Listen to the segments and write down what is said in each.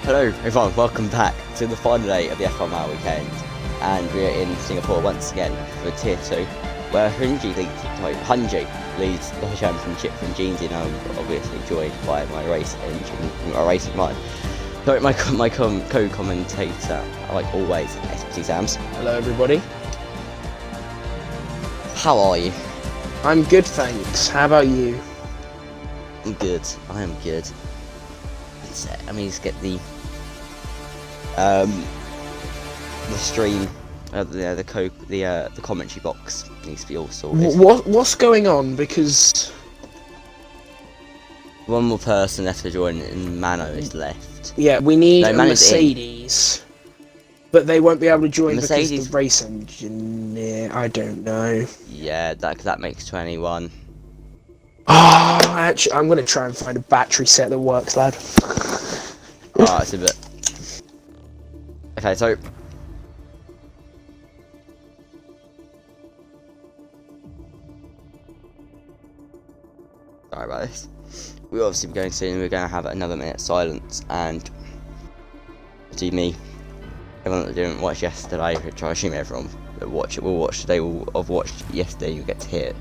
Hello everyone, welcome back to the final day of the F1WL weekend, and we're in Singapore once again for Tier 2, where Hunji leads the championship from Jeans, and I'm obviously joined by my co-commentator, like always, SPT Sams. Hello everybody. How are you? I'm good, thanks. How about you? I'm good, I am good. Let me just get the stream, the commentary box needs to be all sorted. What's going on? Because one more person left to join, and Mano is left. yeah, we need a Mano's Mercedes, but they won't be able to join Mercedes... because the race engineer. I don't know. Yeah, that makes 21. Oh, actually, I'm gonna try and find a battery set that works, lad. Oh, it's a bit. Okay, so sorry about this. We're obviously going soon. We're going to have another minute silence, and see me. Everyone that didn't watch yesterday, which I assume everyone that watch it will watch today will have watched yesterday. You get to hear it.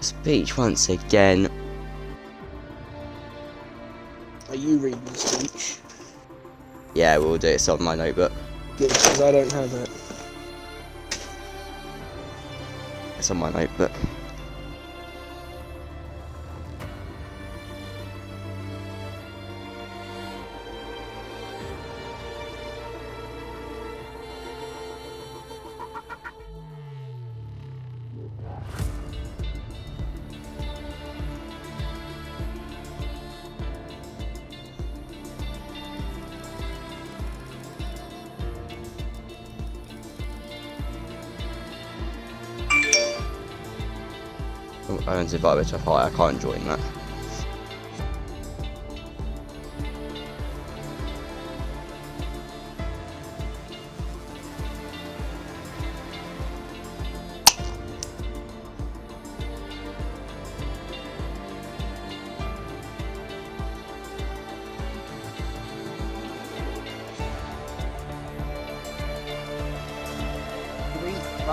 Speech once again. Are you reading the speech? Yeah, we'll do it. It's on my notebook. Good, because I don't have it. It's on my notebook. I haven't invited to a fight, I can't join that.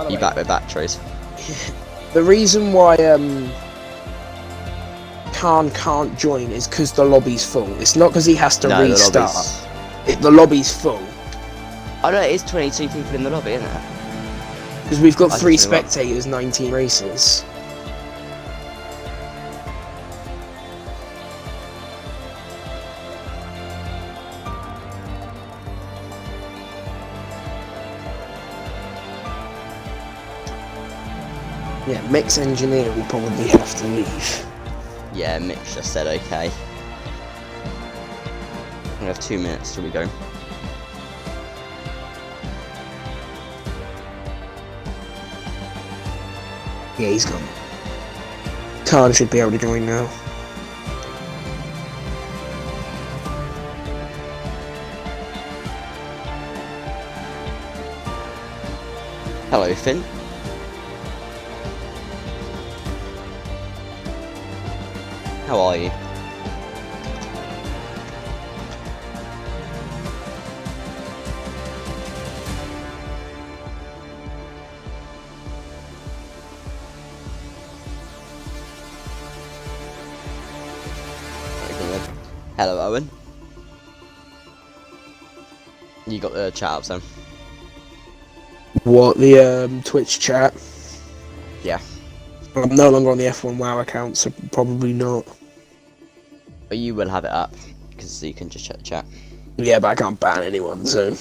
You back with batteries? The reason why Khan can't join is because the lobby's full. It's not because he has to restart. The lobby's full. Oh no, it is 22 people in the lobby, isn't it? Because we've got 3 spectators, 19 races. Yeah, Mick's engineer will probably have to leave. Yeah, Mick just said okay. We have 2 minutes till we go. Yeah, he's gone. Khan should be able to join now. Hello, Finn. How are you? Hello, Owen. You got the chat up, Sam? What, the Twitch chat? Yeah. I'm no longer on the F1WL account, so probably not. But you will have it up, because you can just check the chat. Yeah, but I can't ban anyone, so...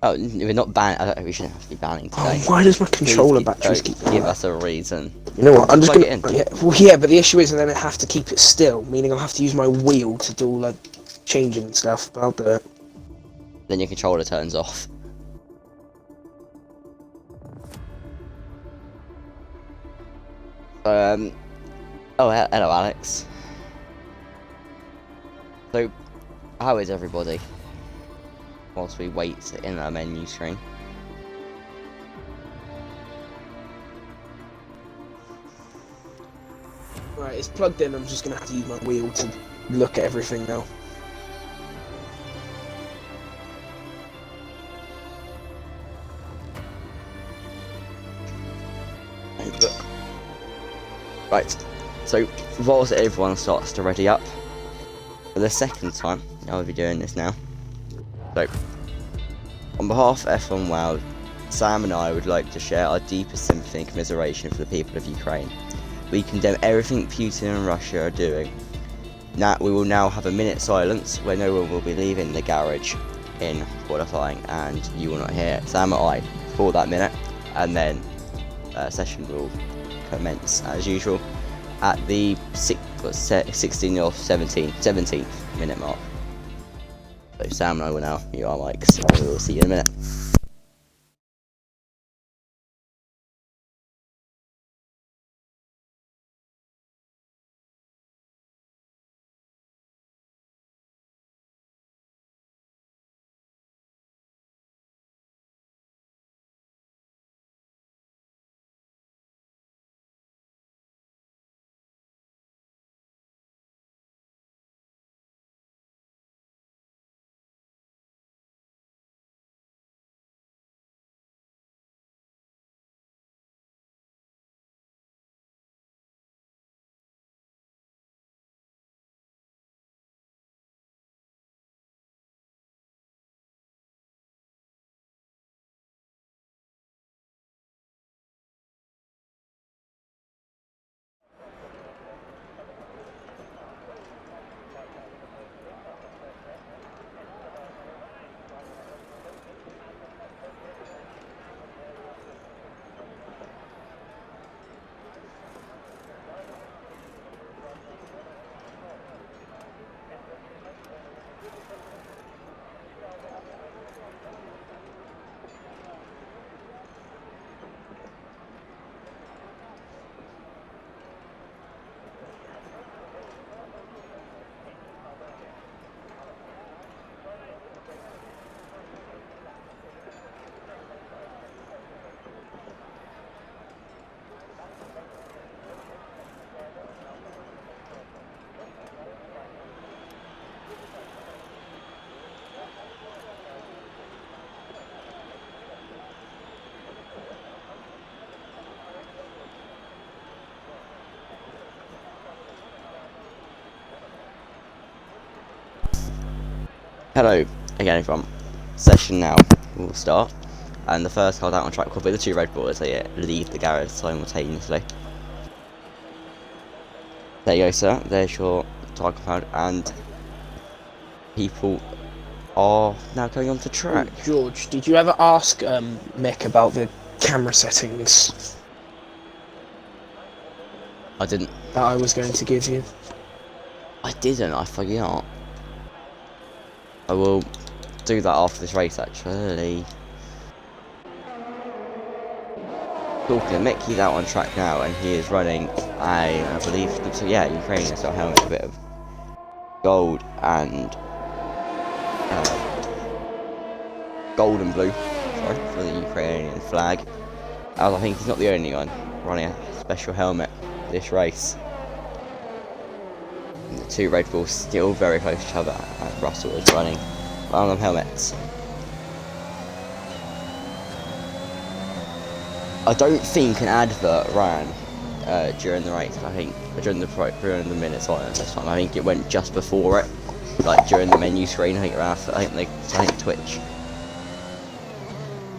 Oh, we're not banning. I don't think we shouldn't have to be banning today. Oh, why does my controller batteries keep... Give us a reason. You know what, I'm just gonna... Yeah, well, yeah, but the issue is then I have to keep it still, meaning I'll have to use my wheel to do all the changing and stuff, but I'll do it. Then your controller turns off. Oh, hello, Alex. So, how is everybody? Whilst we wait in our menu screen. Right, it's plugged in. I'm just gonna have to use my wheel to look at everything now. Right, so whilst everyone starts to ready up, for the second time, I'll be doing this now. So, on behalf of F1WL, Sam and I would like to share our deepest sympathy and commiseration for the people of Ukraine. We condemn everything Putin and Russia are doing. Now, we will now have a minute silence where no one will be leaving the garage in qualifying, and you will not hear Sam or I for that minute, and then session will commence as usual at the 16th or 17th minute mark. So Sam and I will now mute our mics, and we will see you in a minute. Hello again from session now. We'll start, and the first car out on track will be the two Red Bulls. They leave the garage simultaneously. There you go, sir. There's your tire compound, and people are now going on to track. Oh, George, did you ever ask Mick about the camera settings I didn't. that I was going to give you? I didn't. I forgot. I will do that after this race, actually. Talking to Mick, he's out on track now, and he is running I believe, Ukrainian style helmet, a bit of gold and gold and blue, sorry, for the Ukrainian flag. As I think he's not the only one running a special helmet this race. And the two Red Bulls still very close to each other, and Russell is running random helmets. I don't think an advert ran during the race. I think during the minute silence this time. I think it went just before it, like during the menu screen. I think it ran. I think Twitch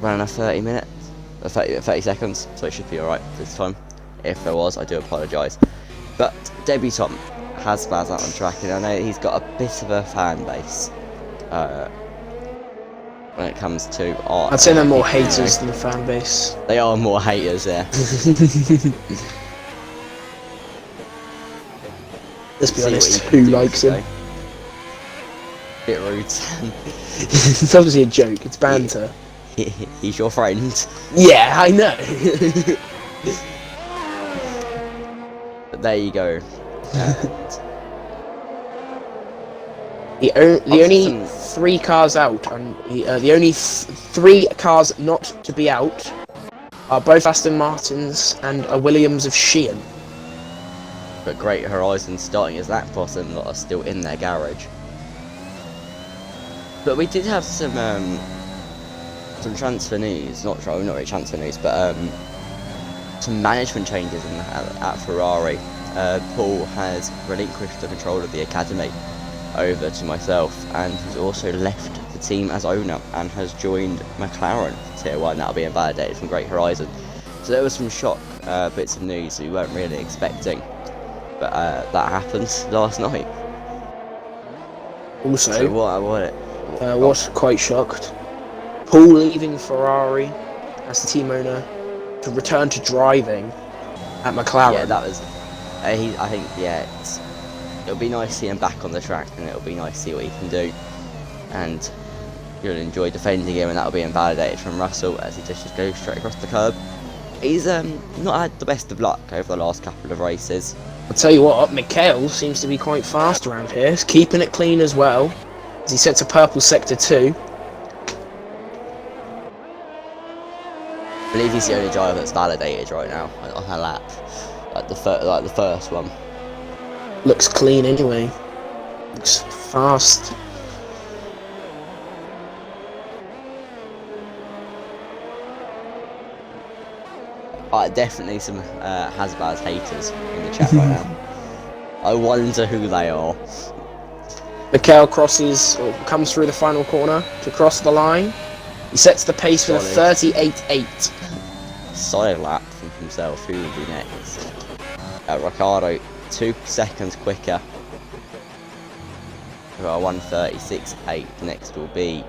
ran a 30 minutes, 30 seconds, so it should be alright this time. If there was, I do apologise. But Debutant has Spaz out on track, and I know he's got a bit of a fan base when it comes to art. I'd say they're more haters than fan base. They are more haters there. Let's be honest, who likes him? Bit rude. It's obviously a joke, it's banter. He's your friend. Yeah, I know. But there you go. The only 3 cars out, and the only 3 cars not to be out are both Aston Martins and a Williams of Sheehan. But Great Horizon starting as that bottom lot are still in their garage. But we did have some transfer news, not really transfer news, but some management changes at Ferrari. Paul has relinquished the control of the academy over to myself, and has also left the team as owner and has joined McLaren Tier 1. That'll be invalidated from Great Horizon. So there was some shock bits of news we weren't really expecting, but that happened last night. Also, so what was quite shocked. Paul leaving Ferrari as the team owner to return to driving at McLaren. Yeah, that was. I think it'll be nice to see him back on the track, and it'll be nice to see what he can do. And you'll enjoy defending him, and that'll be invalidated from Russell as he just goes straight across the curb. He's not had the best of luck over the last couple of races. I'll tell you what, Mikhail seems to be quite fast around here. He's keeping it clean as well, as he sets a purple sector 2. I believe he's the only driver that's validated right now on her lap, like the first one. Looks clean anyway. Looks fast. Definitely some Hasbaz haters in the chat right now. I wonder who they are. Mikhail comes through the final corner to cross the line. He sets the pace with a 38.8. Solid lap from himself. Who will be next? Ricciardo, 2 seconds quicker. We've got a 1:36.8. Next will be.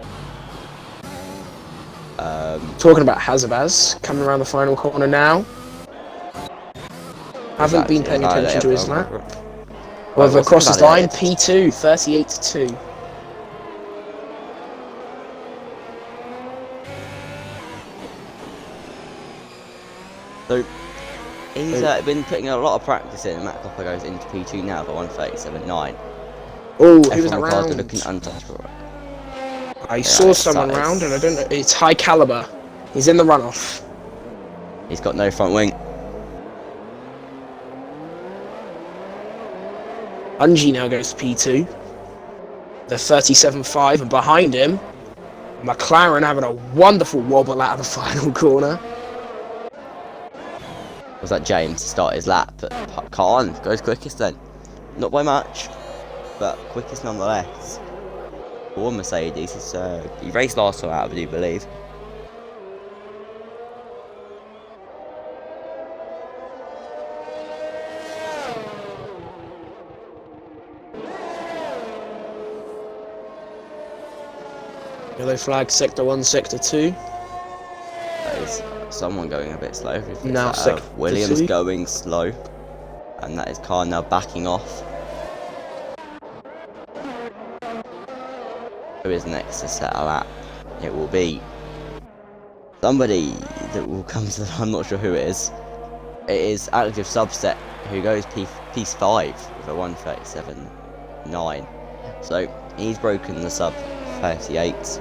Talking about Hasbaz coming around the final corner now. Haven't been paying attention to his lap. However, crosses line, P2, 38.2. So he's been putting a lot of practice in, and Matt Copper goes into P2 now for 1:37.9. Oh, who was that round? Looking untouchable. I saw someone round, and I don't know. It's high caliber. He's in the runoff. He's got no front wing. Ungi now goes to P2. The 37.5, and behind him, McLaren having a wonderful wobble out of the final corner. Was that James to start his lap? But Khan goes quickest then. Not by much, but quickest nonetheless. For Mercedes, he raced last time out, I do believe. Yellow flag, sector 1, sector 2. That is someone going a bit slow. Now sector Williams 2. going slow. And that is Khan now backing off. Who is next to set a lap? It will be somebody that will come to I'm not sure who it is. It is Active Subset, who goes piece 5 with a 1:37.9. So he's broken the sub 38.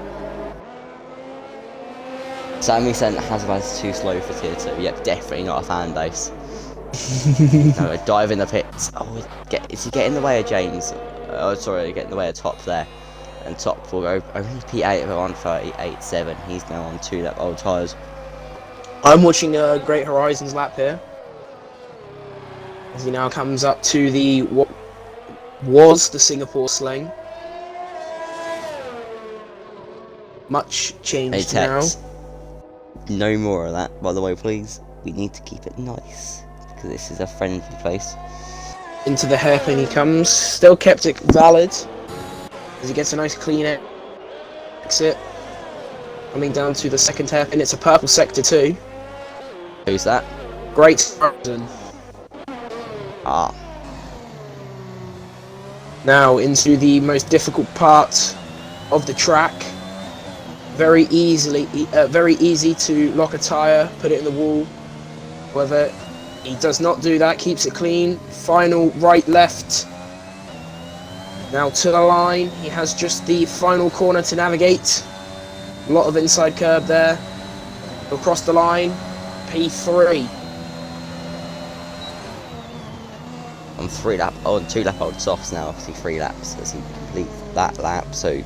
Sammy sent Hasbaz too slow for tier 2. Yep, definitely not a fan base. No, dive in the pits. Oh, is he getting in the way of James? Oh, sorry, getting in the way of Top there. And Top will go only P8 of a 1:38.7. He's now on 2 lap old tyres. I'm watching Great Horizons lap here, as he now comes up to the what was the Singapore sling. Much changed now. No more of that, by the way, please. We need to keep it nice, because this is a friendly place. Into the hairpin he comes, still kept it valid, as he gets a nice clean exit. Coming down to the second hairpin, it's a purple sector 2. Who's that? Great Horizon. Ah. Now into the most difficult part of the track. Very easy to lock a tyre, put it in the wall. However, he does not do that, keeps it clean. Final right, left. Now to the line, he has just the final corner to navigate. A lot of inside curb there. Across the line, P3. On 2 lap old softs now, obviously 3 laps as he completes that lap. So,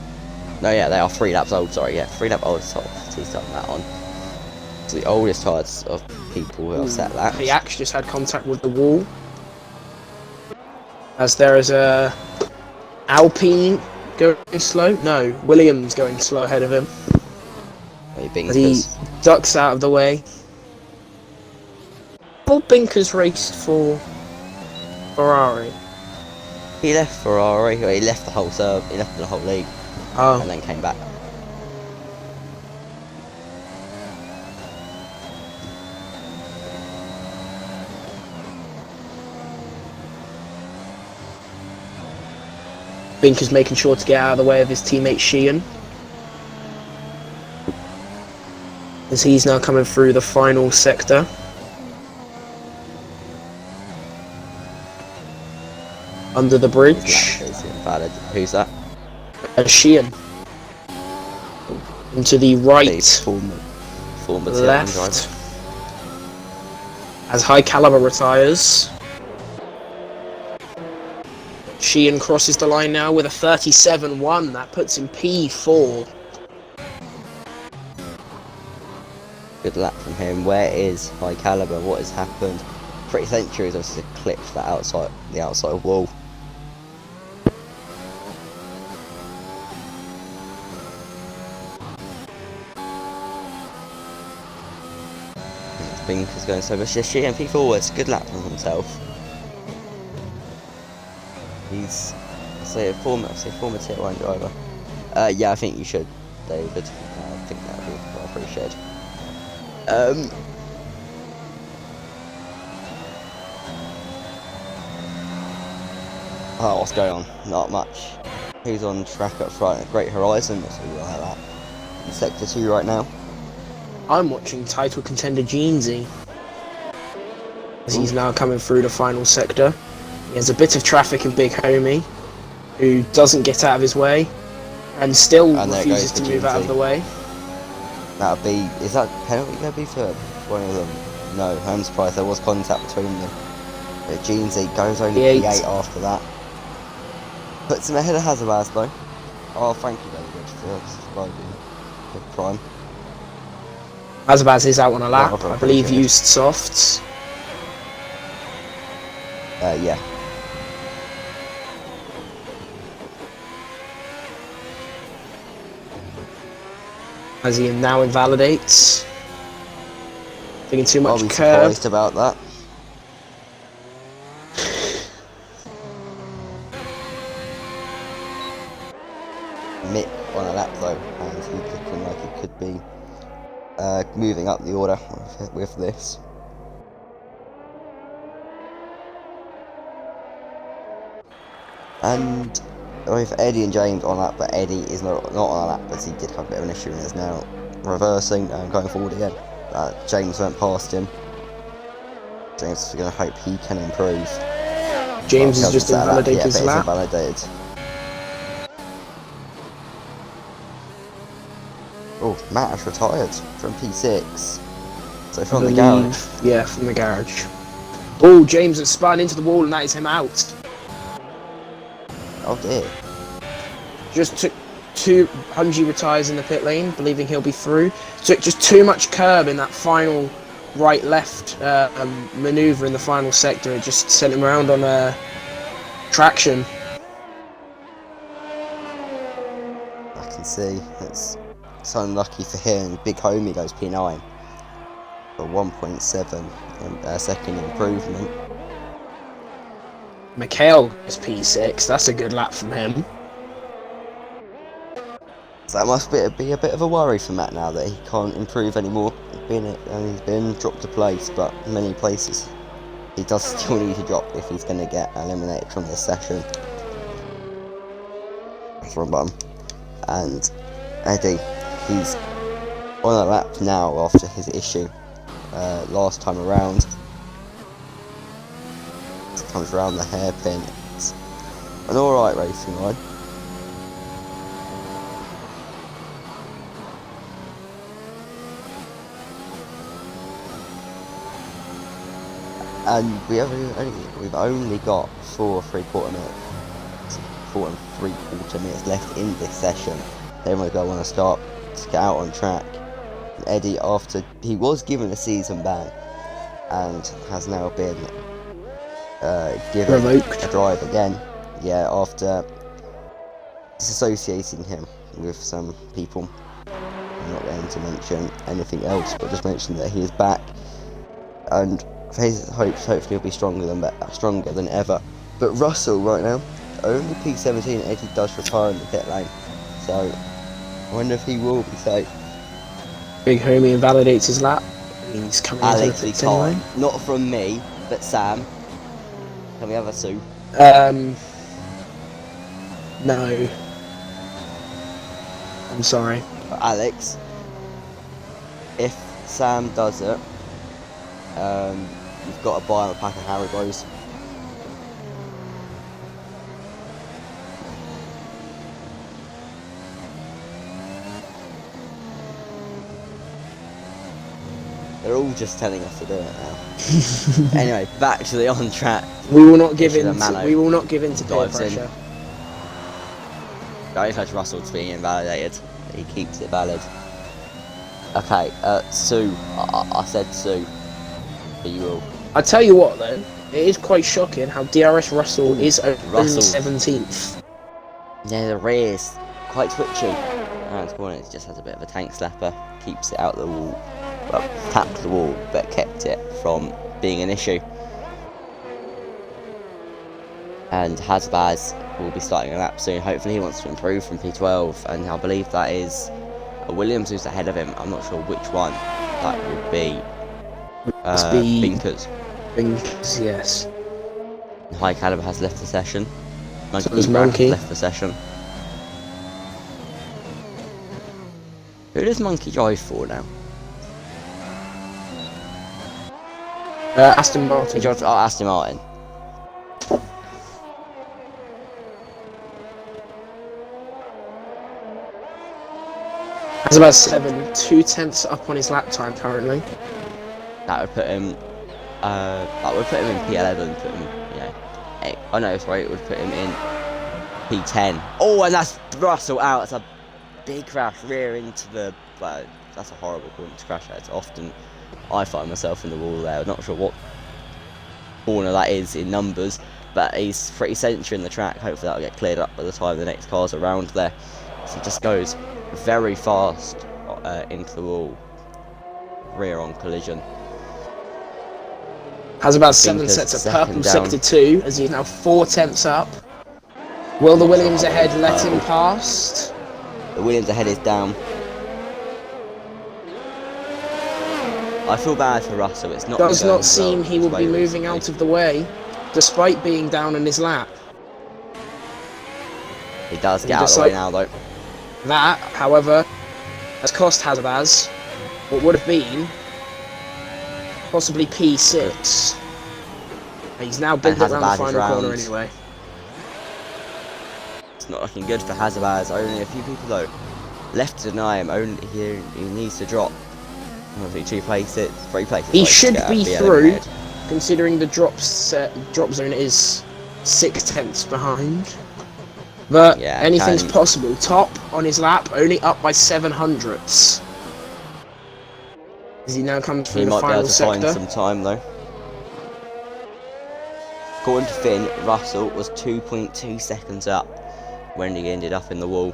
no, yeah, they are 3 laps old. Sorry, yeah, 3 lap old softs. He's done that on. It's the oldest tyres of people who have set laps. The axe just had contact with the wall. As there is a Alpine going slow. No, Williams going slow ahead of him. As he ducks out of the way. Bob Binkers raced for Ferrari. He left Ferrari. He left the whole he left the whole league, and then came back. Binkers making sure to get out of the way of his teammate Sheehan. As he's now coming through the final sector. Under the bridge. Who's that? Sheehan. Into the right. Former left. As High Caliber retires. Sheehan crosses the line now with a 37.1. That puts him P4. Good lap from him. Where is High Caliber? What has happened? Pretty Centuries obviously clipped that the outside wall. Binkers going so much. Sheehan P4. It's a good lap from himself. He's a former Tier 1 driver. Yeah, I think you should, David. I think that would be well appreciated. Oh, what's going on? Not much. Who's on track up front? Great Horizon. So we'll have that in Sector 2 right now. I'm watching title contender Jeansy. As he's now coming through the final sector. He has a bit of traffic in Big Homie, who doesn't get out of his way, and still refuses to move out of the way. That'll be... Is that penalty going to be for one of them? No, I'm surprised there was contact between them. But Jeansy goes only P8 after that. Puts him ahead of Hazabaz though. Oh, thank you David for subscribing with Prime. Hazabaz is out on a lap, I believe used softs. Yeah. As he now invalidates. Thinking too much I'll be curve. surprised about that. Mick on a lap though, and he's looking like he could be moving up the order with this. And with Eddie and James on that, but Eddie is not on that, but he did have a bit of an issue and is now reversing and going forward again. James went past him. James is going to hope he can improve. James has just invalidated his lap. Invalidated. Oh, Matt has retired from P6. So from the garage. Yeah, from the garage. Oh, James has spun into the wall and that is him out. Oh dear. Just took Hungy retires in the pit lane, believing he'll be through. Took just too much curb in that final right-left manoeuvre in the final sector. It just sent him around on traction. I can see. It's unlucky for him. Big Homie goes P9 for 1.7 second improvement. Mikhail is P6. That's a good lap from him. So that must be a bit of a worry for Matt now that he can't improve anymore. He's been dropped a place, but many places he does still need to drop if he's going to get eliminated from this session. That's wrong button. And Eddie, he's on a lap now after his issue last time around. Comes around the hairpin. It's an alright racing line. And we've only got 4 3/4 minutes, 4 3/4 minutes left in this session. Then we're going to start to get out on track. Eddie, after he was given a season ban and has now been given Revoked. a drive again. Yeah, after disassociating him with some people. I'm not going to mention anything else, but just mention that he is back, and his hopes hopefully will be stronger than ever. But Russell right now, only P17 Eddie does retire in the pit lane, so I wonder if he will be safe. Big homie invalidates his lap. He's coming into the pits anyway. Not from me, but Sam. Can we have a Sue? No. I'm sorry. Alex, if Sam does it, you've got to buy him a pack of Haribos. They're all just telling us to do it now. Anyway, back to the on track. We will not give in. We will not give in to peer pressure. Don't touch Russell's being invalidated. He keeps it valid. Okay, Sue. I said Sue. But you will. I tell you what, though, it is quite shocking how DRS Russell is only 17th. Yeah, the rear is quite twitchy. Around the corner, it just has a bit of a tank slapper. Keeps it out the wall. Well, tapped the wall, but kept it from being an issue. And Hasbaz will be starting a lap soon. Hopefully he wants to improve from P12, and I believe that is Williams who's ahead of him. I'm not sure which one that would be. Binkers. Binkers, yes. High Caliber has left the session. Monkey left the session. Who does Monkey drive for now? Aston Martin. He drives, Aston Martin. That's about 2/10 up on his lap time currently. That would put him. That would put him in P11. Put him, oh no, sorry, it would put him in P10. Oh, and that's Russell out. It's a big crash, rear into the. That's a horrible corner to crash at. It's often I find myself in the wall there. I'm not sure what corner that is in numbers, but he's pretty centering the track. Hopefully that'll get cleared up by the time the next car's around there. So he just goes very fast into the wall, rear on collision. Has about 7 sets of purple sector 2 as he's now 4/10 up. Will the Williams ahead let him past? The Williams ahead is down. I feel bad for Russell. It's not. Does not seem he will be moving out of the way, despite being down in his lap. He does get out of the way now, though. That, however, has cost Hazabaz what would have been possibly P6. He's now been around the final corner anyway. It's not looking good for Hazabaz. Only a few people though left to deny him. Only he needs to drop. Three places. He should be through, considering the drop zone is 6/10 behind. But yeah, anything's possible. Top on his lap, only up by 7/100ths. As he now comes through the final sector. He might be able to find some time though. According to Finn, Russell was 2.2 seconds up when he ended up in the wall.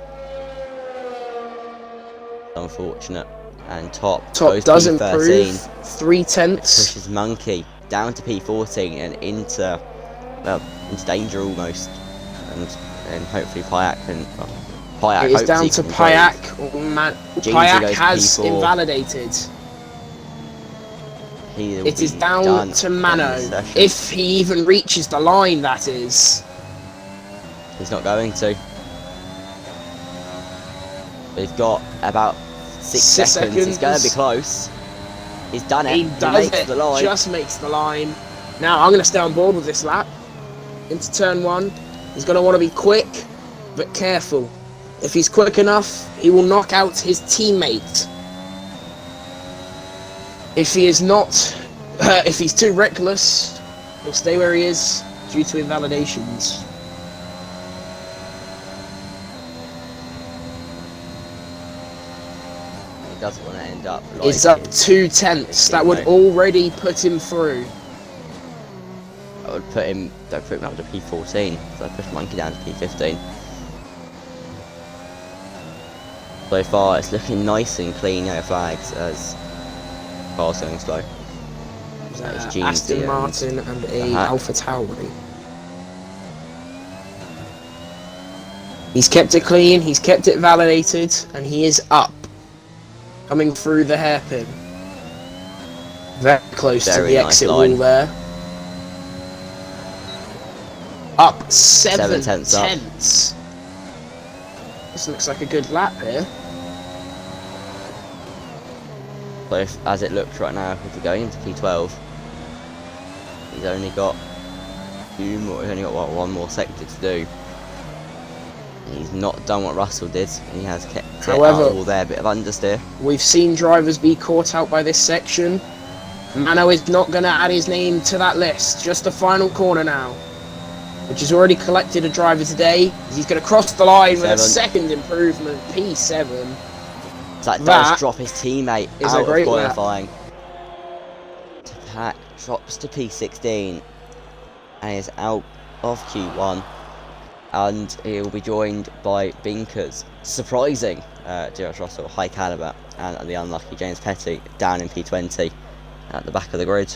Unfortunate. And top goes does P13. Improve 3/10. Pushes Monkey down to P14 and into danger almost. And hopefully Payak can. It is down to Payak. Payak has invalidated. It is down to Mano. If he even reaches the line, that is. He's not going to. He's got about 6 seconds. He's going to be close. He's done it. He makes the line. Just makes the line. Now I'm going to stay on board with this lap. Into turn 1. He's going to want to be quick, but careful. If he's quick enough, he will knock out his teammate. If he is not, if he's too reckless, he'll stay where he is due to invalidations. doesn't want to end up like It's up 2/10. That would already put him through. I would put him. Don't put him up to P14. So I push Monkey down to P15. So far, it's looking nice and clean. No flags as car's going slow. So it's Aston Martin and a Alpha Tauri. He's kept it clean. He's kept it validated, and he is up, coming through the hairpin. Very close to the exit wall there. Up 7 tenths. This looks like a good lap here. So if, as it looks right now, if we're going into P12, he's only got he's only got what, one more sector to do. He's not done what Russell did. He has kept it out of all there, bit of understeer. We've seen drivers be caught out by this section. Mano is not going to add his name to that list. Just the final corner now, which has already collected a driver today. He's going to cross the line with a second improvement, P7. So that does drop his teammate out of qualifying. That drops to P16 and is out of Q1. And he'll be joined by Binkers, surprising George Russell, high caliber, and the unlucky James Petty down in P20 at the back of the grid.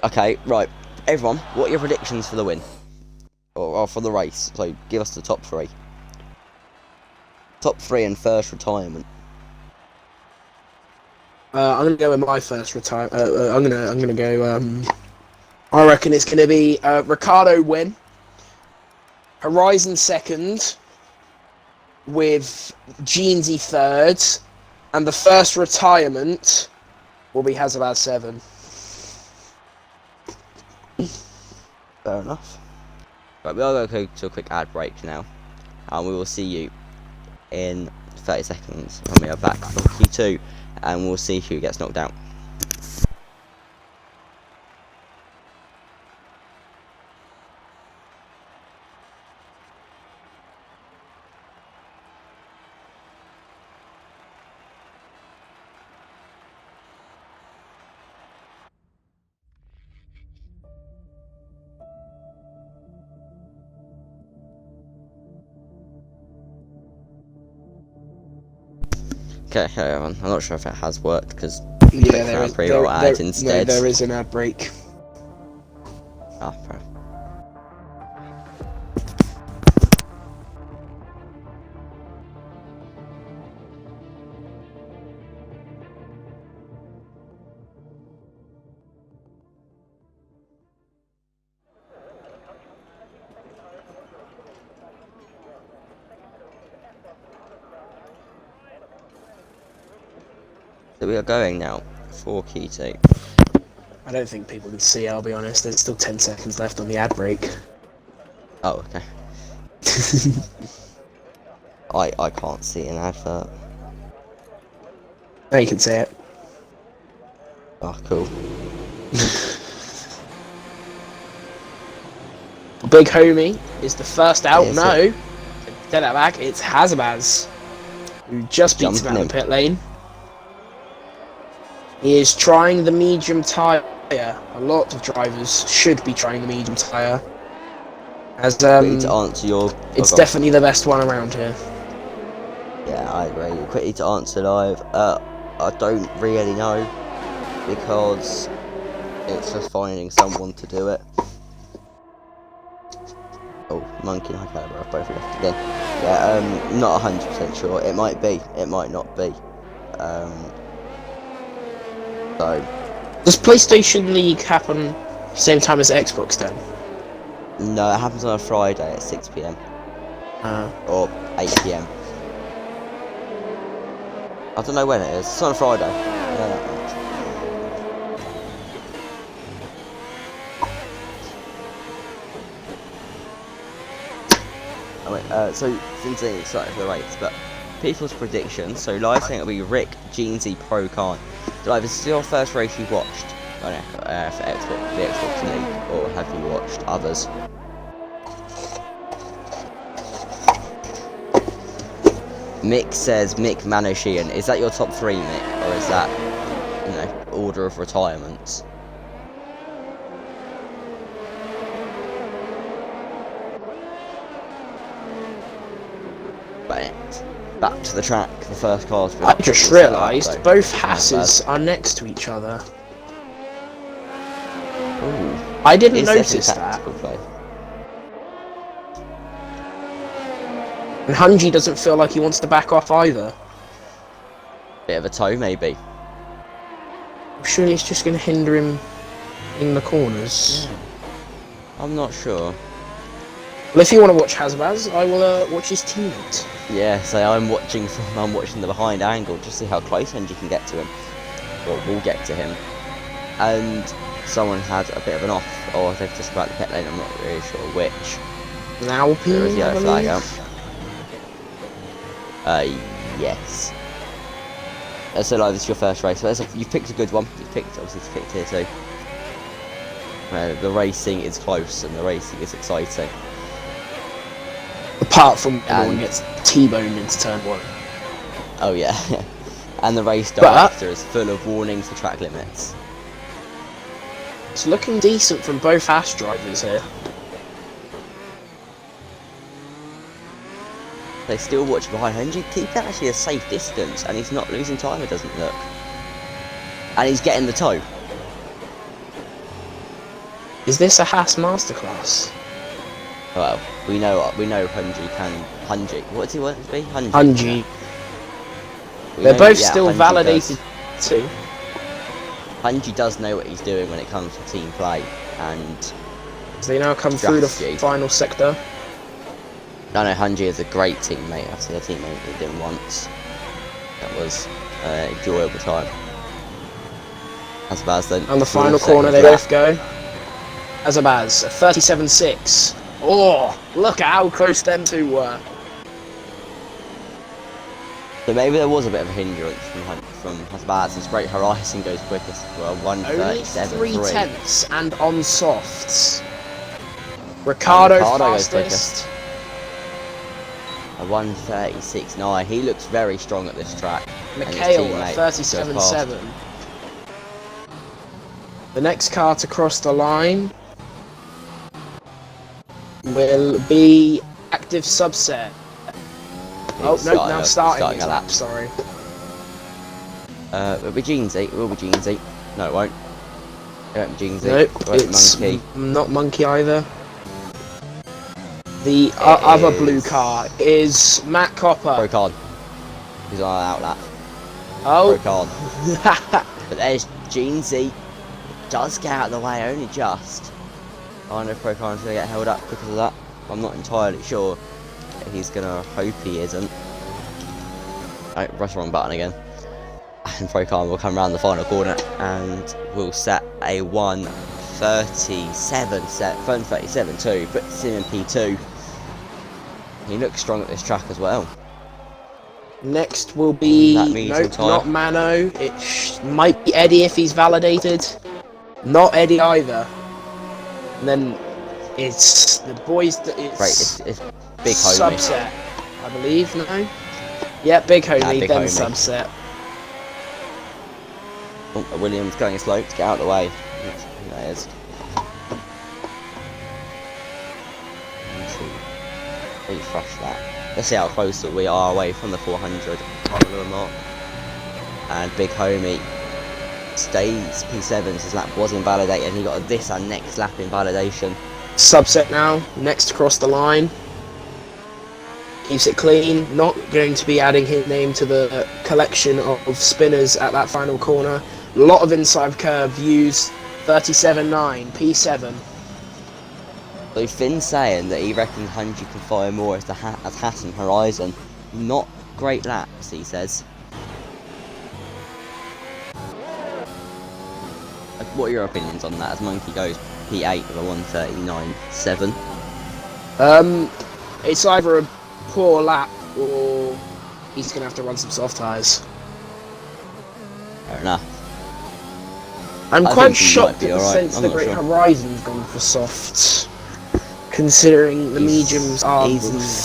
Okay, right, everyone, what are your predictions for the win? Or for the race? So give us the top three. Top three and first retirement. I'm gonna go with my first retirement. I'm gonna go. I reckon it's gonna be Ricciardo win, Horizon second, with Jeansy third, and the first retirement will be Hazard 7. Fair enough. Right, we are going to go to a quick ad break now, and we will see you in 30 seconds when we are back for Q2, and we'll see who gets knocked out. Okay, everyone. I'm not sure if it has worked because there is an ad break. Ah, bro. So we are going now for Q2. I don't think people can see, I'll be honest. There's still 10 seconds left on the ad break. Oh, okay. I can't see an advert. Now you can see it. Oh, cool. Big homie is the first out. Take that back. It's Hazabaz, who just beats him out in the pit lane. He is trying the medium tyre. A lot of drivers should be trying the medium tyre. As to answer your, it's definitely the best one around here. Yeah, I agree. Quickly to answer live. I don't really know because it's just finding someone to do it. Oh, Monkey and High Caliber have both left again. Yeah, not 100% sure. It might be. It might not be. So, does PlayStation League happen same time as Xbox then? No, it happens on a Friday at 6 PM. Or 8 PM. I don't know when it is. It's on a Friday. Yeah. So since it's excited for the race, but people's predictions. So live saying it'll be Rick, Jeansy, Pro Khan. Like, this is your first race you've watched. for the Xbox League, or have you watched others? Mick says Mick Manouchian. Is that your top 3, Mick, or is that, you know, order of retirements? But back to the track. The first car's been. I just realised both Hasses are next to each other. Ooh. I didn't notice that. Play. And Hunji doesn't feel like he wants to back off either. Bit of a toe, maybe. Surely it's just going to hinder him in the corners. Yeah. I'm not sure. Well, if you want to watch Hasbaz, I will watch his teammate. Yeah, so I'm watching the behind angle just to see how close Hunji can get to him. Or will get to him. And someone had a bit of an off, or they've just got the pit lane, I'm not really sure which. Now, there is the yellow flag out. Yes. So like, this is your first race. So you've picked a good one. You've picked, obviously, tier 2. The racing is close and the racing is exciting. Apart from everyone gets T-boned into turn 1. Oh yeah. And the race director is full of warnings for track limits. It's looking decent from both Haas drivers here. They still watch behind Hunji. Keep actually a safe distance, and he's not losing time, it doesn't look. And he's getting the toe. Is this a Haas masterclass? Well, we know Hunji can. Hunji. What's he want to be? Hunji. They're both still validated too. Hunji does know what he's doing when it comes to team play, and they now come through the final sector. I know Hunji is a great teammate. I've seen a teammate with him once. That was an enjoyable time. Azabaz then. And the final corner they both go. Azabaz, 37.6. Oh, look at how close them two were. So maybe there was a bit of a hindrance from Azabaz. His Great Horizon goes quickest for a 1:37.3. Only 3/10 and on softs. Ricardo fastest. A 1:36.9. He looks very strong at this track. Mikhail at 37.7. The next car to cross the line will be Active Subset. Oh no, now starting his lap. Sorry. It'll be Jeansy. It will be Jeansy. No, it won't. It won't be Jeansy. Nope, it's Monkey. Not Monkey either. The other blue car is Matt Copper. Procon. He's on an outlap. Oh. Procon. But there's Jeansy. Does get out of the way, only just. I don't know if Procon's going to get held up because of that. I'm not entirely sure. He's going to hope he isn't. Oh, press the wrong button again. And Procon will come around the final corner and will set a 1:37.2. Puts him in P2. He looks strong at this track as well. Next will be nope, not Mano. It might be Eddie if he's validated. Not Eddie either. And then it's the boys that it's Big Homie. Subset, I believe. No. Yeah, Big Homie. Big then Homie. Subset. Oh, Williams going slow to get out of the way. There is. Refresh that. Let's see how close we are away from the 400 mark. And Big Homie stays P7. His lap was invalidated. He got this and next lap invalidation. Subset now. Next across the line. Keeps it clean. Not going to be adding his name to the collection of spinners at that final corner. A lot of inside curve views. 37.9. P7. So Finn's saying that he reckons Hunji can fire more as Haas and Horizon. Not great laps, he says. What are your opinions on that as Monkey goes P8 with a 1:39.7? It's either a poor lap or he's going to have to run some soft tyres. Fair enough. I'm I quite think he might shocked be at the alright, sense I'm the not Great sure. Horizon's gone for softs, considering the mediums are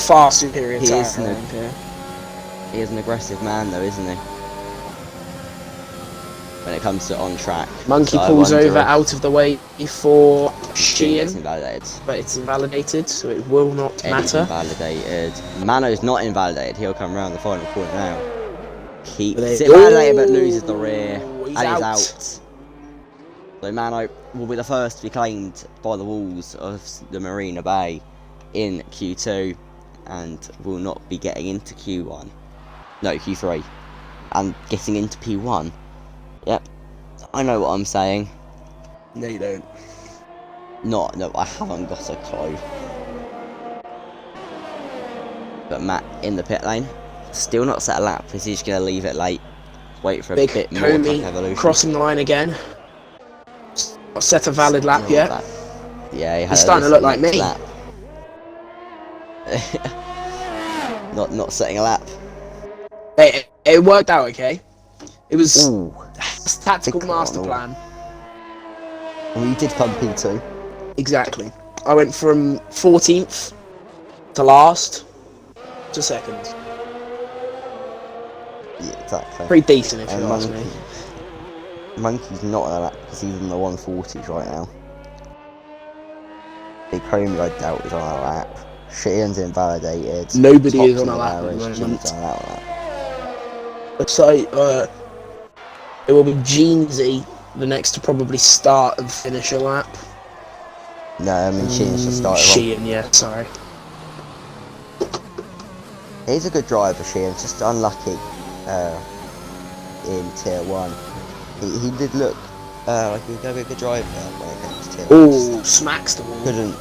far superior he tyre is an- around here. He is an aggressive man, though, isn't he? When it comes to on track. Monkey So I pulls wonder over if out of the way for Sheehan gets Sheehan, invalidated. but it's invalidated, so it will not Eddie's matter. invalidated. Mano's not invalidated. He'll come round the final corner now. He's They- invalidated but loses the rear. He's And he's out. out. So Mano will be the first to be claimed by the walls of the Marina Bay in Q2 and will not be getting into Q1. No, Q3. And getting into P1. Yep. I know what I'm saying. No, you don't. No, I haven't got a clue. But Matt in the pit lane, still not set a lap because he's going to leave it late. Wait for a Big bit more track Comey evolution. crossing the line again. Not set a valid lap Still yet. that- Yeah, he had He's a starting to look like next me. lap. not setting a lap. It worked out okay. It was Ooh, a tactical big master corner. plan. Well, you did come P2. Exactly. I went from 14th to last to second. Yeah, exactly. Pretty decent if And you ask me. Monkey's not on a lap because he's in the 140s right now. Big Homie, I doubt, is on a lap. Sheehan's invalidated. Nobody Tops is on in a lap at the garage, moment. Jim's on a lap. Looks like it will be Jeansy, the next to probably start and finish a lap. No, I mean Sheehan's just started wrong. Sheehan, yeah, sorry. He's a good driver, Sheehan's just unlucky in Tier 1. He did look like he was going to be a good driver when it comes to Tier 1. Oh, smacks the wall. Couldn't.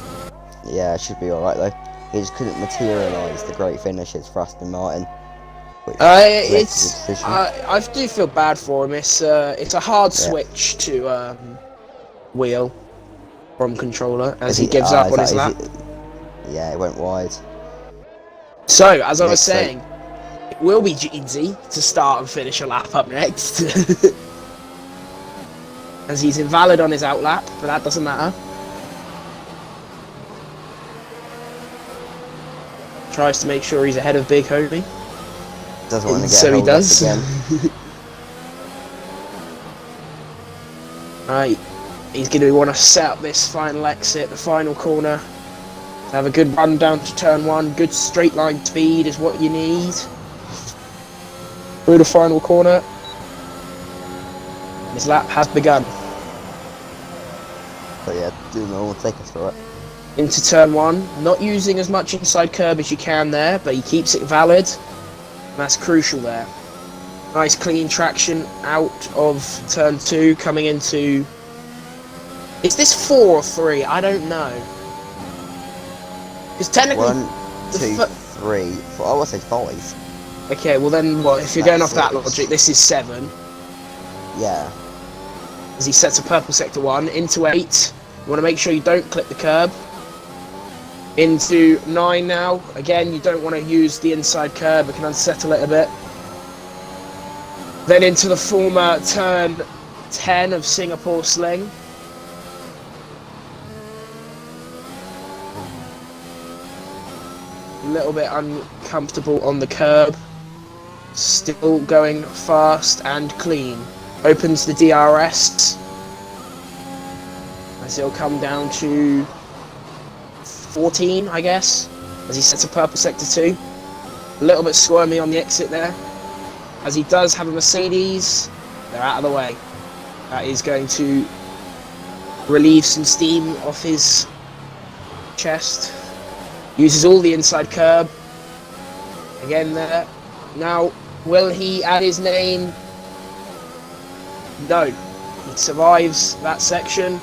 Yeah, should be alright though. He just couldn't materialise the great finishes for Aston Martin. Which led to the decision. I do feel bad for him. It's a hard switch to wheel from controller as he gives up on his lap. Yeah, it went wide. So, as I was Next saying, it will be Jeansy to start and finish a lap up next. As he's invalid on his outlap, but that doesn't matter. Tries to make sure he's ahead of Big Homie. Doesn't want to get So he held up does. again. Right, he's going to want to set up this final exit, the final corner. Have a good run down to turn 1. Good straight line speed is what you need. Through the final corner. His lap has begun. But yeah, do know we'll take us through it. Into turn 1. Not using as much inside curb as you can there, but he keeps it valid. And that's crucial there. Nice clean traction out of turn 2, coming into... Is this 4 or 3? I don't know. Because technically... 1, 2, 3, 4. I would say 5. Okay, well then, what? If you're going off that 6. logic, this is 7. Yeah. As he sets a purple sector 1 into 8. You want to make sure you don't clip the curb. Into 9 now. Again, you don't want to use the inside curb. It can unsettle it a bit. Then into the former turn 10 of Singapore Sling. A little bit uncomfortable on the curb. Still going fast and clean. Opens the DRS. As he'll come down to 14, I guess. As he sets a purple sector 2. A little bit squirmy on the exit there. As he does have a Mercedes, they're out of the way. That is going to relieve some steam off his chest. Uses all the inside curb. Again there. Now, will he add his name? No. He survives that section.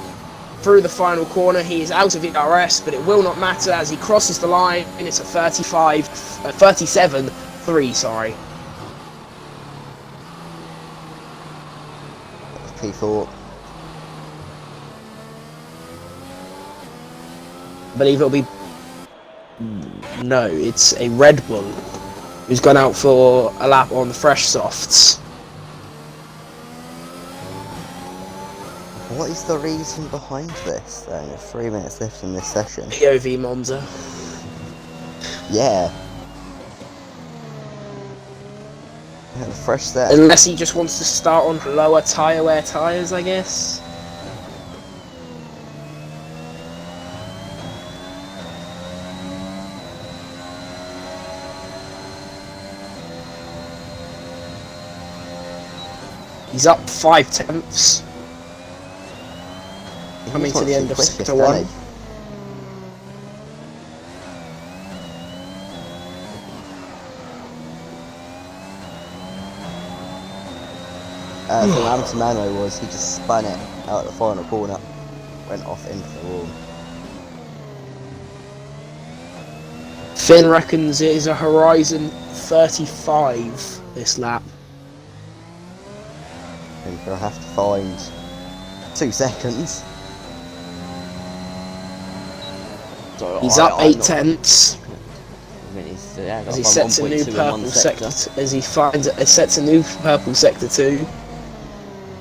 Through the final corner, he is out of DRS, but it will not matter as he crosses the line, and it's a 37-3, sorry. P4. I believe it'll be... No, it's a Red Bull who's gone out for a lap on the fresh softs. What is the reason behind this then? 3 minutes left in this session. POV Monza. Yeah. Fresh set. Unless he just wants to start on lower tyre wear tyres, I guess. He's up 5 tenths. Coming to the end of sector 1. I think Antimano was, he just spun it out the final corner, went off into the wall. Finn reckons it is a Horizon 35 this lap. I think he'll have to find 2 seconds. So He's up 8 tenths. I mean, As he sets a new purple sector, sets a new purple sector 2.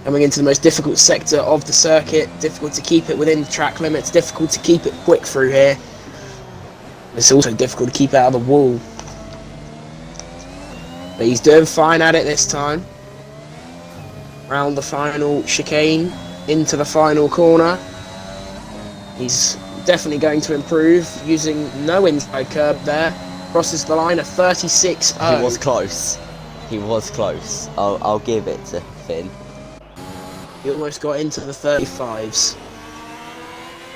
Coming into the most difficult sector of the circuit, difficult to keep it within track limits, difficult to keep it quick through here. It's also difficult to keep it out of the wall. But he's doing fine at it this time. Round the final chicane, into the final corner. He's definitely going to improve, using no inside curb there. Crosses the line at 36.0. He was close. He was close. I'll give it to Finn. He almost got into the 35s.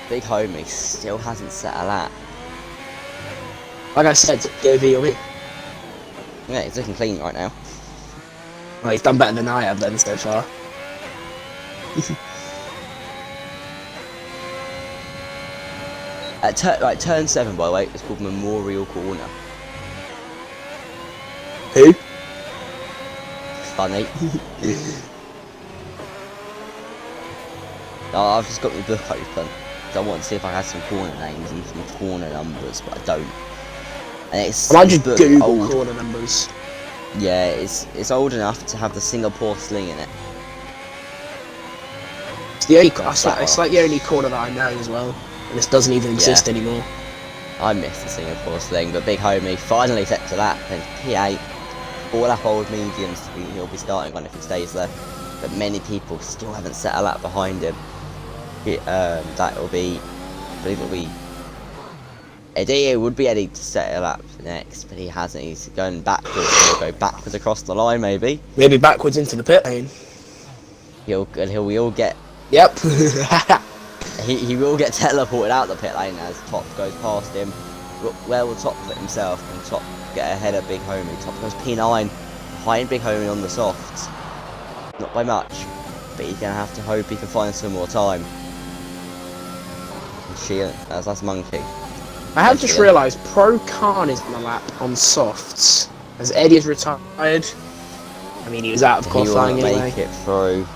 Big homie still hasn't set a lap. Like I said, POV on me. Yeah, he's looking clean right now. Well, he's done better than I have then so far. At turn 7, by the way, it's called Memorial Corner. Who? Funny. I've just got my book open. I want to see if I had some corner names and some corner numbers, but I don't. And it's. I might just Google old. corner numbers. Yeah, it's old enough to have the Singapore sling in it. It's the only. It's like the only corner that I know as well, and this doesn't even exist anymore. I miss the Singapore sling, but big homie finally set to lap, and P8, 4 lap old mediums he'll be starting on if he stays there. But many people still haven't set a lap behind him. That will be, I believe it'll be Eddie. It would be Eddie to set a lap next, but he hasn't. He's going backwards. He'll go backwards across the line, maybe. Maybe backwards into the pit lane. He'll get. Yep. he will get teleported out the pit lane as Top goes past him. Where will Top put himself? Can Top get ahead of Big Homie? Top goes P9 behind Big Homie on the softs. Not by much, but he's gonna have to hope he can find some more time. That's Monkey. I have just realised Pro Khan is on the lap on softs, as Eddie has retired. I mean, he was out of qualifying anyway. He will make it through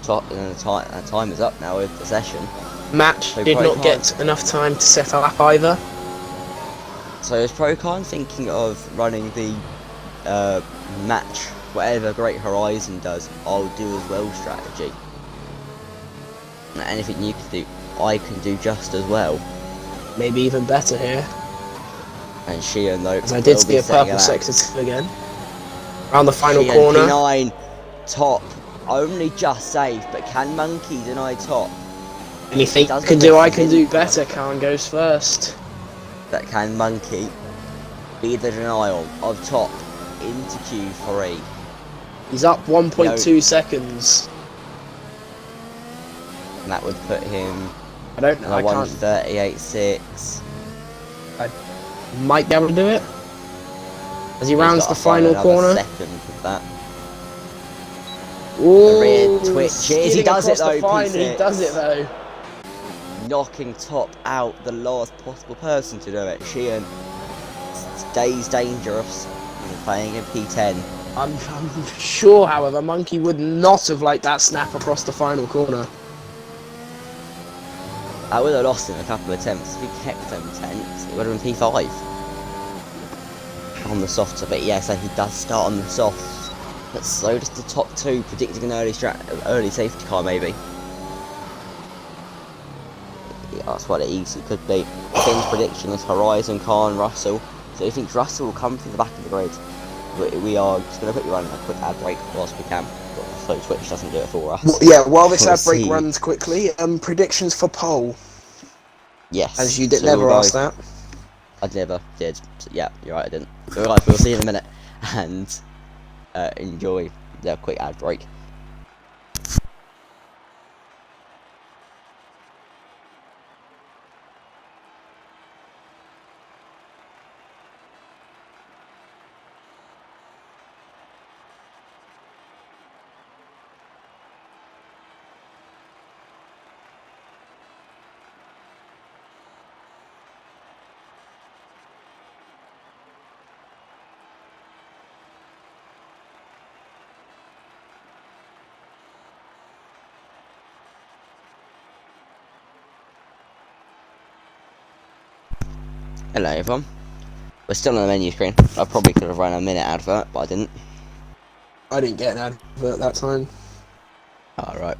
Top, and the time is up now with the session. Matt did not get enough time to set a lap either. So is Pro Khan thinking of running the match, whatever Great Horizon does, I'll do as well strategy? Anything you can do, I can do just as well. Maybe even better here. And Sheehan, though, as I did see a purple sector 2 again. Around the final corner. P9, Top, only just safe, but can Monkey deny Top? Anything you can do, I can do better. Khan goes first. But can Monkey be the denial of Top into Q3? He's up 1.2 seconds. And that would put him. I don't know. I can't. 1:38.6. I might be able to do it as he rounds the final corner. Second with that. Ooh, the rear twitches. He does it though. He does it though. Knocking Top out, the last possible person to do it. Sheehan stays dangerous. Playing in P10. I'm sure, however, Monkey would not have liked that snap across the final corner. I would have lost him a couple of attempts. If he kept them tense, it would have been P5 on the softs. But yeah, so he does start on the softs, but so does the top two, predicting an early safety car maybe. That's what it easily could be. Finn's prediction is Horizon, Khan, Russell. So he thinks Russell will come from the back of the grid. We are just going to put you on a quick ad break whilst we can. So Twitch doesn't do it for us. Well, yeah, while this We'll ad break see. runs quickly, predictions for pole. Yes. As you did so never we'll ask that. I never did. So, yeah, you're right, I didn't. So guys, we'll see you in a minute. And enjoy the quick ad break. Hello everyone. We're still on the menu screen. I probably could have run a minute advert, but I didn't. I didn't get an advert that time. Alright.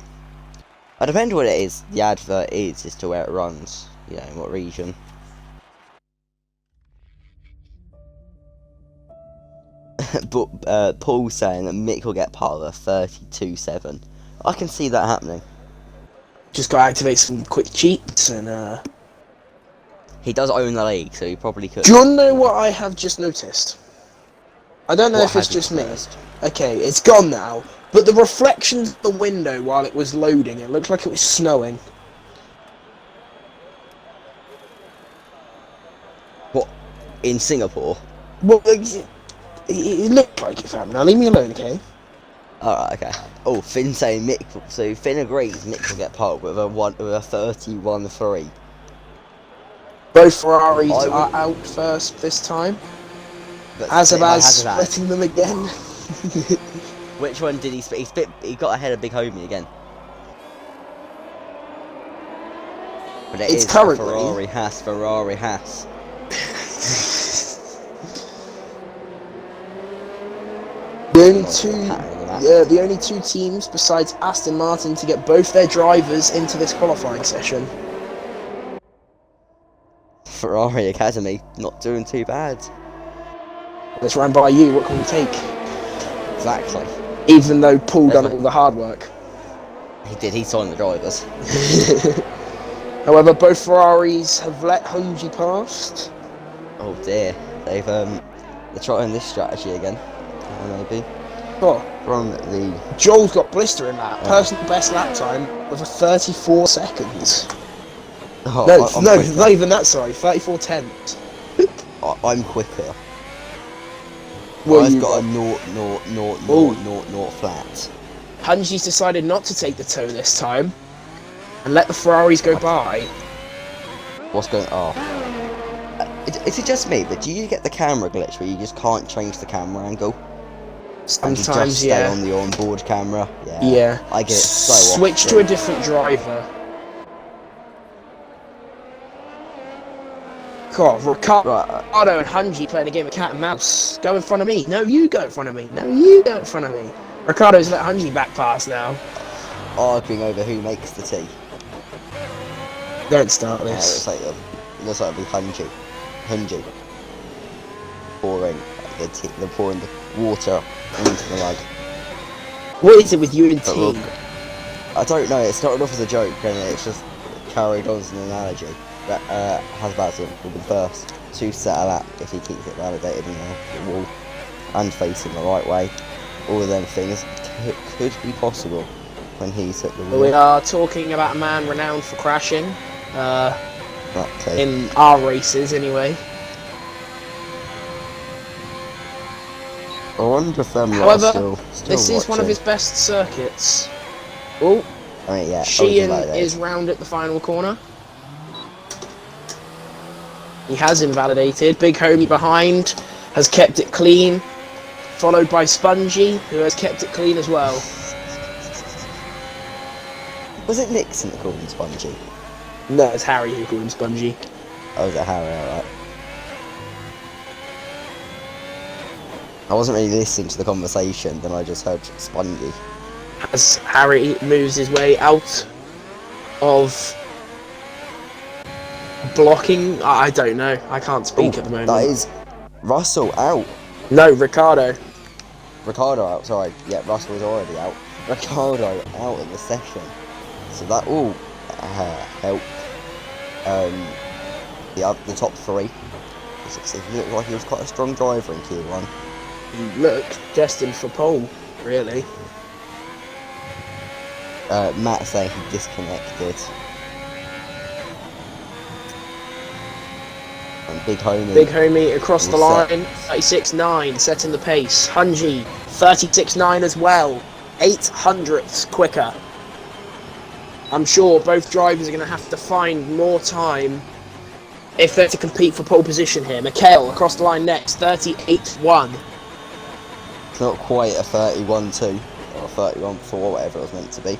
It depends what it is. The advert is as to where it runs. You know, in what region. But Paul's saying that Mick will get part of a 32-7. I can see that happening. Just gotta activate some quick cheats and He does own the league, so he probably could. Do you wanna know what I have just noticed? I don't know What if it's have you just me. noticed? Okay, it's gone now. But the reflections of the window while it was loading, it looked like it was snowing. What? In Singapore? Well, it looked like it, fam. Now leave me alone, okay? Alright, okay. Oh, Finn saying Mick. So Finn agrees Mick will get part with a 31-3. Both Ferraris are out first this time. But Hazard's Hazard. splitting them again. Which one did he split? He got ahead of Big Homie again. But It's is currently Ferrari Haas. The only two teams besides Aston Martin to get both their drivers into this qualifying session. Ferrari Academy, not doing too bad. Let's run by you, what can we take? Exactly. Even though Paul done all the hard work. He did, he signed the drivers. However, both Ferraris have let Hungy past. Oh dear, they're trying this strategy again. Maybe. Oh. From the... Joel's got blister in that. Personal best lap time of 34 seconds. Oh, no, not even that, sorry. 34 tenths. I'm quicker. Well, I've got a 0.000 flat. Hungy's decided not to take the toe this time and let the Ferraris go by. What's going on? Is it just me, but do you get the camera glitch where you just can't change the camera angle? Sometimes, and you just stay on the onboard camera? Yeah. I get it so Switch often. to a different driver. God, Ricardo and Hungy playing a game of cat and mouse. Go in front of me. No, you go in front of me. No, you go in front of me. Ricardo's let Hungy back pass now. Arguing over who makes the tea. Don't start this. It looks like it'll be Hungy. Pouring they're pouring the water into the mug. What is it with you and tea? I don't know, it started off as a joke and it's just carried on as an analogy. But Hazard will be first to set a lap if he keeps it validated in the wall and facing the right way. All of them things could be possible when he's at the wheel. We are talking about a man renowned for crashing. Okay. In our races, anyway. I wonder if them However, still this is one of his best circuits. Oh, I mean, yeah, Sheehan is round at the final corner. He has invalidated. Big Homie behind has kept it clean, followed by Spongy, who has kept it clean as well. Was it Nixon that called him Spongy? No, it's Harry who called him Spongy. Oh, was it Harry? Alright. I wasn't really listening to the conversation, then I just heard Spongy. As Harry moves his way out of blocking? I don't know. I can't speak at the moment. That is Russell out. No, Ricardo. Ricardo out, sorry. Yeah, Russell is already out. Ricardo out in the session. So that will help the top three. He looked like he was quite a strong driver in Q1. He looked destined for pole, really. Matt saying he disconnected. And Big Homie across the line, 36.9, setting the pace. Hunji, 36.9 as well, 0.08 quicker. I'm sure both drivers are going to have to find more time if they're to compete for pole position here. Mikhail across the line next, 38.1. It's not quite a 31.2 or a 31.4, whatever it was meant to be.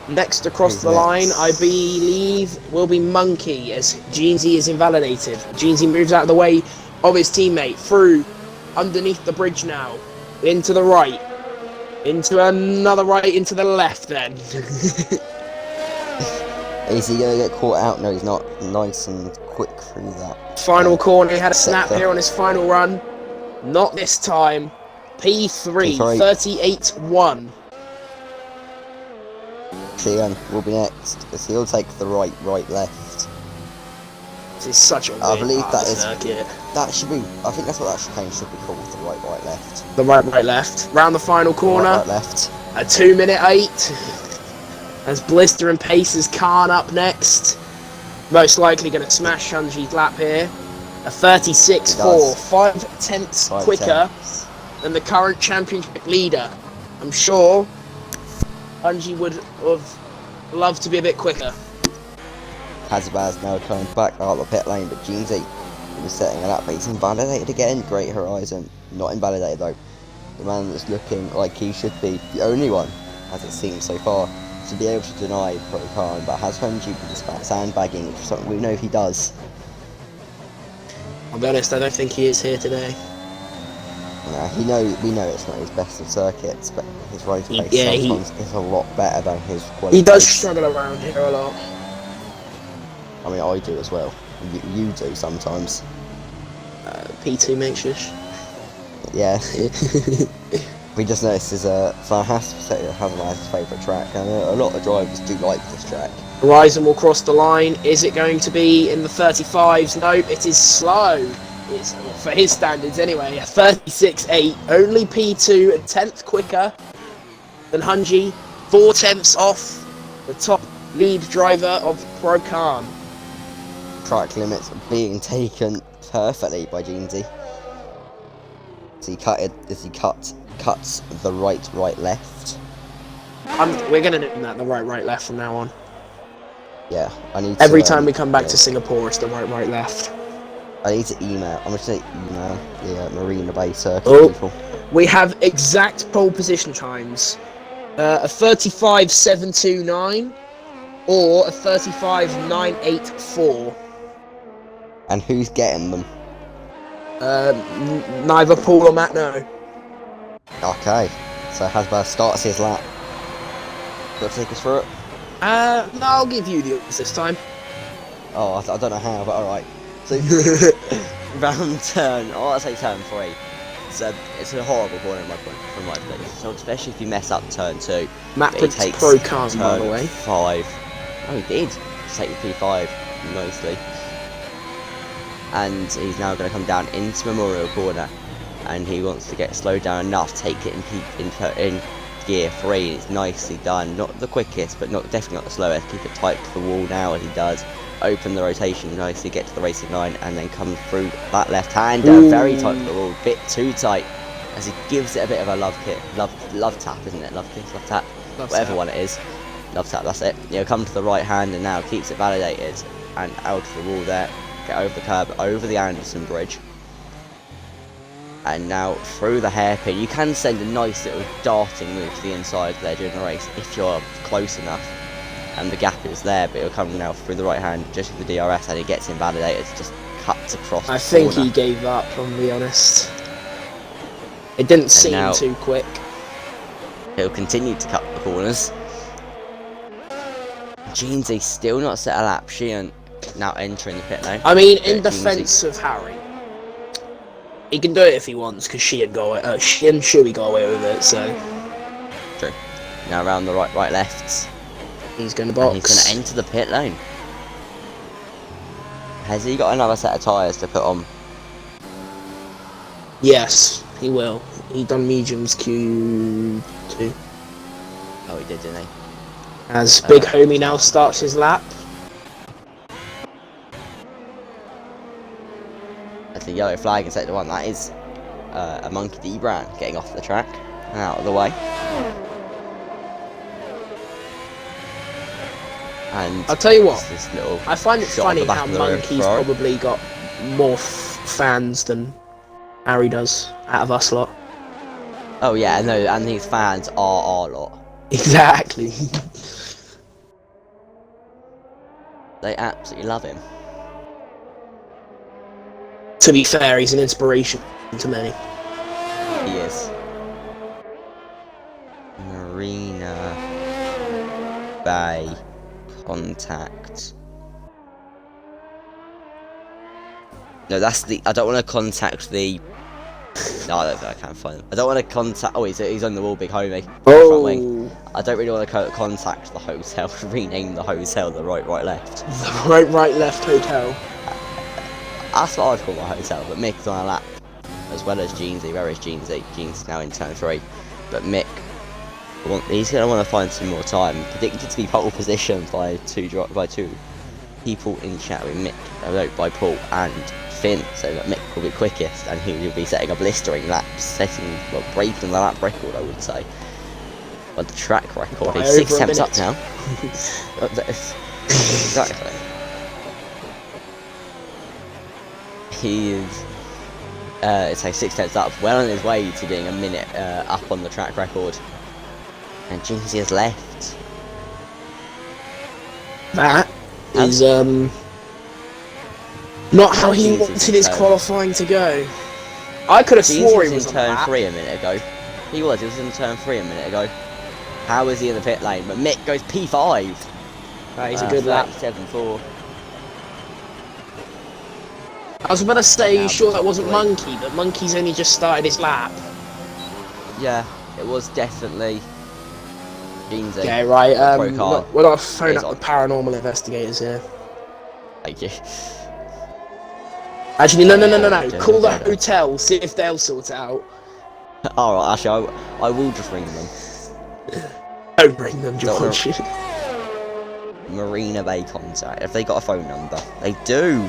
Next across the line, I believe, will be Monkey, as Jeansy is invalidated. Jeansy moves out of the way of his teammate, through, underneath the bridge now, into the right, into another right, into the left then. Is he going to get caught out? No, he's not. Nice and quick through that. Final corner, he had a snap here on his final run. Not this time. P3. 38.1. Sheehan will be next, as he'll take the right, left. This is such a I believe that is circuit. That should be. I think that's what that chicane should be called. The right, left. The right, left. Round the final corner. Right, left. A 2:08. As Blister and Pace's Khan up next. Most likely going to smash Hunji's lap here. A 36.4, 5 tenths quicker than the current championship leader. I'm sure Hunji would have loved to be a bit quicker. Hazabaz now coming back out of the pit lane, but Jeansy was setting a lap, but he's invalidated again. Great Horizon, not invalidated though. The man that's looking like he should be the only one, as it seems so far, to be able to deny Pro Khan, but has Hunji been sandbagging, which is something we know he does. I'll be honest, I don't think he is here today. We know it's not his best of circuits, but his race pace sometimes is a lot better than his quality. He does struggle around here a lot. I mean, I do as well. You do sometimes. P2 makes shush. Yeah. We just noticed this has his favourite track, and a lot of drivers do like this track. Horizon will cross the line. Is it going to be in the 35s? Nope, it is slow. It's, for his standards anyway, 36.8. Only P2, a tenth quicker than Hunji. 4 tenths off the top lead driver of Pro Khan. Track limits being taken perfectly by Jeansy. As he cuts the right, left. We're going to name that the right, left from now on. Yeah, I need Every time we come back to Singapore, it's the right, left. I need to email. I'm going to email the Marina Bay circuit people. We have exact pole position times. A 35.729 or a 35.984. And who's getting them? Neither Paul or Matt know. Okay, so Hasbro starts his lap. Got to take us through it? No, I'll give you the odds this time. Oh, I don't know how, but alright. So, round turn, I'll say turn 3. It's a horrible corner from my place. So especially if you mess up turn 2. Matt takes Pro Khan, by the way. 5. Oh, he did. Take the P5 nicely. And he's now going to come down into Memorial Corner, and he wants to get slowed down enough, take it in gear 3. It's nicely done. Not the quickest, but definitely not the slowest. Keep it tight to the wall now as he does. Open the rotation nicely, get to the racing line, and then come through that left-hander. Very tight to the wall, bit too tight, as he gives it a bit of a love tap, isn't it? Love kiss, love tap, whatever one it is. Love tap, that's it. He'll come to the right hand and now keeps it validated and out of the wall there. Get over the curb, over the Anderson Bridge, and now through the hairpin. You can send a nice little darting move to the inside there during the race if you're close enough and the gap is there, but he'll come now through the right hand just with the DRS, and he gets invalidated, just cuts across the I think corner. he gave up, I'm be honest. It didn't seem too quick. He'll continue to cut the corners. Jeansy still not set a lap. Sheehan now entering the pit lane. I mean, in defence of Harry, he can do it if he wants, because she and Shuey got away with it, so... True. Now around the right lefts. He's going to box. And he's going to enter the pit lane. Has he got another set of tyres to put on? Yes, he will. He done mediums Q2. Oh, he did, didn't he? As Big Homie now starts his lap. That's the yellow flag in sector 1. That is a Monkey D brand getting off the track and out of the way. And I'll tell you what, I find it funny how Monkey's probably got more fans than Harry does out of us lot. Oh yeah, no, and these fans are our lot. Exactly. They absolutely love him. To be fair, he's an inspiration to many. He is. Marina Bay contact. No, that's the. I don't want to contact the. No, I don't think I can find him. I don't want to contact. Oh, he's on the wall, Big Homie. Oh. Front wing. I don't really want to contact the hotel. Rename the hotel the right, left. The right, left hotel. That's what I'd call my hotel. But Mick's on a lap, as well as Jeansy. Where is Jeansy? Jeansy's now in turn 3. But Mick, he's going to want to find some more time. Predicted to be pole position by two people in chat with Mick, by Paul and Finn, so that Mick will be quickest, and he will be setting a blistering lap, breaking the lap record, I would say. But the track record, he's 6 temps up now. Exactly. He is, it's like 6 temps up, well on his way to getting a minute up on the track record. And Jeansy has left. That is, not how he wanted his qualifying to go. I could have swore he was in turn 3 a minute ago. He was in turn 3 a minute ago. How is he in the pit lane? But Mick goes P5. That is a good lap. 7-4. I was about to say, you sure that wasn't Monkey, but Monkey's only just started his lap. Yeah, it was definitely Jeansy. Yeah, right. We're not phone up the paranormal investigators here. Thank you. Actually, no. Call the hotel, see if they'll sort it out. Alright, actually, I will just ring them. Don't ring them, George. Marina Bay contact. Have they got a phone number? They do.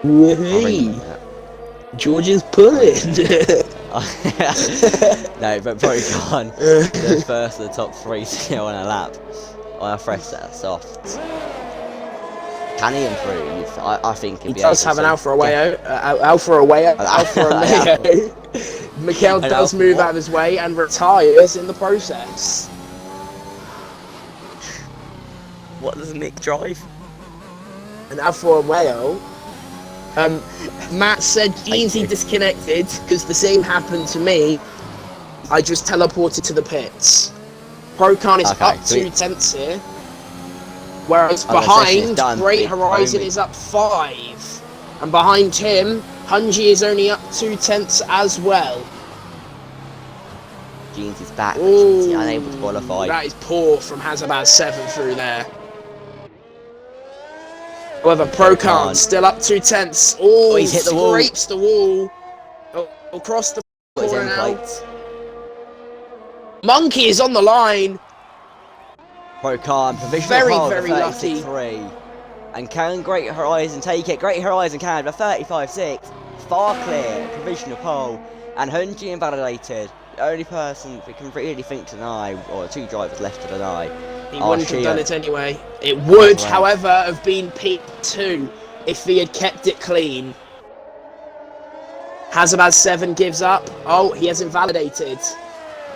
Hey, George is pulling. No, but Procon, the first of the top 3 to go on a lap on a fresh set of softs. Can he improve? I think he does have an Alfa Romeo. Alfa Romeo. Mikel does move out of his way and retires in the process. What does Mick drive? An Alfa Romeo. Matt said Jeansy disconnected because the same happened to me. I just teleported to the pits. Procon is up 2 tenths here. Whereas behind, Great Horizon is up 5. And behind him, Hunji is only up 2 tenths as well. Jeansy's back, but Jeansy unable to qualify. That is poor from Hazabaz 7 through there. However, Procon still up 2 tenths. Oh, he's hit the wall. Scrapes the wall. Across the corner now. Monkey is on the line. Procon, provisional pole for 36.3. And can Great Horizon take it? Great Horizon can, but 35.6. Far clear, provisional pole. And Hunji invalidated. The only person we can really think to deny, or 2 drivers left to deny. He wouldn't have done it anyway. It would, however, have been P2 if he had kept it clean. Hazabaz 7 gives up. Oh, he has invalidated.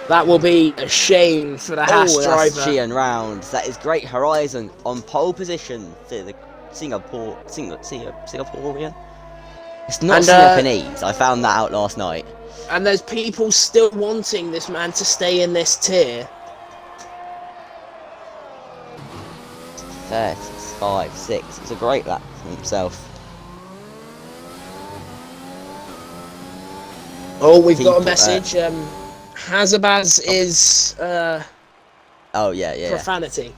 That will be a shame for the Haas driver. That's Sheehan rounds. That is Great Horizon on pole position for the Singaporean. It's not Japanese. I found that out last night. And there's people still wanting this man to stay in this tier. 35.6. It's a great lap for himself. Oh, we've got a message. Hazabaz is Oh yeah. profanity.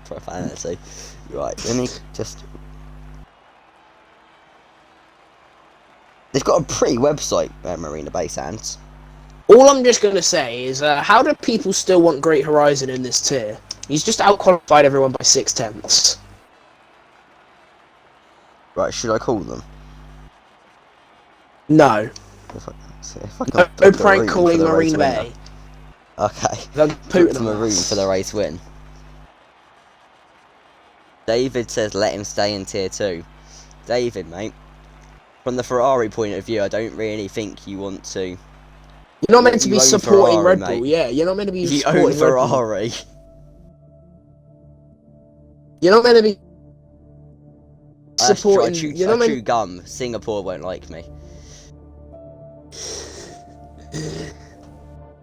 Profanity. Right, let me just. They've got a pretty website, Marina Bay Sands. All I'm just going to say is, how do people still want Great Horizon in this tier? He's just out-qualified everyone by 6/10. Right, should I call them? No. If I No, can no prank calling Marina Bay. Okay. Put them a room for the race win. David says let him stay in tier 2. David, mate, from the Ferrari point of view, I don't really think you want to. You're not meant to be supporting Ferrari, Red Bull, mate. yeah. You're not meant to be You supporting own Ferrari. You're not meant to be supporting. I chew gum. Singapore won't like me.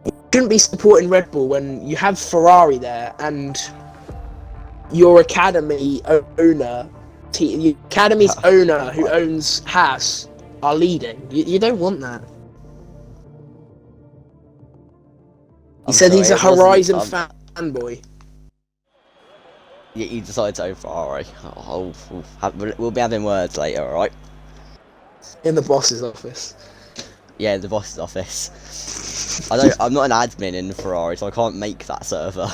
You shouldn't be supporting Red Bull when you have Ferrari there and your academy owner, the academy's owner who owns Haas are leading. You don't want that. He said he's a Horizon fanboy. You decided to own Ferrari. We'll be having words later, alright? In the boss's office. Yeah, the boss's office. I'm not an admin in Ferrari, so I can't make that server.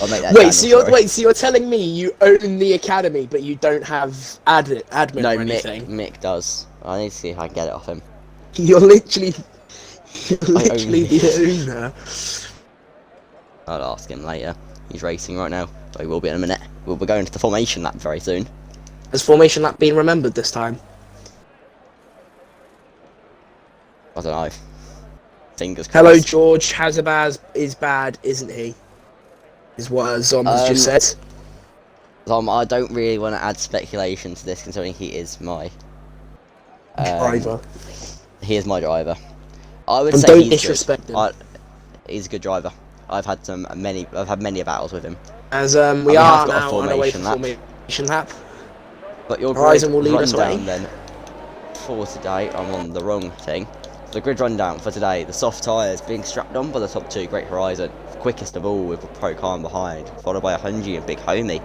I'll make that. So you're telling me you own the academy, but you don't have admin or anything? No, Mick does. I need to see if I can get it off him. You're literally the owner. I'll ask him later. He's racing right now, so he will be in a minute. We'll be going to the formation lap very soon. Has formation lap been remembered this time? I don't know. Fingers crossed. Hello, George. Hazabaz is bad, isn't he? Is what Zom has just said. Zom, I don't really want to add speculation to this, considering he is my driver. He is my driver. I would say don't he's disrespect good. He's a good driver. I've had many battles with him. As we are now on our way to formation lap. But your Horizon will lead us away. Then for today, I'm on the wrong thing. The grid rundown for today: the soft tyres being strapped on by the top 2 Great Horizon, quickest of all with a Pro Khan behind, followed by a Hunji and Big Homie.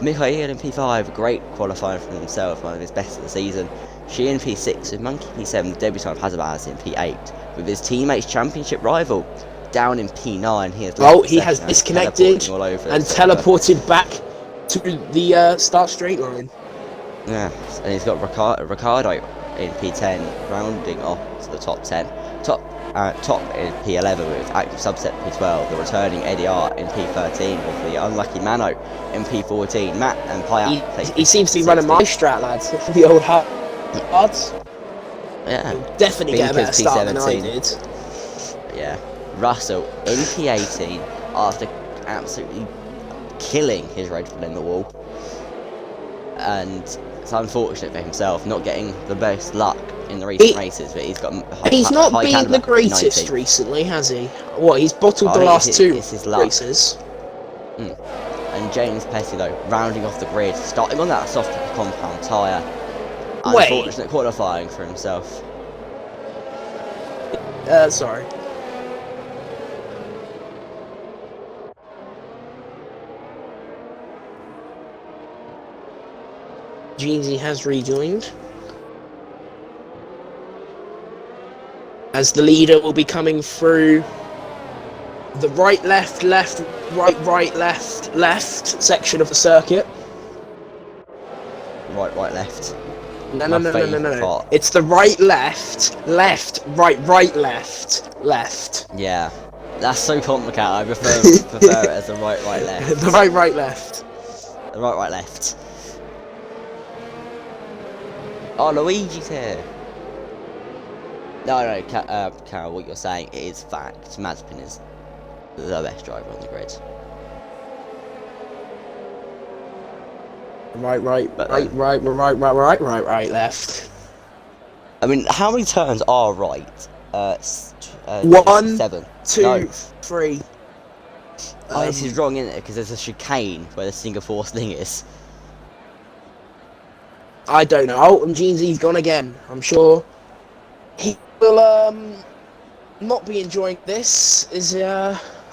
Mikhail in P5, great qualifying from himself, one of his best of the season. She in P6 with Monkey P7, the debutant of Hazabaz in P8, with his teammate's championship rival down in P9. He has disconnected and teleported back to the start straight line. Yeah, and he's got Ricardo in P10, rounding off to the top 10. Top in P11 with active subset P12, the returning Eddie R in P13, with the unlucky Mano in P14. Matt and Payat. He seems to be running my strat, lads. The old hards. Yeah. He'll definitely get a better start than I did. Yeah. Russell in P18 after absolutely killing his Red Bull in the wall. And it's unfortunate for himself not getting the best luck in the recent races, but he's got he's not been the greatest recently, has he? What, he's bottled the last two races. And James Petty, though, rounding off the grid, starting on that soft compound tyre. Unfortunate qualifying for himself. Sorry. Jeezy has rejoined. As the leader will be coming through the right, left, right, left section of the circuit. Right, left. No. It's the right, left, right, left. Yeah. That's so complicated. I prefer it as the right, left. The right, left. The right, left. Oh, Luigi's here. No, Carol, what you're saying is fact. Mazepin is the best driver on the grid. Right, left. I mean, how many turns are right? 1, 7. 2, 3. Oh, this is wrong, isn't it? Because there's a chicane where the Singapore thing is. I don't know. Oh, and Jeansy's gone again. I'm sure he will not be enjoying this.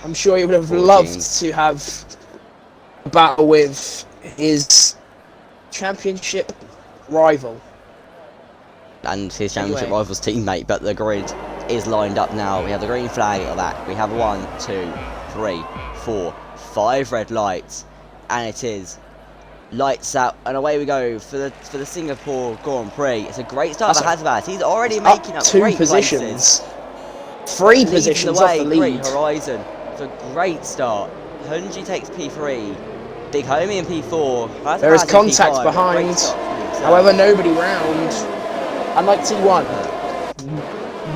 I'm sure he would have Poor loved Jeans. to have a battle with his championship rival. And his championship Anyway. rival's teammate, but the grid is lined up now. We have the green flag at that. We have 1, 2, 3, 4, 5 red lights, and it is lights out, and away we go for the Singapore Grand Prix. It's a great start for Hazard. He's already making up 2 great positions, places. 3 Leading positions the off way, the Great lead. Horizon. It's a great start. Hunji takes P3. Big Homie in P4. Hazard There is in contact P5. behind. Great start from himself. However, nobody round. Unlike T1,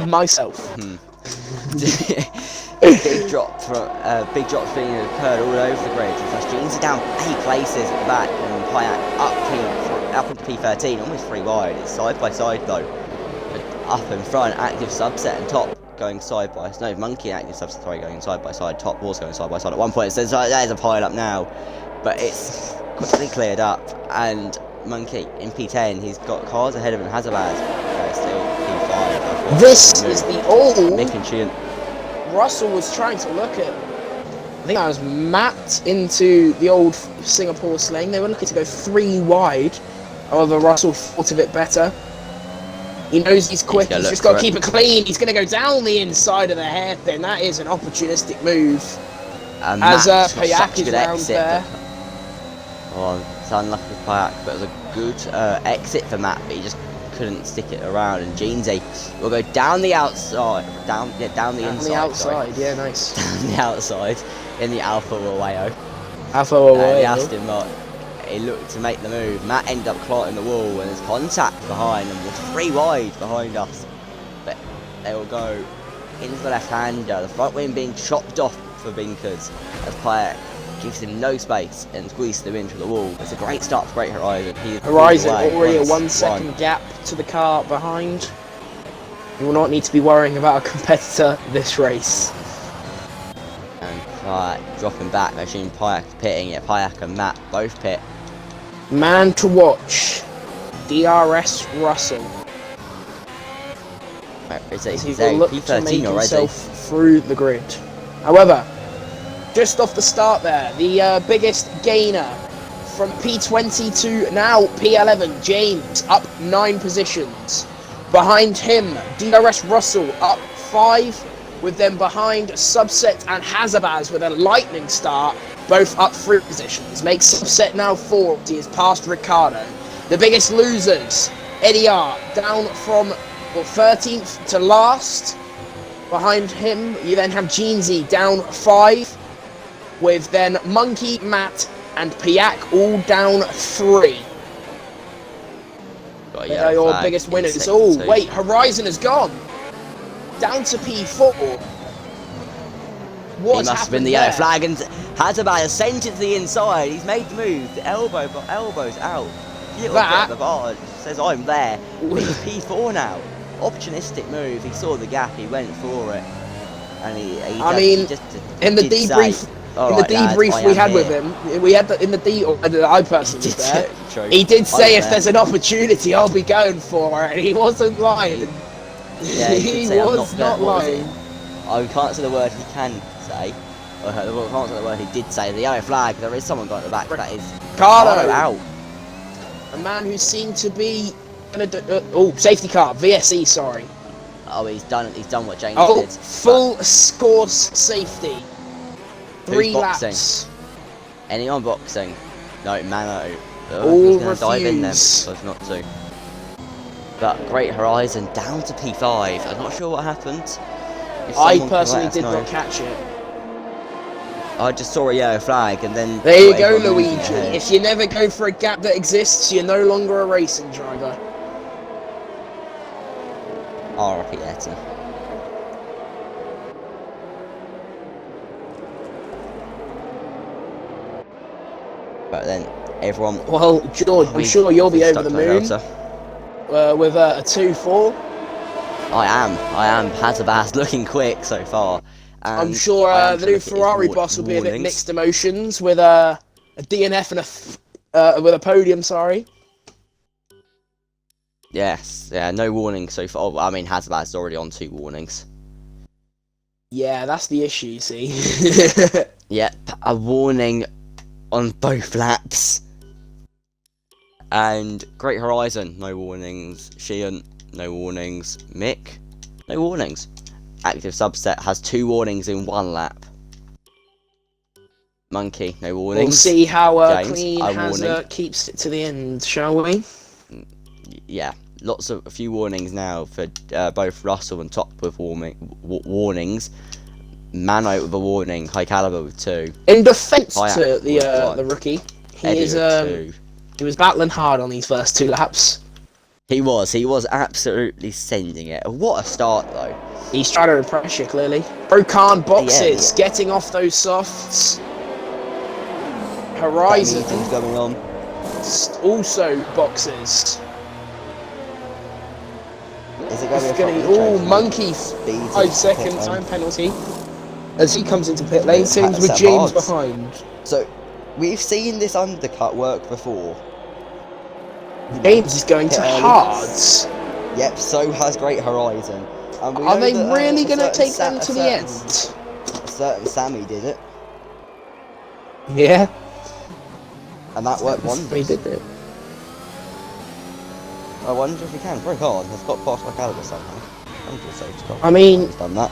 myself. Big drops being occurred all over the grid. Jeans are down 8 places at the back, and Payak up into P13, almost 3 wide. It's side by side though. But up in front, active subset and top going side by side. No, Monkey active subset, sorry, going side by side. Top was going side by side. At one point it says there's a pile up now, but it's quickly cleared up. And Monkey in P10, he's got cars ahead of him. Hazabaz still P5. This is the all Mick and Sheehan. Russell was trying to look at. I think I was mapped into the old Singapore slang. They were looking to go 3 wide. However, Russell thought of it better. He knows he's quick. He's just got to keep it clean. He's going to go down the inside of the hairpin. That is an opportunistic move. As Payak is round there. Oh, it's unlucky with Payak, but it was a good exit for Matt, but he just couldn't stick it around. And Jeansy will go down the outside, down the inside. On the outside, yeah, nice. Down the outside in the Alfa Romeo. Alfa Romeo. The Aston Martin. He looked to make the move. Matt ended up clotting the wall, and there's contact behind, and we're 3 wide behind us. But they will go into the left-hander. The front wing being chopped off for Binkers as Payak gives him no space and squeezes him into the wall. It's a great start for Great Horizon. Horizon already a 1 second gap to the car behind. You will not need to be worrying about a competitor this race. And Payak dropping back. I assume Payak pitting it. Payak and Matt both pit. Man to watch, DRS Russell. He's He will look to make P13 already. himself through the grid. However, just off the start there, the biggest gainer from P20 to now P11, James up 9 positions. Behind him, DRS Russell up 5, with them behind Subset and Hazabaz with a lightning start, both up 3 positions. Makes Subset now 4, he is past Ricardo. The biggest losers, Eddie R, down from 13th to last. Behind him, you then have Jeansy down 5, with then Monkey, Matt, and Payak all down 3. They are your biggest winners. Oh, wait, Horizon has gone down to P4. What he must have been the yellow flag, and Hazabaz sent it to the inside. He's made the move. The elbow's out. Little bit of the bar says I'm there. But he's P4 now. Opportunistic move. He saw the gap. He went for it, and in the debrief. We had with him, I personally was there. He did say if there's an opportunity, I'll be going for it, and he wasn't lying. Yeah, he was not lying. I can't say the word he can say. I can't say the word he did say. The yellow flag. There is someone got at the back. That is Ricardo out. A man who seemed to be safety car, VSE. Sorry. Oh, he's done what James did. Full course safety. 3 laps. Anyone boxing? No, Mano. All refuse. Dive in there, so not to. But Great Horizon down to P5. I'm not sure what happened. I personally did not catch it. I just saw a yellow flag, and then there you go, Luigi. If you never go for a gap that exists, you're no longer a racing driver. R.I.P. Etty. But then everyone. Well, George, I'm sure you'll be over the moon with a 2-4. I am. Hazabaz looking quick so far, And I'm sure I am the trying new to look at his Ferrari boss will be a bit warnings. mixed emotions with a DNF and with a podium. Sorry. Yes, yeah, no warnings so far. Oh, I mean, Hasselblad's already on 2 warnings. Yeah, that's the issue. You see. Yep, a warning on both laps. And Great Horizon, no warnings. Sheehan, no warnings. Mick, no warnings. Active Subset has 2 warnings in 1 lap. Monkey, no warnings. We'll see how James, Clean a has warning. keeps it to the end, shall we? Yeah, a few warnings now for both Russell and Top with warnings. Mano with a warning, High Caliber with 2. In defence High to Active with 1. the rookie, Eddie with 2. he was battling hard on these first 2 laps. He was absolutely sending it. What a start though. He's trying to impress you, clearly. Brocan boxes, Yeah. getting off those softs. Horizon Things going on. also boxes. Is it going It's to going be to a be monkey? 5 second time penalty as he comes into pit lane. Seems with James behind. So we've seen this undercut work before. James is going to hards. Yep, so has Great Horizon. And we Are know they that, really going to take them a to the end? certain Sammy did it, Yeah. and that worked wonders. He did it. I wonder if he can. Very hard. Has got past my caliber somehow. I mean, he's done that.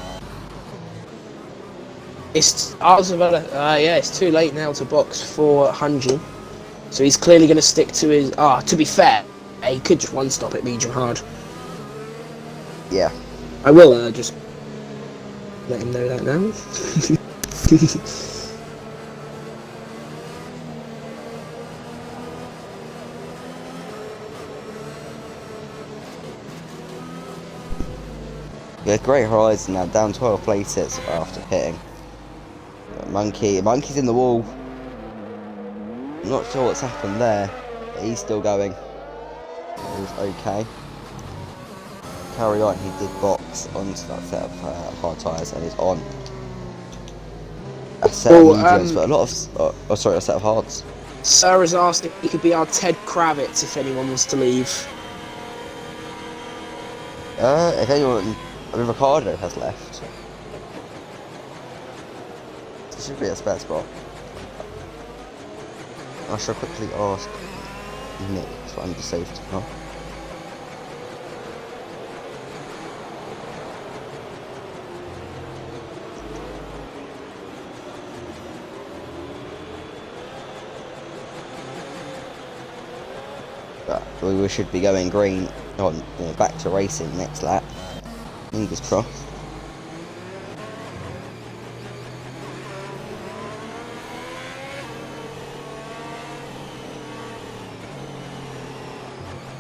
it's it's too late now to box for Hanji. So he's clearly going to stick to his... to be fair, he could just one-stop it medium hard. Yeah. I will just let him know that now. Yeah, Great Horizon now down 12 places after pitting. Monkey's in the wall. I'm not sure what's happened there, but he's still going. He's okay. Carry on, he did box onto that set of hard tyres and is on a set of mediums, but a lot of... a set of hards. Sarah's asked if he could be our Ted Kravitz if anyone was to leave. If anyone... Ricardo has left. There should be a spare spot. I shall quickly ask Nick for under safety car. But we should be going green on back to racing next lap. Fingers crossed.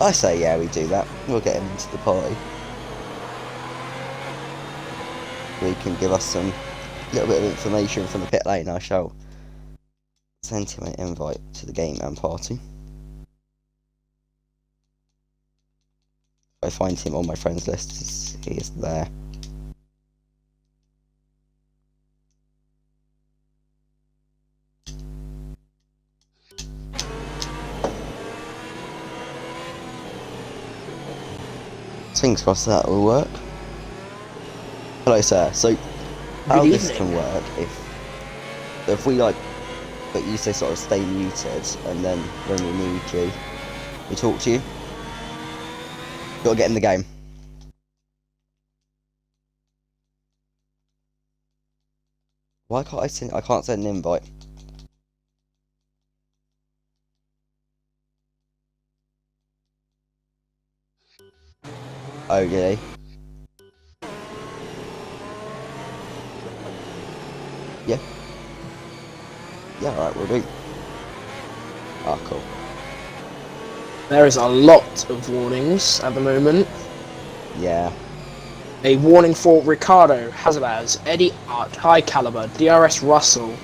I say yeah, we do that. We'll get him into the party. He can give us some little bit of information from the pit lane. I shall send him an invite to the game and party. I find him on my friends list. He is there. Fingers crossed that will work. Hello, sir. So, how this can work if we but you say sort of stay muted, and then when we need you, we talk to you. Gotta get in the game. Why can't I can't send an invite. Oh, really? Yeah. Yeah, alright, we'll do. Ah, cool. There is a lot of warnings at the moment. Yeah. A warning for Ricardo, Hazabaz, Eddie Art, High Caliber, DRS Russell,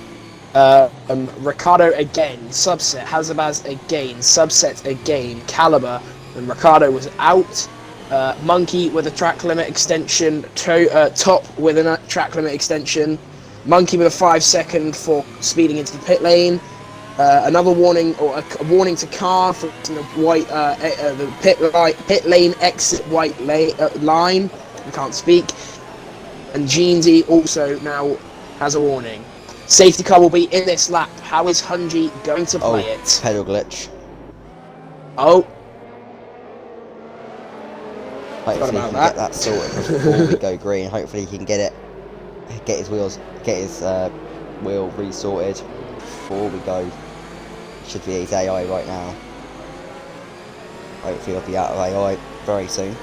Ricardo again, Subset, Hazabaz again, Subset again, Caliber, and Ricardo was out. Monkey with a track limit extension, Top with a track limit extension, Monkey with a 5-second for speeding into the pit lane, another warning, or a warning to car for the white the pit lane exit white line. I can't speak. And Jeansy also now has a warning. Safety car will be in this lap. How is Hunji going to play it? Pedal glitch. Oh. Hopefully he can get that sorted before we go green. Hopefully he can get his wheel resorted before we go. Should be his AI right now. Hopefully he'll be out of AI very soon.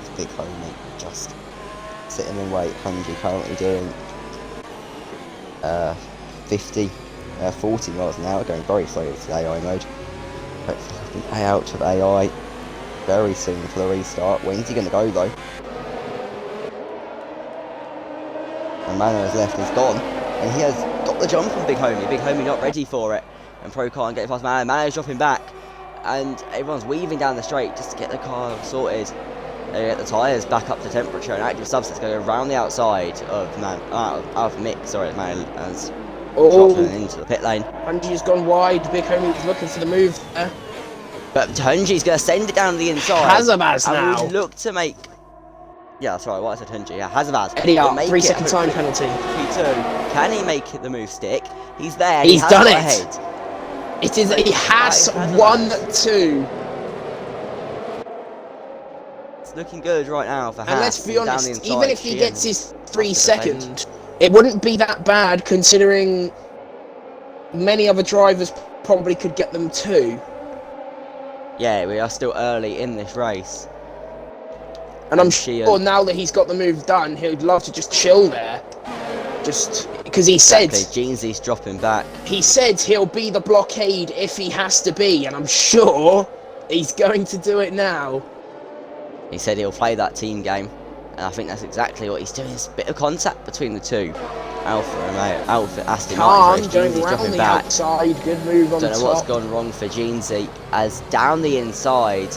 His big homie just sitting in wait. Hunji currently doing 40 miles an hour, going very slowly to AI mode. Hopefully he can pay out of AI very soon for the restart. When's he going to go though? And Mano has left, he's gone. And he has got the jump on Big Homie. Big Homie not ready for it. And Pro can't get past Mano. Mano's dropping back. And everyone's weaving down the straight just to get the car sorted. They get the tyres back up to temperature. And Active Subset's going to go around the outside of Mick. Sorry, Mano has dropped into the pit lane. Hunji's gone wide. Big Homie was looking for the move there. But Hunji's going to send it down the inside. Hazabaz now. And would look to make... Yeah, sorry, what I said Hunji. Yeah, Hazabaz. Eddie up, 3-second time penalty. P2. Can he make the move stick? He's there. He's done it. Ahead. It is a Haas 1-2. It's looking good right now for Haas. And let's be honest, even if he gets his 3-second, defend. it wouldn't be that bad considering many other drivers probably could get them too. Yeah, we are still early in this race. And I'm sure now that he's got the move done, he'd love to just chill there. Just because he said... Jeansy's dropping back. He said he'll be the blockade if he has to be, and I'm sure he's going to do it now. He said he'll play that team game, and I think that's exactly what he's doing. There's a bit of contact between the two. Aston Martin, going around the outside, good move on top. Don't know what's gone wrong for Jeansy, as down the inside,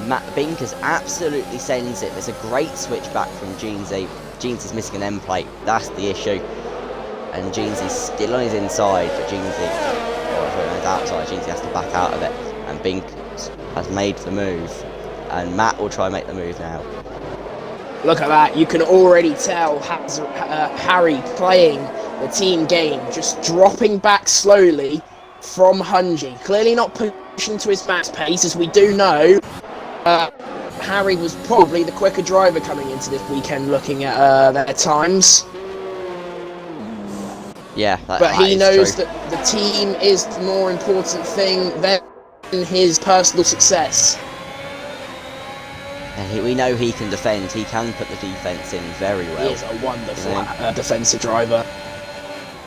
Matt Binkers absolutely sends it. There's a great switch back from Jeansy. Jeansy's missing an end plate, that's the issue. And Jeansy's still on his inside, but on his outside, Jeansy has to back out of it. And Binkers has made the move, and Matt will try and make the move now. Look at that, you can already tell Harry playing the team game, just dropping back slowly from Hunji. Clearly not pushing to his max pace, as we do know. Harry was probably the quicker driver coming into this weekend looking at their times. Yeah, but he knows that the team is the more important thing than his personal success. And we know he can defend. He can put the defence in very well. He is a wonderful defensive driver.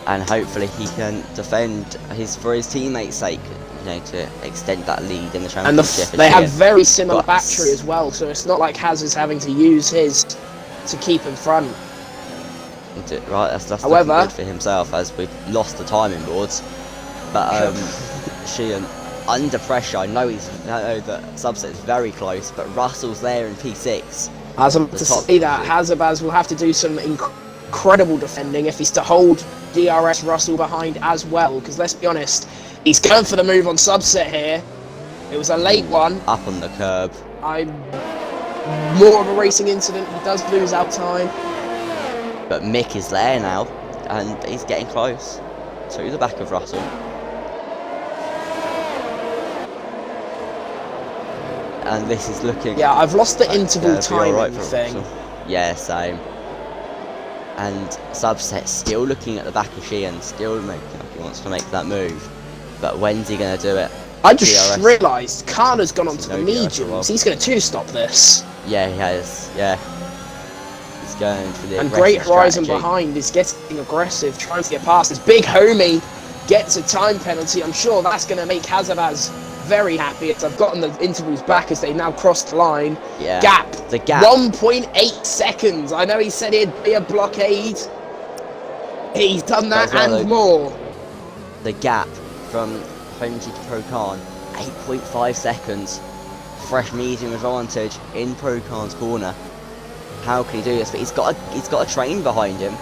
And hopefully he can defend for his teammates' sake, to extend that lead in the championship. And they have very similar battery as well, so it's not like Haz is having to use his to keep in front. Right, that's looking good for himself, as we've lost the timing boards. But Sheehan, under pressure, I know that Subset is very close, but Russell's there in P6. As I'm to say that, Hazabaz will have to do some incredible defending if he's to hold DRS Russell behind as well, because let's be honest, he's going for the move on Subset here. It was a late one. Up on the curb. More of a racing incident, he does lose out time. But Mick is there now, and he's getting close to the back of Russell. And this is looking... Yeah, I've lost the interval timing thing. Russell. Yeah, same. And Subset still looking at the back of Sheehan, still making like he wants to make that move. But when's he going to do it? I just realised Kana's gone onto the mediums. He's going to two-stop this. Yeah, he has. Yeah. He's going for the And Great Horizon behind is getting aggressive, trying to get past this. Big Homie gets a time penalty. I'm sure that's going to make Hazabaz very happy, as I've gotten the intervals back as they now cross the line. Yeah. The gap. 1.8 seconds. I know he said it'd be a blockade. He's done that and more. the gap from Honji to Pro Khan, 8.5 seconds. Fresh medium advantage in Pro Khan's corner. How can he do this? But he's got a train behind him,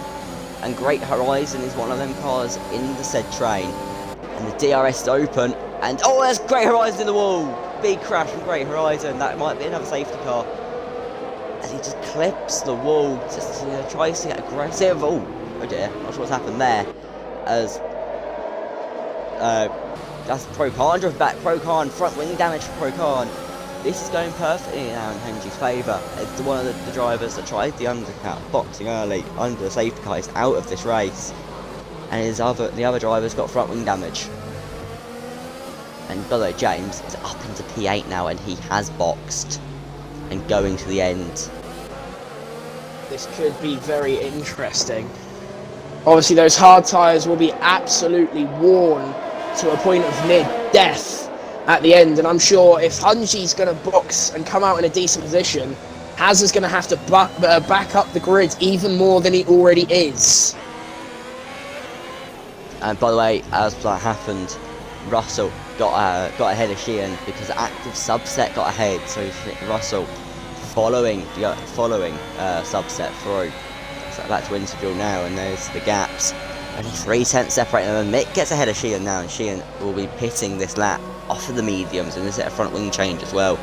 and Great Horizon is one of them cars in the said train. And the DRS is open, and oh, there's Great Horizon in the wall. Big crash from Great Horizon. That might be another safety car. As he just clips the wall, just tries to get aggressive. Oh dear, not sure what's happened there. As that's Pro Khan driven back. Pro Khan front wing damage for Pro Khan. This is going perfectly now in Honji's favour. It's one of the drivers that tried the undercut, boxing early under the safety car, is out of this race, and the other driver's got front wing damage. And by the way, James is up into P8 now, and he has boxed and going to the end. This could be very interesting. Obviously, those hard tyres will be absolutely worn to a point of near death at the end, and I'm sure if Honji's going to box and come out in a decent position, Haz is going to have to back up the grid even more than he already is. And by the way, as that happened, Russell got ahead of Sheehan because the active subset got ahead. So Russell following subset through. So back to Winterville now, and there's the gaps. Only 3/10 separating them. Mick gets ahead of Sheehan now, and Sheehan will be pitting this lap off of the mediums, and this is a front wing change as well.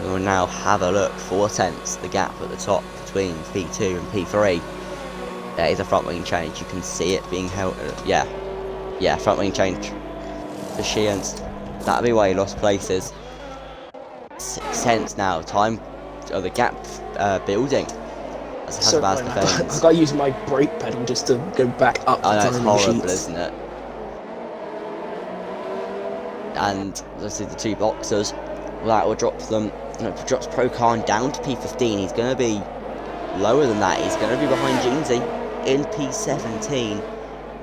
We will now have a look. 4/10, the gap at the top between P2 and P3. There is a front wing change. You can see it being held. Yeah, front wing change for Sheehan's. That'll be why he lost places. 6/10 now. Time of the gap building. So I've got to use my brake pedal just to go back up. I know, it's horrible, isn't it? And obviously the two boxers, that will drop them. Drops Pro Khan down to P15. He's going to be lower than that. He's going to be behind Jeansy in P17.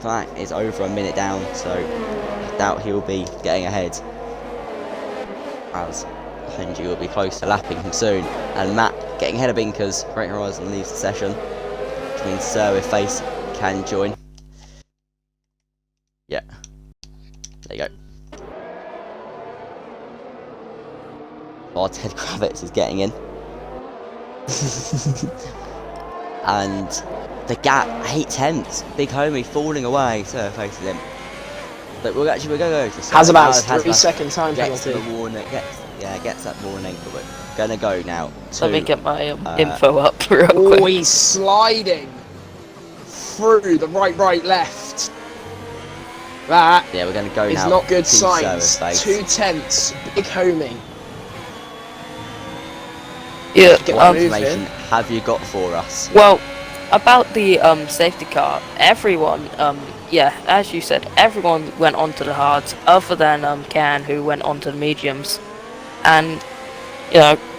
That is over a minute down, so I doubt he will be getting ahead, as Honji will be close to lapping him soon. And Matt getting ahead of Binkers. Great Horizon leaves the session, which means Sir with Face can join. Yeah, there you go. While Ted Kravitz is getting in. And the gap, 8/10. Big homie falling away. Sir faces him. But we're going to go to Has about 3 second time penalty. The warning, gets that warning, but we're going to go now. Let me get my info up real quick. Oh, he's sliding through the right, left. That we're going to go is now. Not good signs. 2/10, big homie. Yeah, what information have you got for us? Well, about the safety car, everyone, as you said, everyone went onto the hards, other than Can, who went onto the mediums, and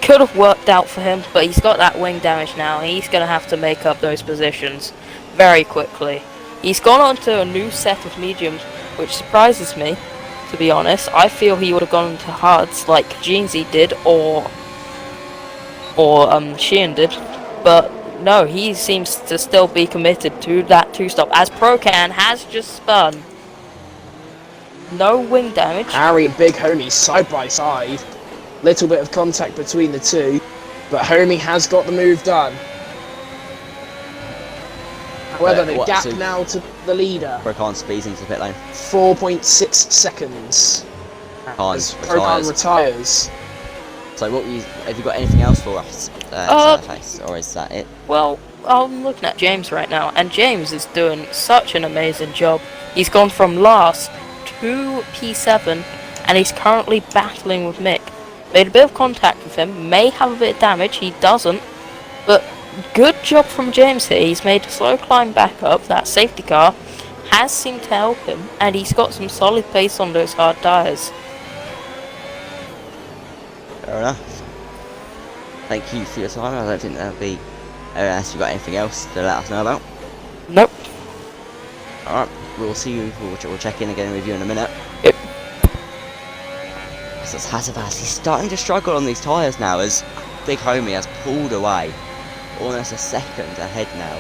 could have worked out for him, but he's got that wing damage now. He's gonna have to make up those positions very quickly. He's gone onto a new set of mediums, which surprises me, to be honest. I feel he would have gone into hards like Jeansy did, or Sheehan did, but no, he seems to still be committed to that 2-stop, as Procan has just spun. No wing damage. Harry and Big Homie side by side. Little bit of contact between the two, but Homie has got the move done. However, the gap now to the leader. Procan speeds into the pit lane. 4.6 seconds. As Procan retires. So have you got anything else for us, Face, or is that it? Well, I'm looking at James right now, and James is doing such an amazing job. He's gone from last to P7, and he's currently battling with Mick. Made a bit of contact with him, may have a bit of damage, he doesn't, but good job from James here. He's made a slow climb back up. That safety car has seemed to help him, and he's got some solid pace on those hard tyres. Fair enough. Thank you for your time. I don't think that'll be unless you got anything else to let us know about. Nope. Alright, we'll see you. We'll check in again with you in a minute. Yep. So it's Hazavas. He's starting to struggle on these tyres now as Big Homie has pulled away. Almost a second ahead now.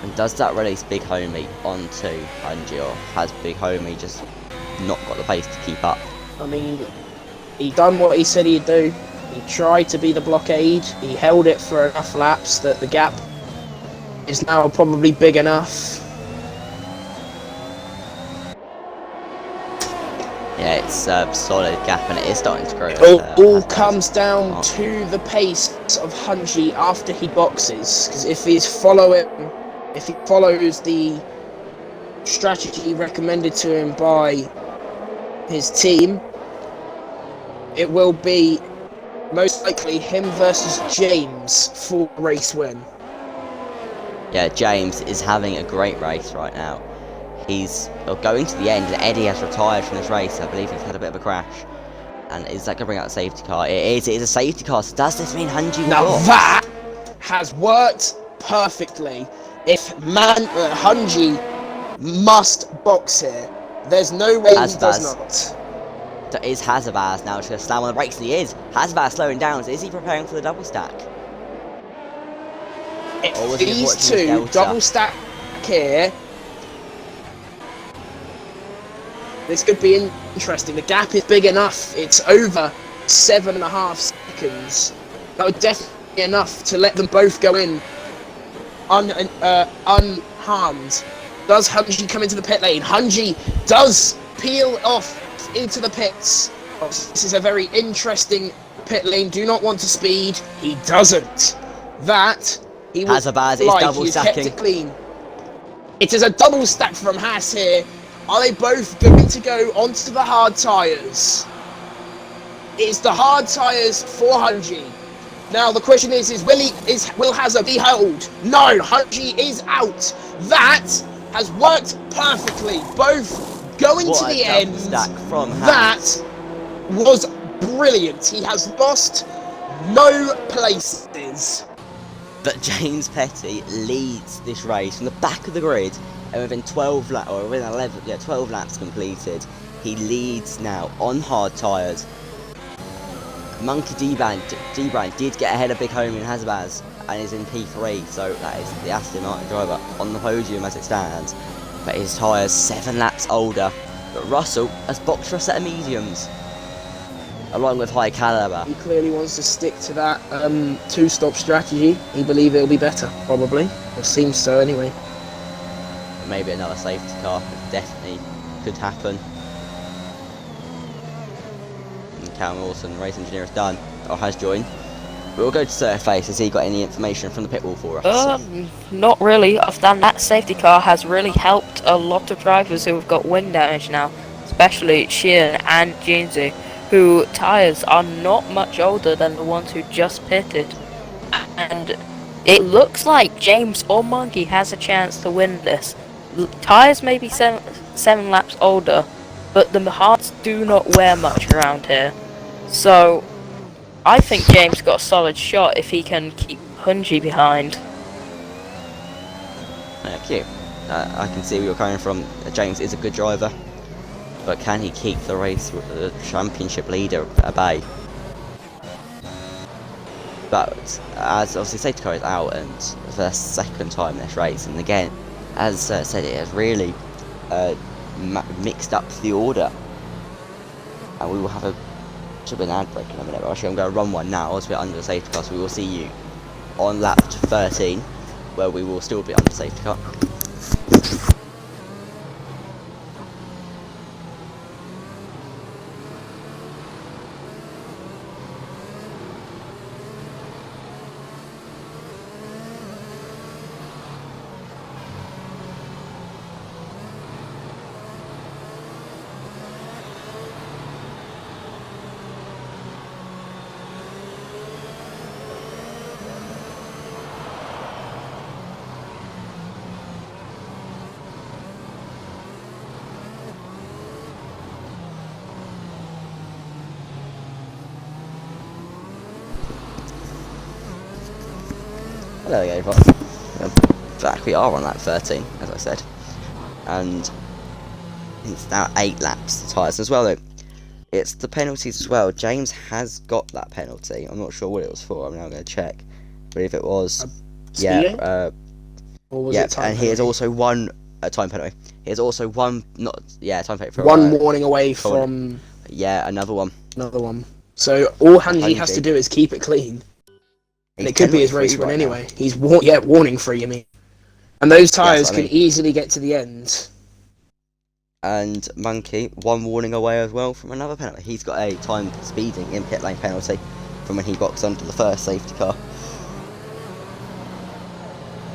And does that release Big Homie onto Hunji, or has Big Homie just not got the pace to keep up? I mean, he done what he said he'd do. He tried to be the blockade. He held it for enough laps that the gap is now probably big enough. Yeah, it's a solid gap, and it is starting to grow. It all comes down to the pace of Hunji after he boxes. Because if he follows the strategy recommended to him by his team, it will be most likely him versus James for the race win. Yeah, James is having a great race right now. He's going to the end, and Eddie has retired from this race. I believe he's had a bit of a crash. And is that going to bring out the safety car? It is a safety car. So does this mean Hunji will Now box? that has worked perfectly. If Hunji must box here, there's no way he does not. Is Hazabaz now just going to slam on the brakes? And he is. Hazabaz slowing down. So is he preparing for the double stack? If these two double stack here, this could be interesting. The gap is big enough. It's over 7.5 seconds. That would definitely be enough to let them both go in unharmed. Does Hunji come into the pit lane? Hunji does peel off into the pits. This is a very interesting pit lane. Do not want to speed. He doesn't. That he was Hazabaz is double stacking. Kept it clean. It is a double stack from Haas here. Are they both going to go onto the hard tyres? It's the hard tyres for Hunji. Now the question is will Hazard be held? No, Hunji is out. That has worked perfectly. Both going to the end. From that was brilliant. He has lost no places. But James Petty leads this race from the back of the grid, and within 12 laps, or within 12 laps completed, he leads now on hard tyres. Monkey D-Brand did get ahead of Big Homie and Hazabaz, and is in P3, so that is the Aston Martin driver on the podium as it stands. But his tyres 7 laps older. But Russell has boxed for a set of mediums, along with high caliber. He clearly wants to stick to that 2-stop strategy. He believes it'll be better, probably. It seems so anyway. Maybe another safety car, definitely could happen. And Callum Wilson, race engineer, is done, or has joined. We'll go to Surface. Has he got any information from the pit wall for us? Not really. Other than that, safety car has really helped a lot of drivers who have got wing damage now, especially Sheeran and Jeansy, who tyres are not much older than the ones who just pitted. And it looks like James or Monkey has a chance to win this. Tyres may be 7 laps older, but the hards do not wear much around here. So I think James got a solid shot if he can keep Hunji behind. Thank you. I can see where you're coming from. James is a good driver, but can he keep the race with the championship leader at bay? But as obviously safety car is out, and for the second time in this race, and again, as said, it has really mixed up the order, and we will have a should be an ad break in a minute, but actually I'm going to run one now as we're under the safety car, so we will see you on lap 13, where we will still be under safety car. Hello everyone, back we are on lap 13, as I said, and it's now 8 laps to tyres as well though. It's the penalties as well. James has got that penalty. I'm not sure what it was for, I'm now going to check, but if it was, Speeding? yeah, Or was Yeah, it time and he has penalty? also won a time penalty. He has also won, not, yeah, time penalty for One warning away corner. from Yeah, another one. another one. So all Hanji has Hanji. to do is keep it clean. And He's it could be his 10.3 race run right now. anyway. He's warning free, you mean. And those tyres Yes, I can mean. easily get to the end. And Monkey, one warning away as well from another penalty. He's got a time speeding in pit lane penalty from when he boxed onto the first safety car.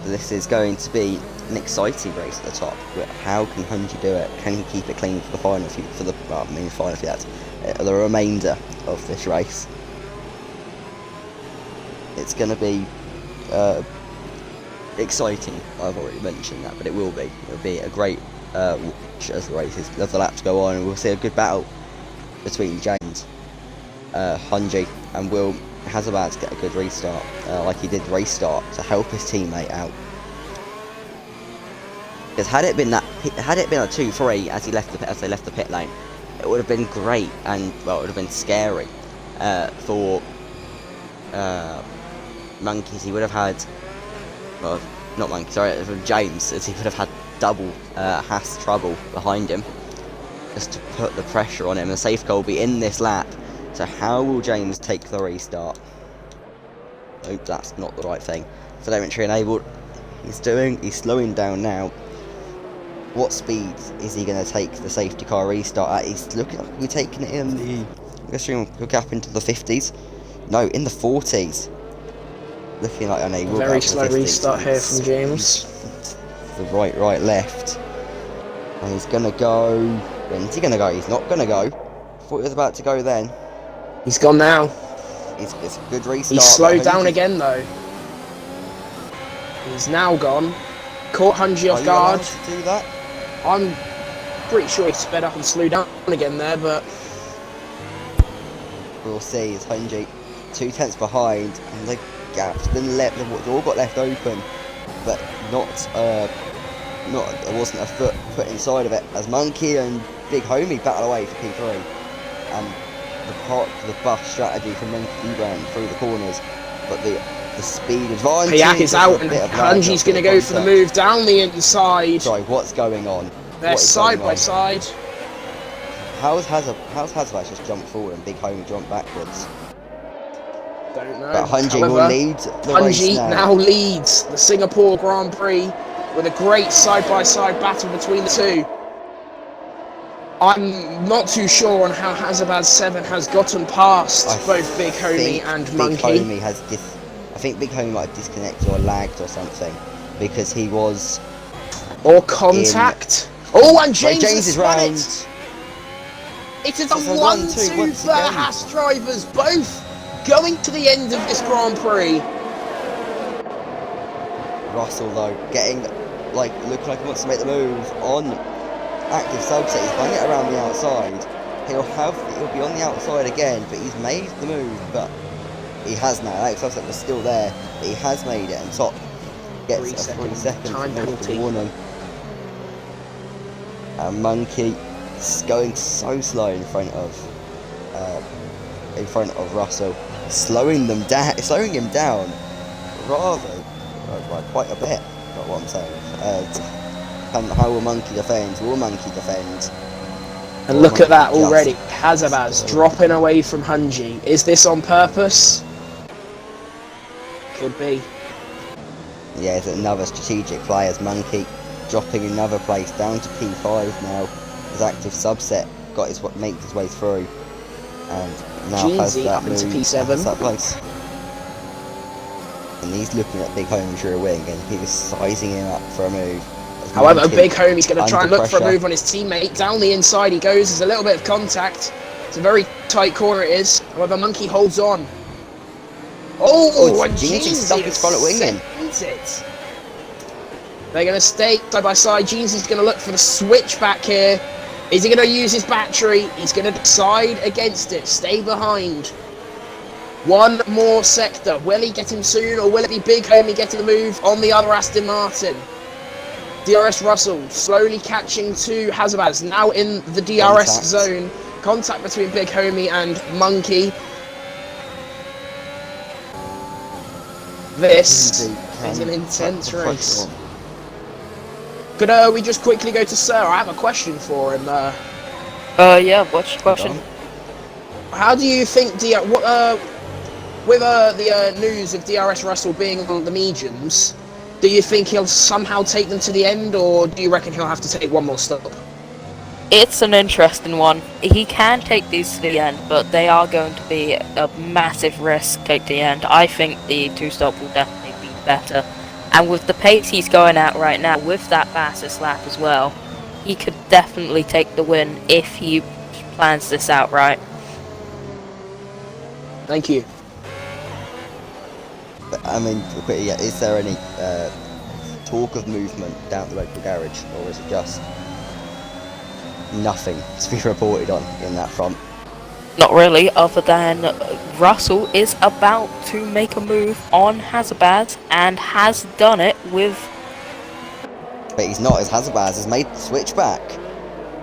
This is going to be an exciting race at the top. How can Hunji do it? Can he keep it clean for the final few, for the final few, the remainder of this race? It's going to be exciting. I've already mentioned that, but it will be. It'll be a great watch as the laps go on, and we'll see a good battle between James, Hunji, and Will Hazabaz get a good restart, like he did race start, to help his teammate out. Because had it been a 2-3 as they left the pit lane, it would have been great, and well, it would have been scary for Monkeys. He would have had, well, not Monkey, sorry, for James, as he would have had double Haas trouble behind him, just to put the pressure on him. And safe goal will be in this lap. So how will James take the restart? Nope, that's not the right thing. Telemetry enabled. He's slowing down now. What speed is he going to take the safety car restart at? He's looking like we're taking it in the, I guess we'll gap into the 50s. No, in the 40s. Looking like an a Very slow restart here from James. The right, left. And he's going to go. When's he going to go? He's not going to go. Thought he was about to go then. He's gone now. It's a good restart. He's slowed down again though. He's now gone. Caught Hunji off guard. To do that? I'm pretty sure he sped up and slowed down again there, but we'll see. It's Hunji 2 tenths behind, and the gap's been left. The all got left open, but there wasn't a foot inside of it. As Monkey and Big Homie battle away for P3, and the buff strategy from Monkey ran through the corners, but the speed advantage. Payak is out, and Hunji's going to go for the move down the inside. Sorry, what's going on? They're side by side. How's Hazard just jumped forward and Big Homie jumped backwards? Don't know. But Hunji will lead the race now leads the Singapore Grand Prix with a great side-by-side battle between the two. I'm not too sure on how Hazabaz 7 has gotten past both Big Homie and Monkey. I think Big Homie might have disconnected or lagged or something, because he was... Or contact. Oh, and James is round. It is a 1-2 for the Haas drivers, both going to the end of this Grand Prix. Russell, though, looking like he wants to make the move on active subset. He's playing it around the outside. He'll be on the outside again, but he's made the move. But he has now. Active subset was still there, but he has made it, and top gets a 3 second time penalty warning. And Monkey going so slow in front of Russell, slowing him down rather by quite a bit. That's what I'm saying. How will Monkey defend? Will Monkey defend? And look at that already. Hazabaz dropping away from Hunji. Is this on purpose? Could be. Yeah, it's another strategic play as Monkey dropping another place down to P5 now. His active subset makes his way through, and now has that up into P7. That place. And he's looking at Big Homie through a wing, and he's sizing him up for a move. However, Big Homie's going to try and look for a move on his teammate. Down the inside he goes. There's a little bit of contact. It's a very tight corner it is. However, Monkey holds on. Oh, and Jeezy stuck his front wing in. It. They're going to stay side by side. Jeezy's going to look for the switch back here. Is he going to use his battery? He's going to decide against it. Stay behind. One more sector. Will he get him soon, or will it be Big Homie getting the move on the other Aston Martin? DRS Russell slowly catching to Hazabaz. Now in the DRS zone. Contact between Big Homie and Monkey. This is an intense race. Could we just quickly go to Sir? I have a question for him. Yeah, what's your question? How do you think with the news of DRS Russell being on the mediums, do you think he'll somehow take them to the end, or do you reckon he'll have to take one more stop? It's an interesting one. He can take these to the end, but they are going to be a massive risk to take to the end. I think the two-stop will definitely be better. And with the pace he's going at right now, with that fastest lap as well, he could definitely take the win if he plans this out right. Thank you. But, I mean, quickly, yeah, is there any talk of movement down the local garage, or is it just nothing to be reported on in that front? Not really, other than Russell is about to make a move on Hazabaz and has done it with... But he's not, as Hazabaz has made the switch back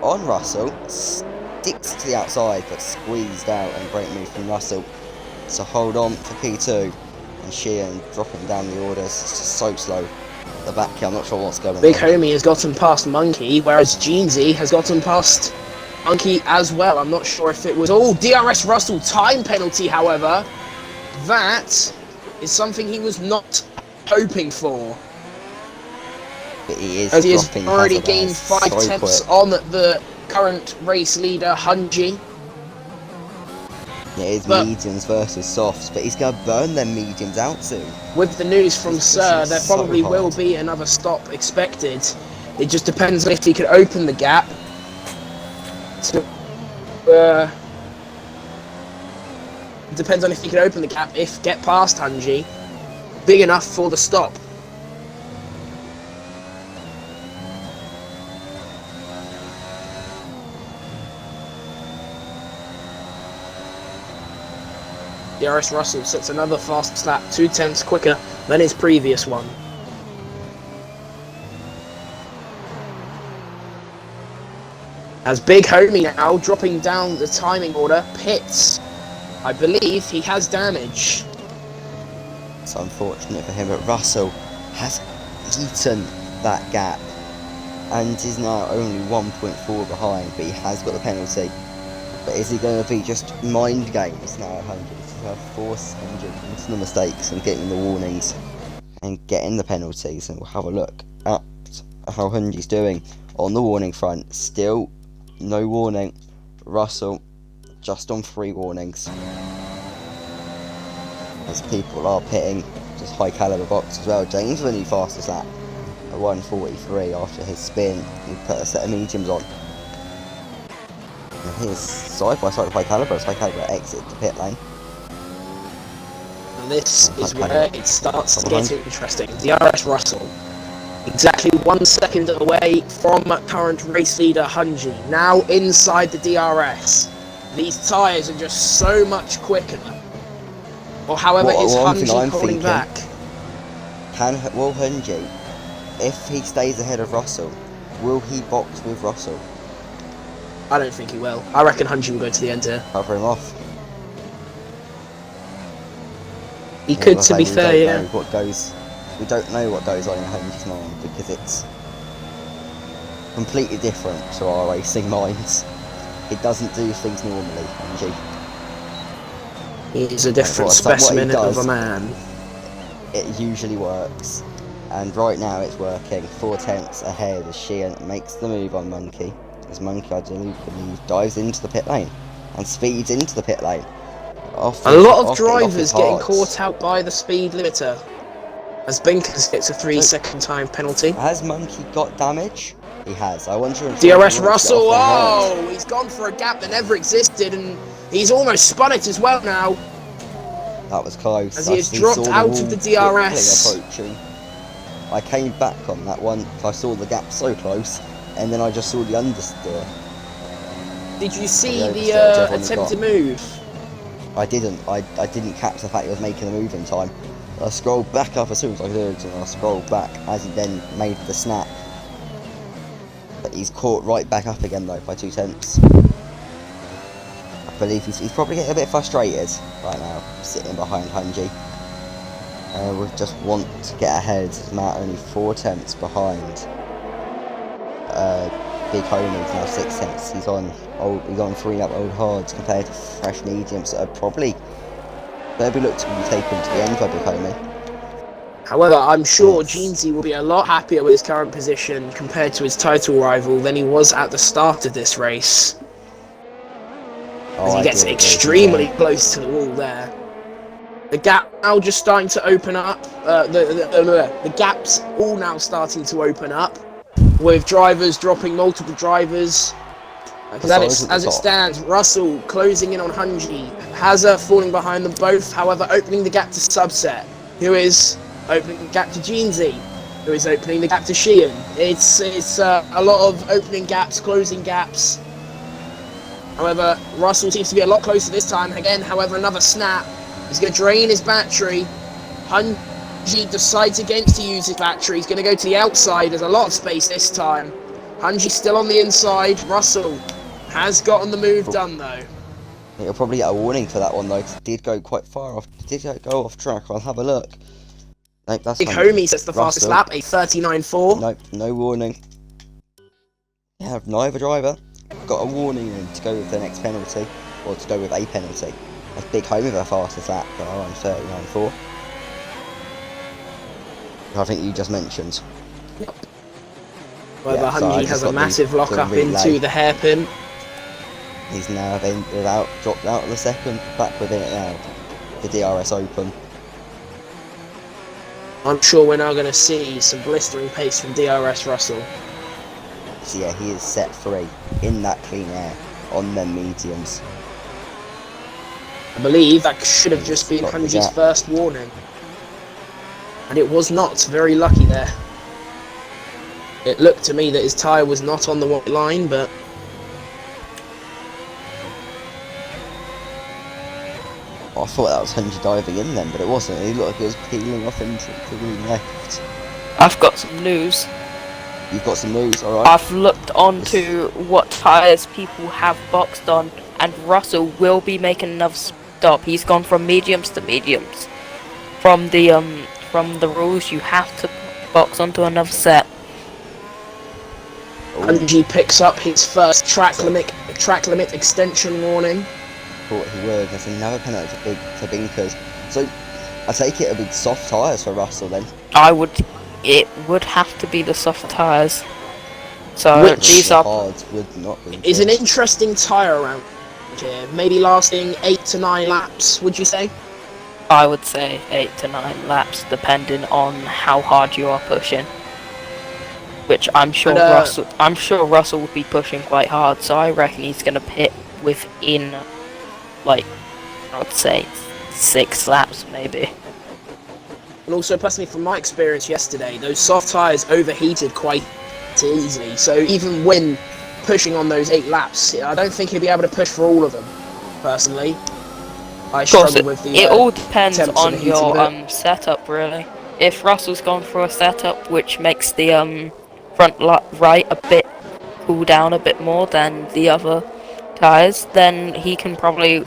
on Russell, sticks to the outside but squeezed out, and great move from Russell to hold on for P2, and Sheehan dropping down the orders. It's just so slow. The back here, I'm not sure what's going on. Big Homie has gotten past Monkey, whereas Jeansy has gotten past Monkey as well. I'm not sure if it was... Oh, DRS Russell time penalty, however. That is something he was not hoping for. But he is, as he has dropping already Hazabaz gained 5 so tenths quick. on the current race leader, Hunji. Yeah, it's But- mediums versus softs, but he's going to burn them mediums out soon. With the news from He's Sir, pushing there so probably will hard. be another stop expected. It just depends on if he can open the gap to... depends on if he can open the gap, if get past Hunji, big enough for the stop. DRS Russell sets another fast lap, 2 tenths quicker than his previous one. As Big Homie now dropping down the timing order, pits. I believe he has damage. It's unfortunate for him, but Russell has eaten that gap and is now only 1.4 behind, but he has got the penalty. But is he going to be just mind games now at 100? He's going to force 100 into the mistakes and getting the warnings and getting the penalties, and we'll have a look at how Hunji's doing on the warning front. Still no warning. Russell just on 3 warnings. As people are pitting, just high caliber box as well. James with a new fastest lap at 1:43 after his spin. He put a set of mediums on. And here's side by side with high caliber as high caliber exit the pit lane. And this is where it starts getting interesting. DRS Russell, exactly 1 second away from current race leader Hunji. Now inside the DRS. These tyres are just so much quicker. Or however, is Hunji holding back? Will Hunji, if he stays ahead of Russell, will he box with Russell? I don't think he will. I reckon Hunji will go to the end here. Cover him off. He could, to be fair, yeah. We don't know what goes on in Hunji's mind, because it's completely different to our racing minds. He doesn't do things normally, Hunji. He's a different specimen of a man. It usually works, and right now it's working. 4 tenths ahead as Sheehan makes the move on Monkey. As Monkey, I do believe, dives into the pit lane and speeds into the pit lane. A lot of drivers getting caught out by the speed limiter, as Binkers gets a 3-second time penalty. Has Monkey got damage? He has. I wonder if DRS Russell, oh, he's gone for a gap that never existed, and he's almost spun it as well now. That was close. As he has dropped out of the DRS. Approaching. I came back on that one because I saw the gap so close, and then I just saw the understeer. Did you see the attempted move? I didn't. I didn't catch the fact he was making a move in time. I scrolled back up as soon as I heard, and I scrolled back as he then made the snap. But he's caught right back up again though by 2 tenths. I believe he's probably getting a bit frustrated right now, sitting behind Hunji. We just want to get ahead. Matt only 4 tenths behind. big homers now 6 tenths. He's on 3 lap old hards compared to fresh mediums that are probably they'll be looked to be taken to the end by big homie. However, I'm sure Jeansy will be a lot happier with his current position compared to his title rival than he was at the start of this race. As he gets extremely close to the wall there. The gap now just starting to open up. The gap's all now starting to open up, with drivers dropping multiple drivers. As it stands, Russell closing in on Hunji, Hazza falling behind them both, however opening the gap to Subset, who is opening the gap to Jeansy, who is opening the gap to Sheehan. It's a lot of opening gaps, closing gaps. However, Russell seems to be a lot closer this time. Again, however, another snap. He's going to drain his battery. Hunji decides against to use his battery. He's going to go to the outside. There's a lot of space this time. Hunji's still on the inside. Russell has gotten the move done, though. He'll probably get a warning for that one, though, because it did go quite far off. It did go off track. I'll have a look. Nope, that's Big Homie sets the fastest lap, a 39.4. Nope, no warning. Yeah, neither driver got a warning to go with the next penalty, or to go with a penalty. That's Big Homie the fastest lap, but I'm 39.4. I think you just mentioned. Yep. Well, yeah, Hunji has a massive lock-up into the hairpin. He's now dropped out of the second, back within it now. The DRS open. I'm sure we're now going to see some blistering pace from DRS Russell. So yeah, he is set free in that clean air on them mediums. I believe that should have just been Hunji's first warning. And it was not. Very lucky there. It looked to me that his tyre was not on the white line, but... I thought that was Hunji diving in then, but it wasn't. He looked like it was peeling off into the left. I've got some news. You've got some news, alright? I've looked onto what tyres people have boxed on, and Russell will be making another stop. He's gone from mediums to mediums. From the rules, you have to box onto another set. Hunji picks up his first track limit extension warning. Thought he would. There's another penalty to Binkers. So I take it it'll be soft tyres for Russell then. It would have to be the soft tyres. So these are hards would not be. Is an interesting tyre around here. Maybe lasting 8 to 9 laps. Would you say? I would say 8 to 9 laps, depending on how hard you are pushing. Which I'm sure Russell would be pushing quite hard. So I reckon he's going to pit within, like, I would say 6 laps maybe. And also, personally, from my experience yesterday, those soft tyres overheated quite easily. So even when pushing on those 8 laps, I don't think he'll be able to push for all of them, personally. I struggle with the it all depends on your setup, really. If Russell's gone for a setup which makes the front right a bit cool down a bit more than the other tyres, then he can probably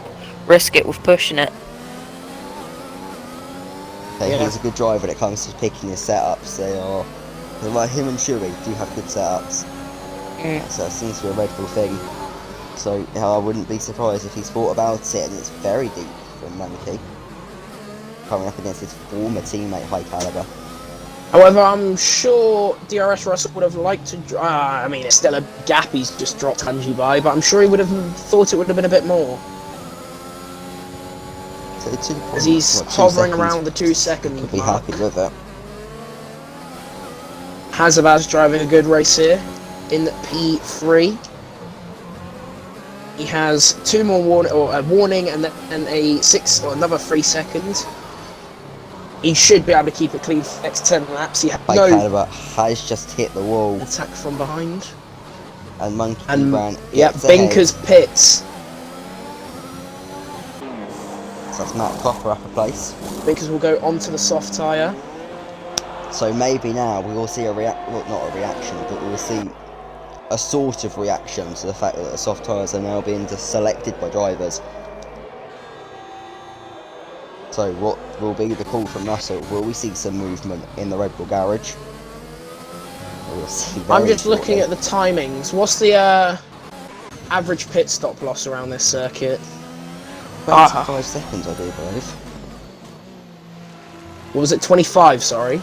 risk it with pushing it. He's a good driver when it comes to picking his setups. They're like him and Chewy do have good setups. So it seems to be a Red Bull thing. So I wouldn't be surprised if he's thought about it, and it's very deep from Monkey. Coming up against his former teammate High Caliber. However, I'm sure DRS Russell would have liked to... I mean, it's still a gap he's just dropped Hunji by, but I'm sure he would have thought it would have been a bit more. So as he's hovering around the 2 second mark. Could be happy with it. Hazavaz driving a good race here in P3. He has 2 more a warning and then another 3 seconds. He should be able to keep it clean for the next 10 laps. He Caliber has just hit the wall. Attack from behind. And Monkey ran. Yeah, Binkers pits. So that's Matt Copper upper place. Binkers will go onto the soft tyre. So maybe now we will see not a reaction, but we will see a sort of reaction to the fact that the soft tyres are now being selected by drivers. So what will be the call from Russell? Will we see some movement in the Red Bull garage? We'll see I'm very just looking shortly. at the timings. What's the average pit stop loss around this circuit? 25 seconds, I do believe. What was it? 25. Sorry.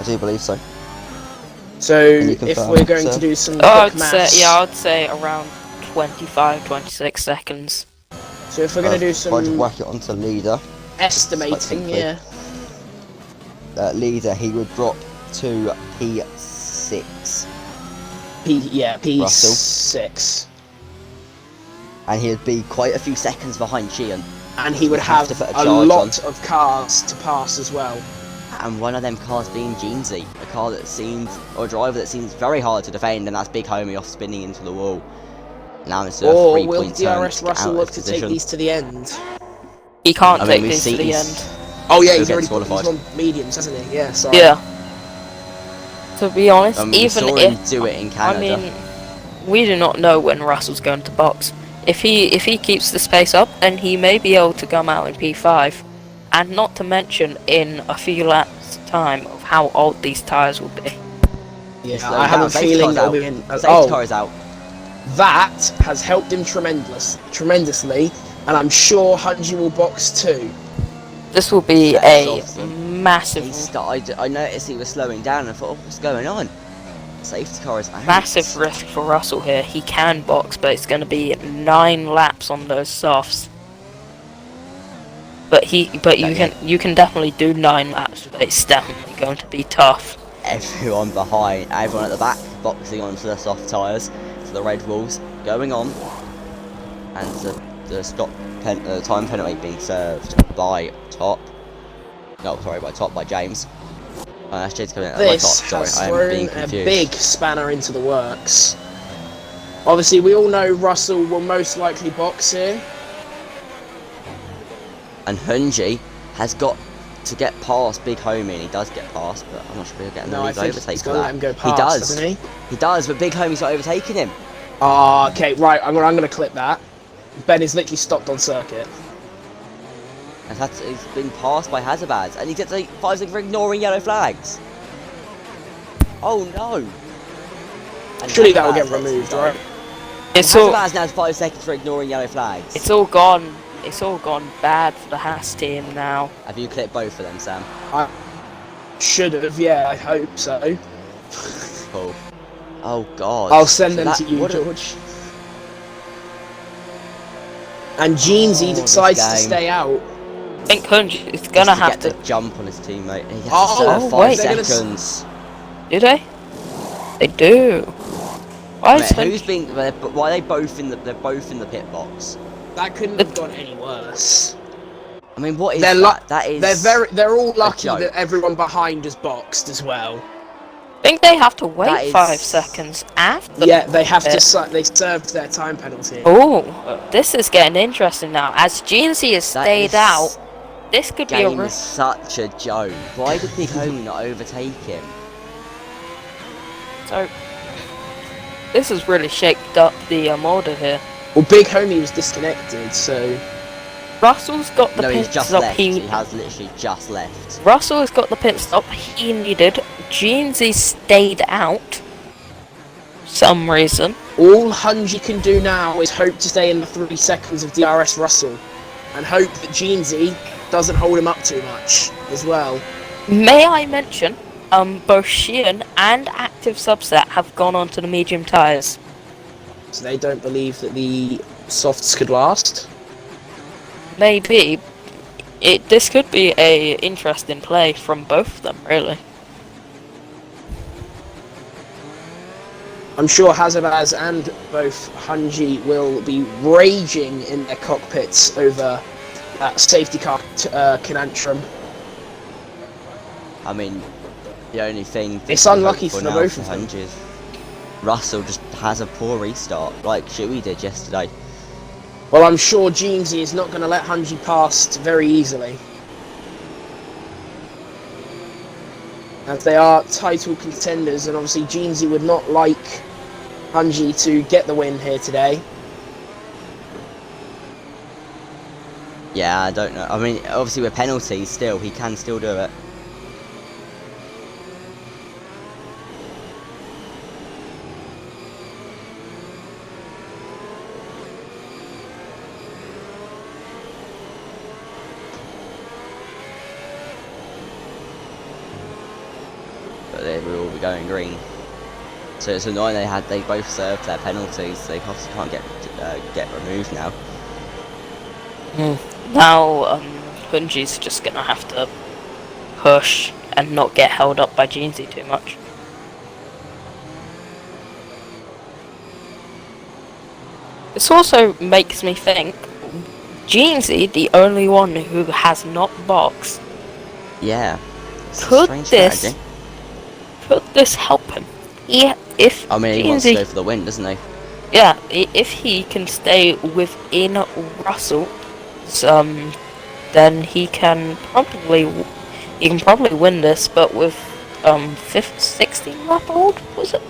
I do believe so. So Can you if confirm, we're going sir? to do some Oh, quick maths, I'd say around 25, 26 seconds. so if we're going to do If I just some whack it onto leader, estimating, simply. yeah. Leader, he would drop to P6, P6, and he'd be quite a few seconds behind Sheehan. and he would We'd have have to put a a charge lot of cars to pass as well. And one of them cars being Jeansy, a car that seems, or a driver that seems very hard to defend, and that's Big Homie off spinning into the wall. Now it's a Or 3 will point turn DRS to get Russell out look of to take position. these to the end? He can't I mean, take we've these to seen the he's- end. Oh yeah, He'll he's get already disqualified. he's on mediums, hasn't he? Yeah, sorry. Yeah. To be honest, We even saw if him do it in I Canada. mean, we do not know when Russell's going to box. If he keeps this pace up, then he may be able to come out in P5, and not to mention in a few laps' time of how old these tyres will be. Yeah, Slow I have down. a Safety feeling car's that'll out. be in. Safety car is out. That has helped him tremendously, and I'm sure Hunji will box too. This will be That's a awesome. massive, I noticed he was slowing down and I thought, oh, what's going on? Safety car is out. massive risk for Russell here. He can box, but it's going to be 9 laps on those softs. But you can definitely do 9 laps, but it's definitely going to be tough. Everyone behind, everyone at the back, boxing onto the soft tyres, to the red walls, going on, and the time penalty being served by Top. No, sorry, by James. That's James coming out. By Top. This Sorry, has I am being thrown a confused. big spanner into the works. Obviously, we all know Russell will most likely box here. And Hunji has got to get past Big Homie, and he does get past, but I'm not sure he'll get No, I the think overtake he's for going to that. let him go past, He does. doesn't he? He does, but Big Homie's not overtaking him. Ah, okay, right. I'm going to clip that. Ben is literally stopped on circuit. And he's been passed by Hazabaz, and he gets like 5 seconds for ignoring yellow flags. Oh no! And Surely that will Hazabaz get lets him removed, go. right? It's all Hazabaz now has 5 seconds for ignoring yellow flags. it's all gone. It's all gone bad for the Haas team now. Have you clipped both of them, Sam? I should have, yeah, I hope so. Cool. Oh god. I'll send So them that- to you, what a- George. And Jeansy Oh, this decides to game. stay out. I think Hunji is Just gonna to have get to. the jump on his teammate. He has Oh, to serve 5 wait. They're gonna seconds. Do they? They do. Why is Mate, who's Hunji? being? Why are they both in the? They're both in the pit box. That couldn't have gone any worse. I mean, what is They're that? That is. they're all lucky joke. that everyone behind is boxed as well. I think they have to That wait is- 5 seconds after. Yeah, they have pit. to. They served their time penalty. Oh, this is getting interesting now. As GNC has That stayed is- out, this could be a Game is risk. such a joke. Why did Big Homie not overtake him? So, this has really shaped up the order here. Well, Big Homie was disconnected, so Russell's got the No, pit he's just stop left. He has literally just left. Russell has got the pit stop he needed. GNC stayed out. Some reason. all Hunji can do now is hope to stay in the 3 seconds of DRS Russell, and hope that Jeansy doesn't hold him up too much as well. May I mention, both Sheehan and Active Subset have gone onto the medium tyres. So they don't believe that the softs could last. Maybe. This could be a interesting play from both of them, really. I'm sure Hazabaz and both Hunji will be raging in their cockpits over that safety car conundrum. I mean, the only thing. It's we hope unlucky for the now both of them. Hunji is Russell just has a poor restart, like Shuey did yesterday. Well, I'm sure Jeansy is not going to let Hunji past very easily, as they are title contenders, and obviously Jeansy would not like Hunji to get the win here today. Yeah, I don't know. I mean, obviously with penalties, still he can still do it. it would all be going green. So it's annoying they both served their penalties. They obviously can't get removed now. Now, Hunji's just gonna have to push and not get held up by Jeansy too much. This also makes me think, Jeansy, the only one who has not boxed, Yeah. could this help him? If I mean, he wants to go for the win, doesn't he? Yeah, if he can stay within Russell, then he can probably win this. But with 16 lap old, was it?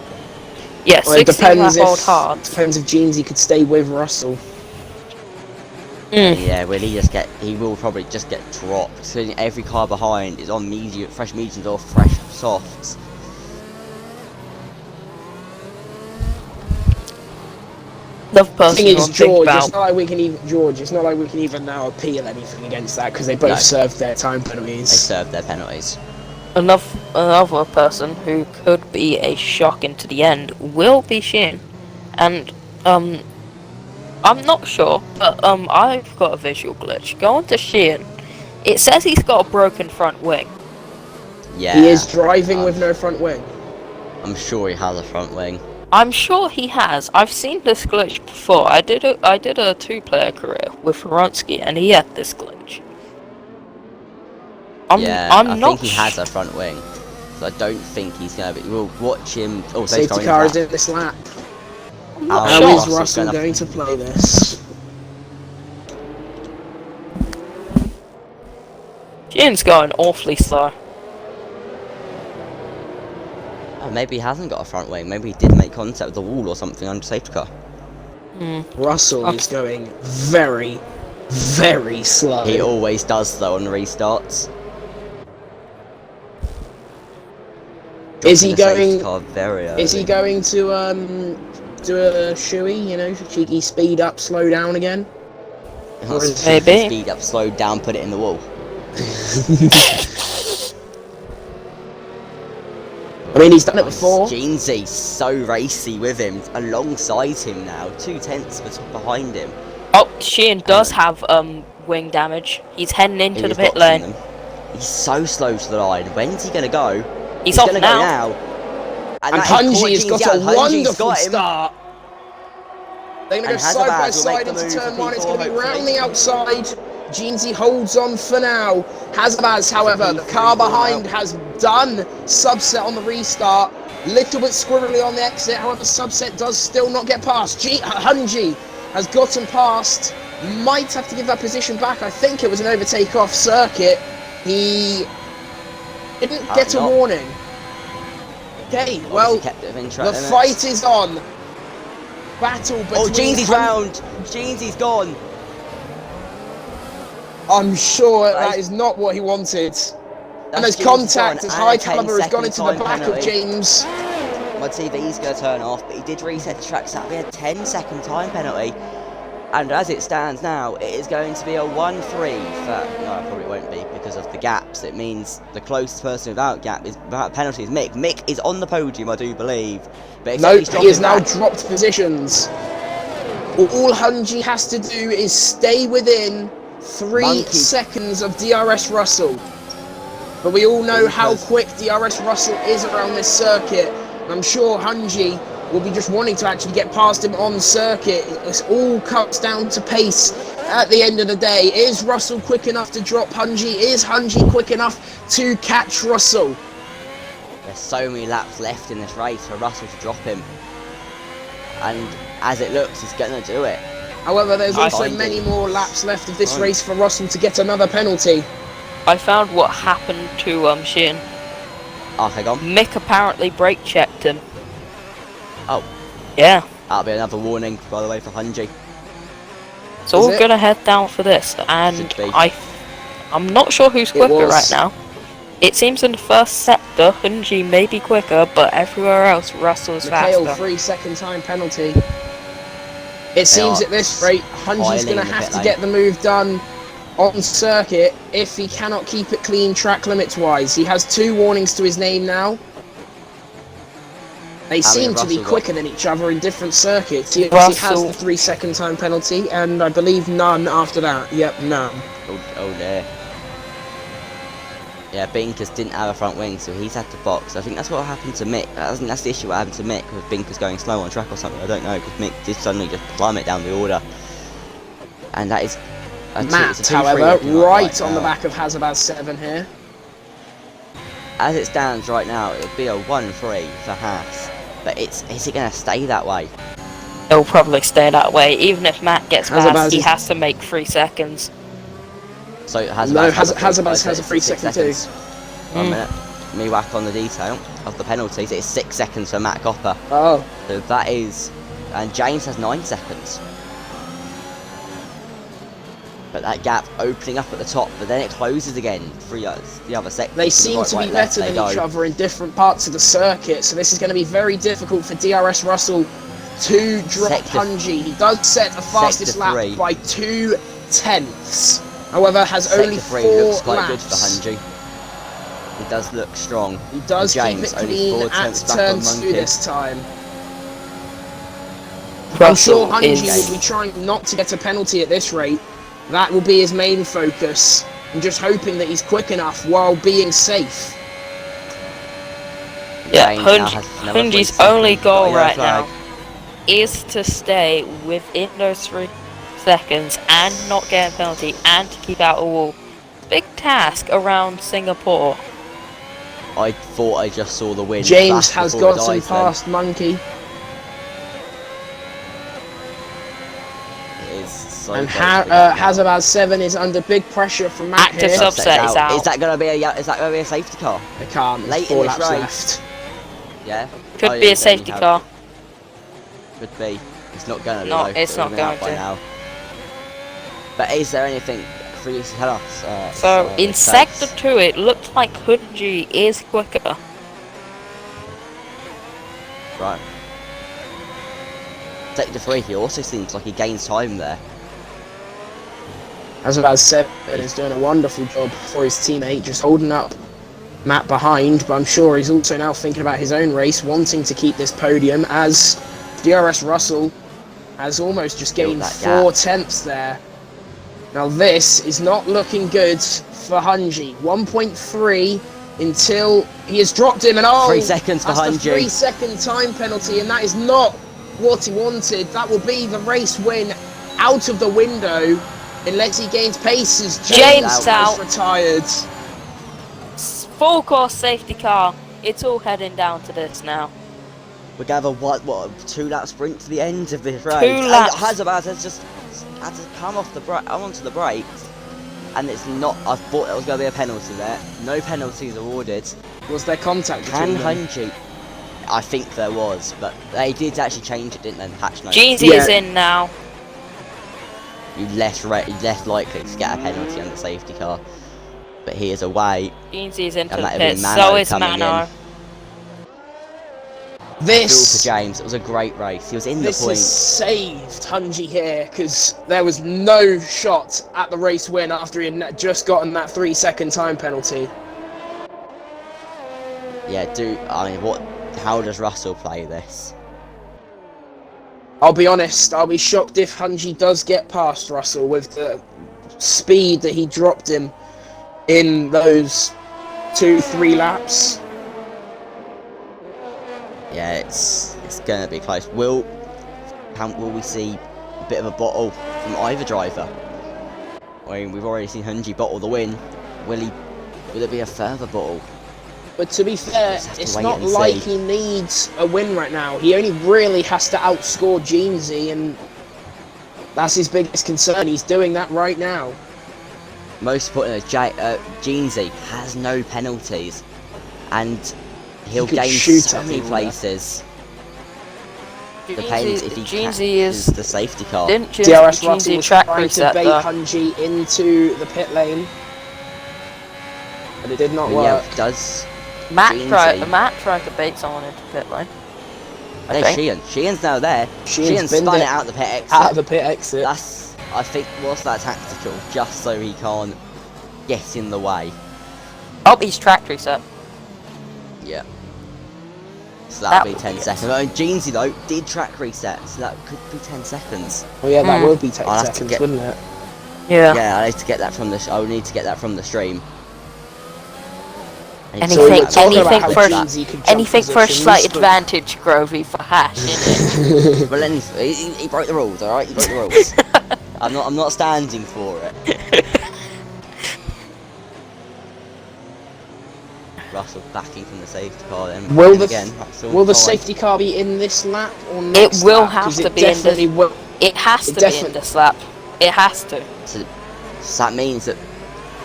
Yeah, Well, 16 lap old hard. Depends if Jeansy could stay with Russell. Yeah, he will probably just get dropped. So every car behind is on fresh mediums or fresh softs. The person thing is, George, it's not like we can even now appeal anything against that because they both served their time penalties. They served their penalties. Another person who could be a shock into the end will be Sheen, and I'm not sure, but I've got a visual glitch. Go on to Sheen. It says he's got a broken front wing. Yeah. He is driving with no front wing. I'm sure he has a front wing. I'm sure he has. I've seen this glitch before. I did a two-player career with Vronsky, and he had this glitch. I think he has a front wing. So I don't think he's gonna be. We'll watch him. Oh, safety car is in this lap. How is Russell going to play this? Sheen's going awfully slow. Oh, maybe he hasn't got a front wing. Maybe he did make contact with the wall or something under safety car. Russell is going very, very slow. He always does though on restarts. Is he going to do a shoey? You know, cheeky speed up, slow down again? Maybe speed up, slow down, put it in the wall. I mean, he's done it before. Jeansy's so racy with him, alongside him now, 2/10 behind him. Oh, Sheen does have wing damage. He's heading into the pit lane. Them. He's so slow to the line. When's he gonna go? He's off gonna now. go now. And Hunji has got a wonderful start. They're going to go side by side into turn one. It's going to be round the outside. Jeansy holds on for now. Hazabaz, however, the car behind has done subset on the restart. Little bit squirrely on the exit. However, subset does still not get past. Hunji has gotten past. Might have to give that position back. I think it was an overtake off circuit. He didn't get a warning. Okay, well, the fight is on. Battle between... Oh, Jeansy's round. Jeansy's gone. I'm sure that is not what he wanted. And there's contact as High Caliber has gone into the back of James. My TV's going to turn off, but he did reset the track, so that'll be a 10-second time penalty. And as it stands now, it is going to be a 1-3 for... No, it probably won't be because of the gaps. It means the closest person without penalty is Mick. Mick is on the podium, I do believe. But no, he has now dropped positions. All Hunji has to do is stay within 3 seconds of DRS Russell. But we all know how quick DRS Russell is around this circuit. And I'm sure Hunji will be just wanting to actually get past him on circuit. It all comes down to pace at the end of the day. Is Russell quick enough to drop Hunji? Is Hunji quick enough to catch Russell? There's so many laps left in this race for Russell to drop him. And as it looks, he's going to do it. However, there's also many more laps left of this race for Russell to get another penalty. I found what happened to Sheen. Okay, go on. Mick apparently brake checked him. Oh. Yeah. That'll be another warning, by the way, for Hunji. So we're gonna head down for this, and I'm not sure who's quicker right now. It seems in the first sector, Hunji may be quicker, but everywhere else, Russell's faster. 3-second time penalty. It seems at this rate, Hunji's gonna have to get the move done on circuit if he cannot keep it clean track limits wise. He has 2 warnings to his name now. They seem to be Russell quicker than each other in different circuits. He obviously has the 3-second time penalty, and I believe none after that. Yep, none. Oh dear. Yeah, Binkers didn't have a front wing, so he's had to box. I think that's what happened to Mick. I think that's the issue what happened to Mick, with Binkers going slow on track or something. I don't know, because Mick did suddenly just plummet down the order. And that is... Matt, however, right on the back of Hazabaz 7 here. As it stands right now, it would be a 1-3 for Haas. But is it going to stay that way? It'll probably stay that way. Even if Matt gets past, he has to make 3 seconds. So Hazabaz has a 3 second too. 1 minute. Me whack on the detail of the penalties. It's 6 seconds for Matt Copper. Oh. So that is... And James has 9 seconds. But that gap opening up at the top, but then it closes again for the other sector. They seem to be better than each other in different parts of the circuit, so this is going to be very difficult for DRS Russell to drop Hungy. He does set the fastest lap by 2 tenths. However, has only 4 looks quite laps. Good for Hungy. He does look strong. He does keep it clean at turn 2 this time. I'm sure Hungy will be trying not to get a penalty at this rate. That will be his main focus. I'm just hoping that he's quick enough while being safe. Yeah, Hungy's only goal right now is to stay within those 3 seconds and not get a penalty and to keep out a wall. Big task around Singapore. I thought I just saw the win. James has gotten past Monkey. So and Hazabaz 7 is under big pressure from Matt Active here. subset is out. Is that going to be a safety car? It can't. Late 4 in laps this race. left. Yeah. Could be a safety car. Could be. It's not going to be. No, though, it's not going to. Now. But is there anything for you to tell us? So in sector 2, it looks like Hungy is quicker. Right. Sector 3, he also seems like he gains time there. Hazabaz 7 is doing a wonderful job for his teammate, just holding up Matt behind, but I'm sure he's also now thinking about his own race, wanting to keep this podium, as DRS Russell has almost just gained 4 tenths there. Now this is not looking good for Hungy. 1.3 until he has dropped him, and 3 seconds for Hungy. 3 second time penalty, and that is not what he wanted. That will be the race win out of the window. Unless he gains pace as James out. Retired. Full course safety car. It's all heading down to this now. We're going to have a 2-lap sprint to the end of this race. 2 laps. Hazabaz has just had to come off onto the brakes, and it's not. I thought there was going to be a penalty there. No penalties awarded. Was there contact? Can Hungy? I think there was, but they did actually change it, didn't they? Patch notes. Jeezy is in now. You're less likely to get a penalty on the safety car, but he is away. Jeezy's into the pit, so is Mano. This for James, it was a great race. He was in the point. This has saved Hungy here, because there was no shot at the race win after he had just gotten that 3 second time penalty. Yeah, how does Russell play this? I'll be honest, I'll be shocked if Hungy does get past Russell with the speed that he dropped him in those 2-3 laps. Yeah, it's going to be close. Will we see a bit of a bottle from either driver? I mean, we've already seen Hungy bottle the win. Will there be a further bottle? But to be fair, it's not like he needs a win right now. He only really has to outscore Jeansy, and that's his biggest concern. He's doing that right now. Most importantly, Jeansy has no penalties, and he'll gain so many places. Depends if he catches the safety car. DRS Russell was trying to bait Hungy into the pit lane, but it did not work. Yeah, Matt tried to bait someone into pit lane. There's Sheehan. Sheehan's now there. Sheehan spun it out the pit exit. Out of the pit exit. That's, I think, was that tactical, just so he can't get in the way. Oh, he's track reset. Yeah. So that'll be would 10 good. seconds. Jeansy though did track reset, so that could be 10 seconds. Oh yeah, that will be 10 I'll have to seconds, get- wouldn't it? Yeah. Yeah, I need to get that from the. I'll need to get that from the stream. I need to Anything- get that. anything for- Jeansy could jump Anything for a positions, slight but- advantage, Grovey, for Hash, innit? Well, he broke the rules. All right, he broke the rules. I'm not standing for it. Russell backing from the safety car. Then Will and the again, Russell, will the fine. safety car be in this lap or next will lap? have 'Cause to it be in this- definitely will. It has It to be in definitely- this lap. It has to. So that means that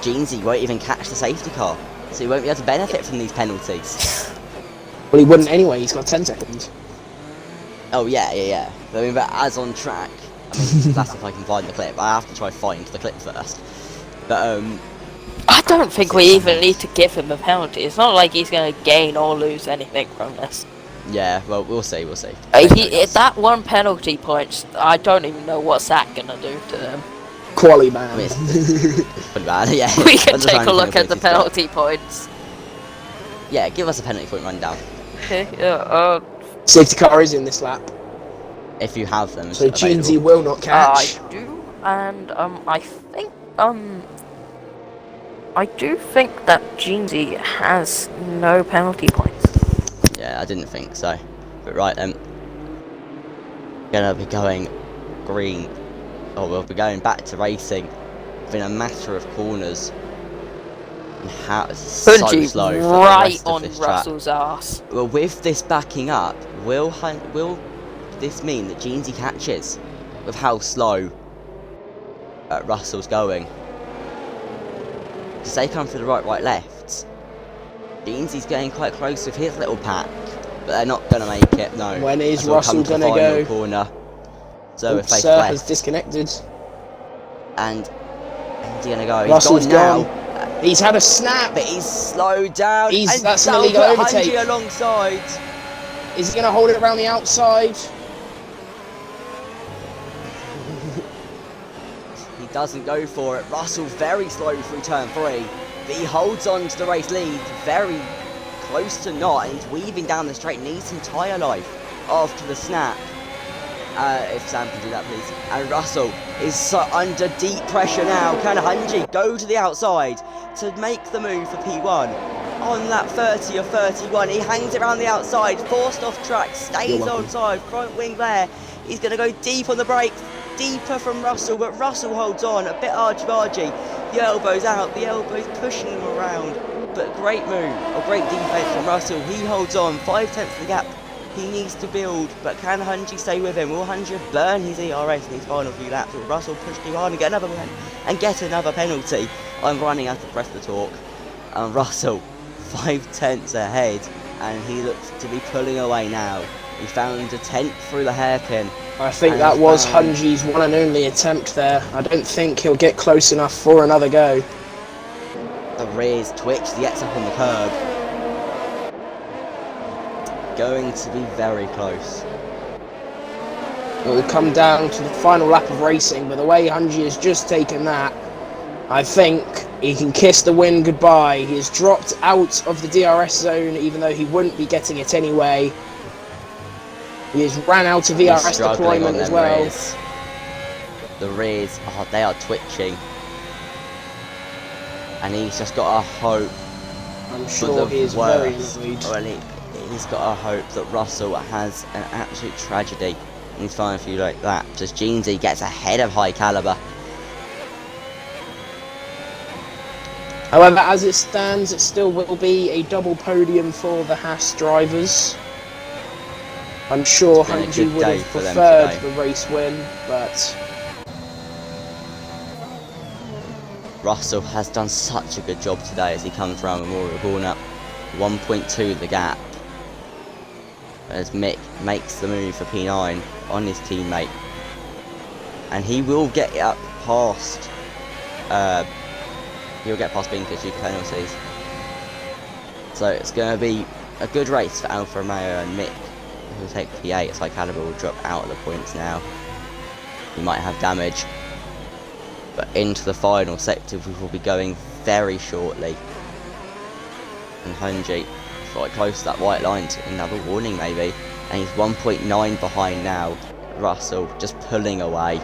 Jeansy won't even catch the safety car, so he won't be able to benefit from these penalties. Well, he wouldn't anyway. He's got 10 seconds. Oh yeah. I mean, but as on track, I mean, that's if I can find the clip. I have to try find the clip first. But I don't think we even need to give him a penalty. It's not like he's going to gain or lose anything from this. yeah, well, we'll see. That one penalty point, I don't even know what's that going to do to him. Quali man. I mean, it's pretty bad. Yeah. We can take a Understanding look at the penalties, but- penalty points. Yeah, give us a penalty point rundown Okay, Safety car is in this lap, if you have them. so available. Jeansy will not catch. I do, and I do think that Jeansy has no penalty points. Yeah, I didn't think so. But right then, gonna be going green. Oh, we'll be going back to racing within a matter of corners. And how it's so Bungie slow for the right rest of on this track. Russell's ass. Well, with this backing up, will this mean that Jeansy catches with how slow Russell's going? Because they come through the right, left. Jeansy's getting quite close with his little pack, but they're not going to make it, no. When is As we'll Russell come to the gonna final go? corner. So we're Oops, face sir has left, disconnected. and he's going to go. He's Russell's gone now. gone. He's had a snap. But he's slowed down. That's an that'll illegal put overtake. Hungy alongside. Is he going to hold it around the outside? He doesn't go for it. Russell very slow through turn 3, but he holds on to the race lead, very close to not, and he's weaving down the straight, needs some tyre life after the snap. If Sam can do that, please. And Russell is under deep pressure now. Can Hungy go to the outside to make the move for P1? On lap 30 or 31, he hangs it around the outside, forced off track, stays on side, front wing there. He's going to go deep on the brakes, deeper from Russell, but Russell holds on, a bit argy-bargy. The elbow's out, the elbow's pushing him around, but great move, a great defence from Russell. He holds on, 5/10 of the gap he needs to build, but can Hungy stay with him? Will Hungy burn his ERS in his final few laps? Will Russell push too hard and get another penalty? I'm running out of breath to talk. And Russell, 5/10 ahead, and he looks to be pulling away now. He found a 10th through the hairpin. I think that was Hungy's one and only attempt there. I don't think he'll get close enough for another go. The rears twitch, he gets up on the curb. Going to be very close. It will come down to the final lap of racing, but the way Hungy has just taken that, I think he can kiss the win goodbye. He has dropped out of the DRS zone, even though he wouldn't be getting it anyway. He has ran out of ERS deployment as well. Rears. The rears, they are twitching. And he's just got to hope. I'm sure he is very annoyed. Well, he's got to hope that Russell has an absolute tragedy in his final few laps, as Jeansy gets ahead of High Caliber. However, as it stands, it still will be a double podium for the Haas drivers. I'm sure It's been a Hungy good would day have for them preferred today. the race win, but Russell has done such a good job today as he comes around Memorial Corner. 1.2 the gap. As Mick makes the move for P9 on his teammate. And he will get up past he'll get past Binkers due to penalties. So it's going to be a good race for Alfa Romeo and Mick, who will take P8 as High Caliber will drop out of the points now. He might have damage. But into the final sector we will be going very shortly. And Hungy right close to that white line to another warning maybe. And he's 1.9 behind now. Russell just pulling away.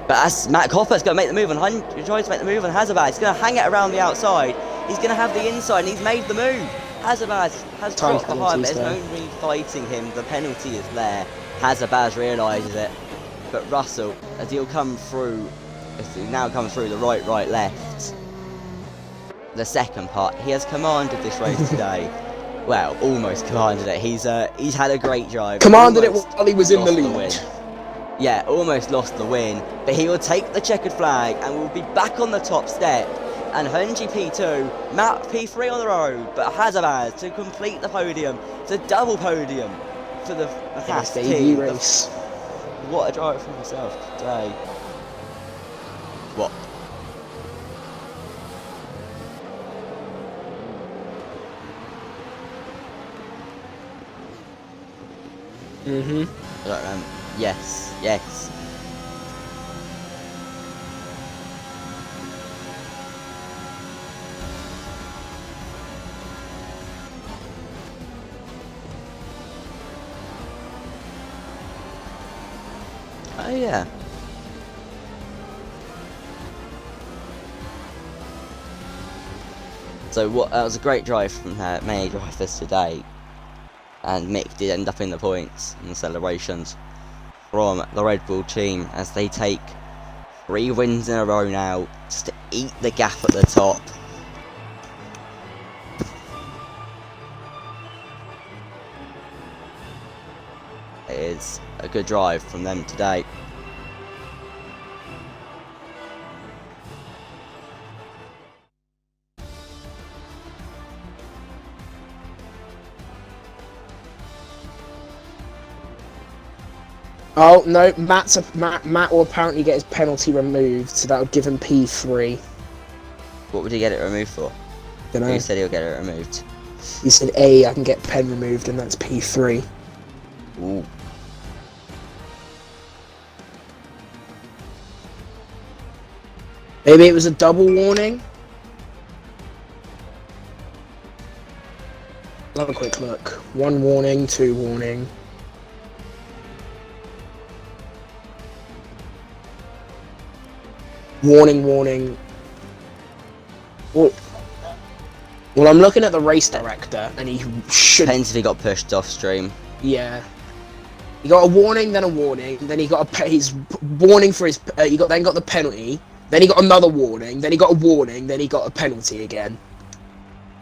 But as Matt Copper's going to make the move on He tries to make the move on Hazard. He's going to hang it around the outside. He's going to have the inside, and he's made the move. Hazard has dropped behind, but there's no really fighting him. The penalty is there. Hazard realises it. But Russell, as he'll come through, as he now comes through the right, left. The second part, he has commanded this race today. Well, almost commanded it. He's had a great drive. Commanded it while he was in the lead. Yeah, almost lost the win, but he will take the checkered flag and will be back on the top step. And Hunji P2, Matt P3 on the road, but Hazard to complete the podium. It's a double podium for the Haas team. Race. What a drive for himself today. What? I don't remember. Yes. Oh yeah. So that was a great drive from many drivers today. And Mick did end up in the points and the celebrations from the Red Bull team as they take 3 wins in a row now just to eat the gap at the top. It is a good drive from them today. Oh no, Matt will apparently get his penalty removed, so that would give him P3. What would he get it removed for? Dunno. He said he'll get it removed. He said I can get pen removed, and that's P3. Ooh. Maybe it was a double warning. I'll have a quick look. 1 warning, 2 warning. Warning. Well, I'm looking at the race director, and he should. Depends if he got pushed off stream. Yeah. He got a warning, then a warning, then he got his warning for his. Then got the penalty, then he got another warning, then he got a warning, then he got a penalty again.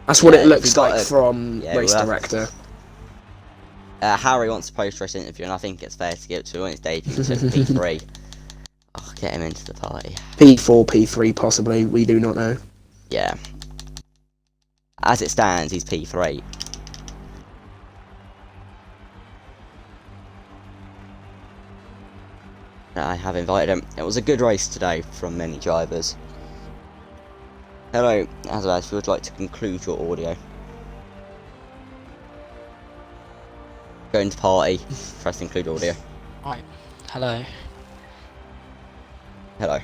That's what it looks like from race director. Harry wants a post-race interview, and I think it's fair to give it to him on his debut to P3. Oh, get him into the party. P4, P3 possibly, we do not know. Yeah. As it stands, he's P3. I have invited him. It was a good race today from many drivers. Hello, Azabaz, if you would like to conclude your audio. Go into party, press include audio. Right, hello. Hello.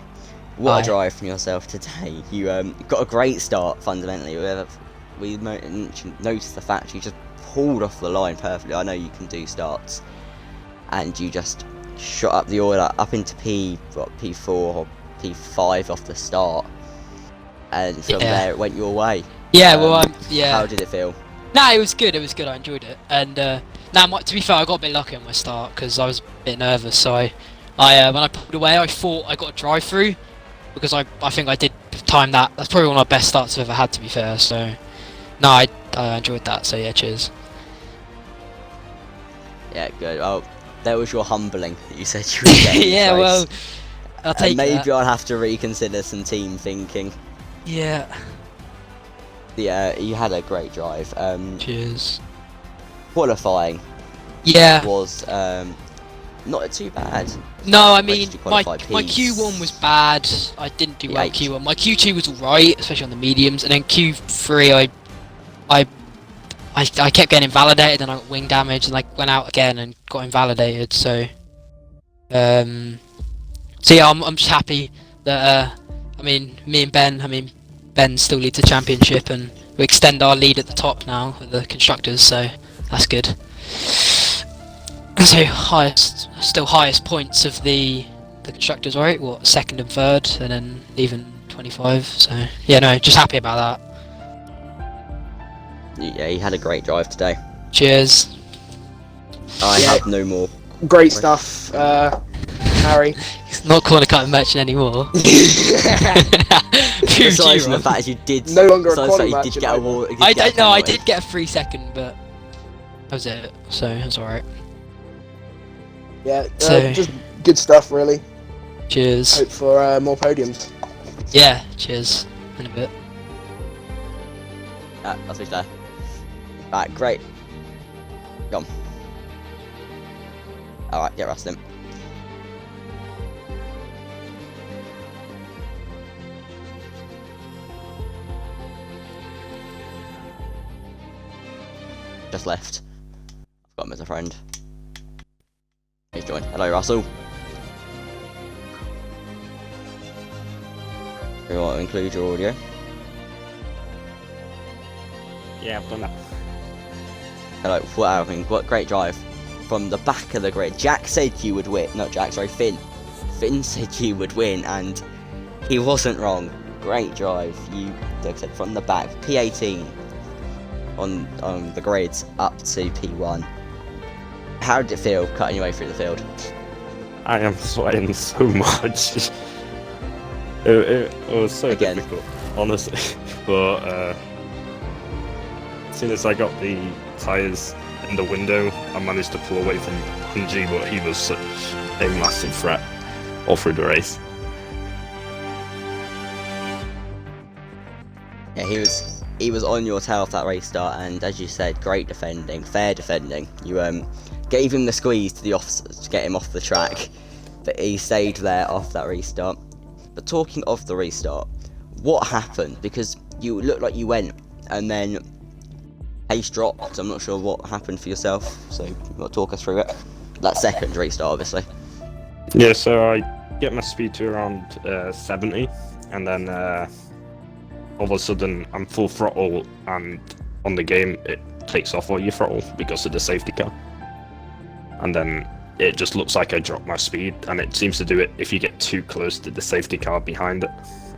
What a drive from yourself today. You got a great start, fundamentally. We noticed the fact you just pulled off the line perfectly. I know you can do starts. And you just shot up the order up into P4 or P5 off the start. And from there it went your way. Yeah, yeah. How did it feel? No, it was good, I enjoyed it. And now, to be fair, I got a bit lucky on my start because I was a bit nervous. So when I pulled away, I thought I got a drive through because I think I did time that. That's probably one of my best starts I've ever had, to be fair. So no, I enjoyed that. So yeah, cheers. Yeah, good. Oh, that was your humbling that you said you were getting. Yeah, well, I'll take maybe that. I'll have to reconsider some team thinking. Yeah. Yeah, you had a great drive. Cheers. Qualifying. Yeah. Was not too bad. No, I mean my Q1 was bad. I didn't do well Q1. My Q2 was alright, especially on the mediums, and then Q3 I kept getting invalidated, and I got wing damage, and went out again and got invalidated. So yeah, I'm just happy that me and Ben. I mean, Ben still leads the championship, and we extend our lead at the top now with the constructors, so that's good. So still highest points of the constructors, right? What, second and third, and then even 25. So yeah, no, just happy about that. Yeah, he had a great drive today. Cheers. I Yeah. have no more. Great stuff, Harry. He's not corner cutting merchant anymore. Besides from the fact you did, No longer a besides the fact quality you did get a match, war. I don't know. I did get a 3 second, but that was it. So that's alright. Yeah, So- just good stuff, really. Cheers. Hope for more podiums. Yeah. Cheers. In a bit. That's what there. Right, great. Come. Alright, get Rustin. Just left. I've got him as a friend. He's joined. Hello, Russell. You want to include your audio? Yeah, I've done that. Hello. Wow, I mean, what great drive from the back of the grid. Jack said you would win. Not Jack, sorry, Finn. Finn said you would win, and he wasn't wrong. Great drive. You, like I said, from the back. P18 on the grids up to P1. How did it feel cutting your way through the field? I am sweating so much. it was so Again. difficult, honestly. But as soon as I got the tyres in the window, I managed to pull away from Hunji, but he was such a massive threat all through the race. Yeah, he was on your tail for that race start, and as you said, great defending, fair defending. You gave him the squeeze to get him off the track, but he stayed there off that restart. But talking of the restart, what happened? Because you looked like you went, and then pace dropped. I'm not sure what happened for yourself, so you want to talk us through it? That second restart, obviously. Yeah, so I get my speed to around 70, and then all of a sudden I'm full throttle, and on the game it takes off all your throttle because of the safety car. And then it just looks like I dropped my speed, and it seems to do it if you get too close to the safety car behind it,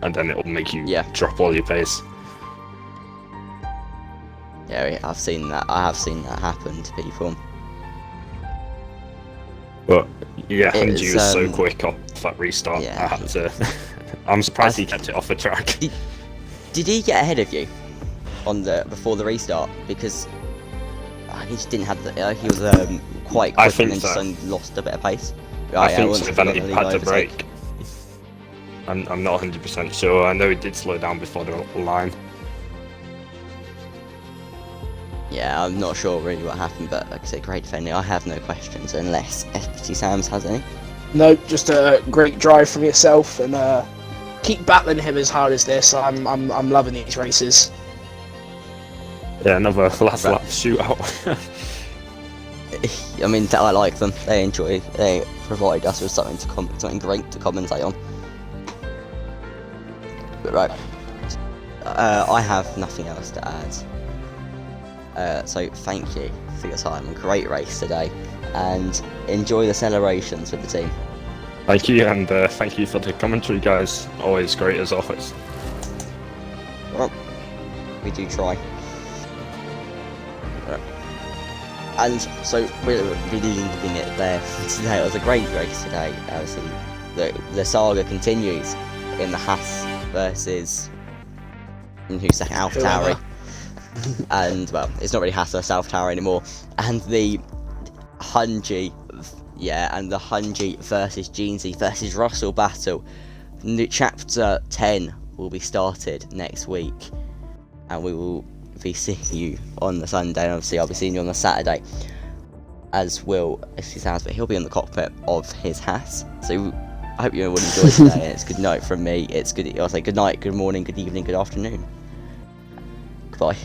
and then it'll make you drop all your pace. Yeah, I've seen that. I have seen that happen to people. But yeah, It Hunji was so quick off that restart. yeah. I had to. I'm surprised he kept it off the track. Did he get ahead of you before the restart? Because he just didn't have the. He was quite quick I think and then so. just lost a bit of pace. I think wasn't so, then he really had to overtake. brake. I'm not 100% sure. I know he did slow down before the line. Yeah, I'm not sure really what happened, but like I said, great defending. I have no questions unless FPT Sam's has any. No, just a great drive from yourself, and keep battling him as hard as this. I'm loving these races. Yeah, another last lap shootout. I mean, I like them. They provide us with something great to commentate on. But right, I have nothing else to add. So thank you for your time. Great race today, and enjoy the celebrations with the team. Thank you, and thank you for the commentary, guys. Always great as always. Well, we do try. And so we're leaving it there for today. It was a great race today. Obviously, the saga continues in the Haas versus who's second, AlphaTauri. And well, it's not really Haas versus AlphaTauri anymore. And the Hunji, and the Hunji versus Jeansy versus Russell battle. Chapter 10 will be started next week, and we will be seeing you on the Sunday, and obviously I'll be seeing you on the Saturday, as will FPT Sam's, but he'll be in the cockpit of his Haas. So I hope you all enjoyed today, and it's good night from me. It's good. I'll say good night, good morning, good evening, good afternoon. Goodbye.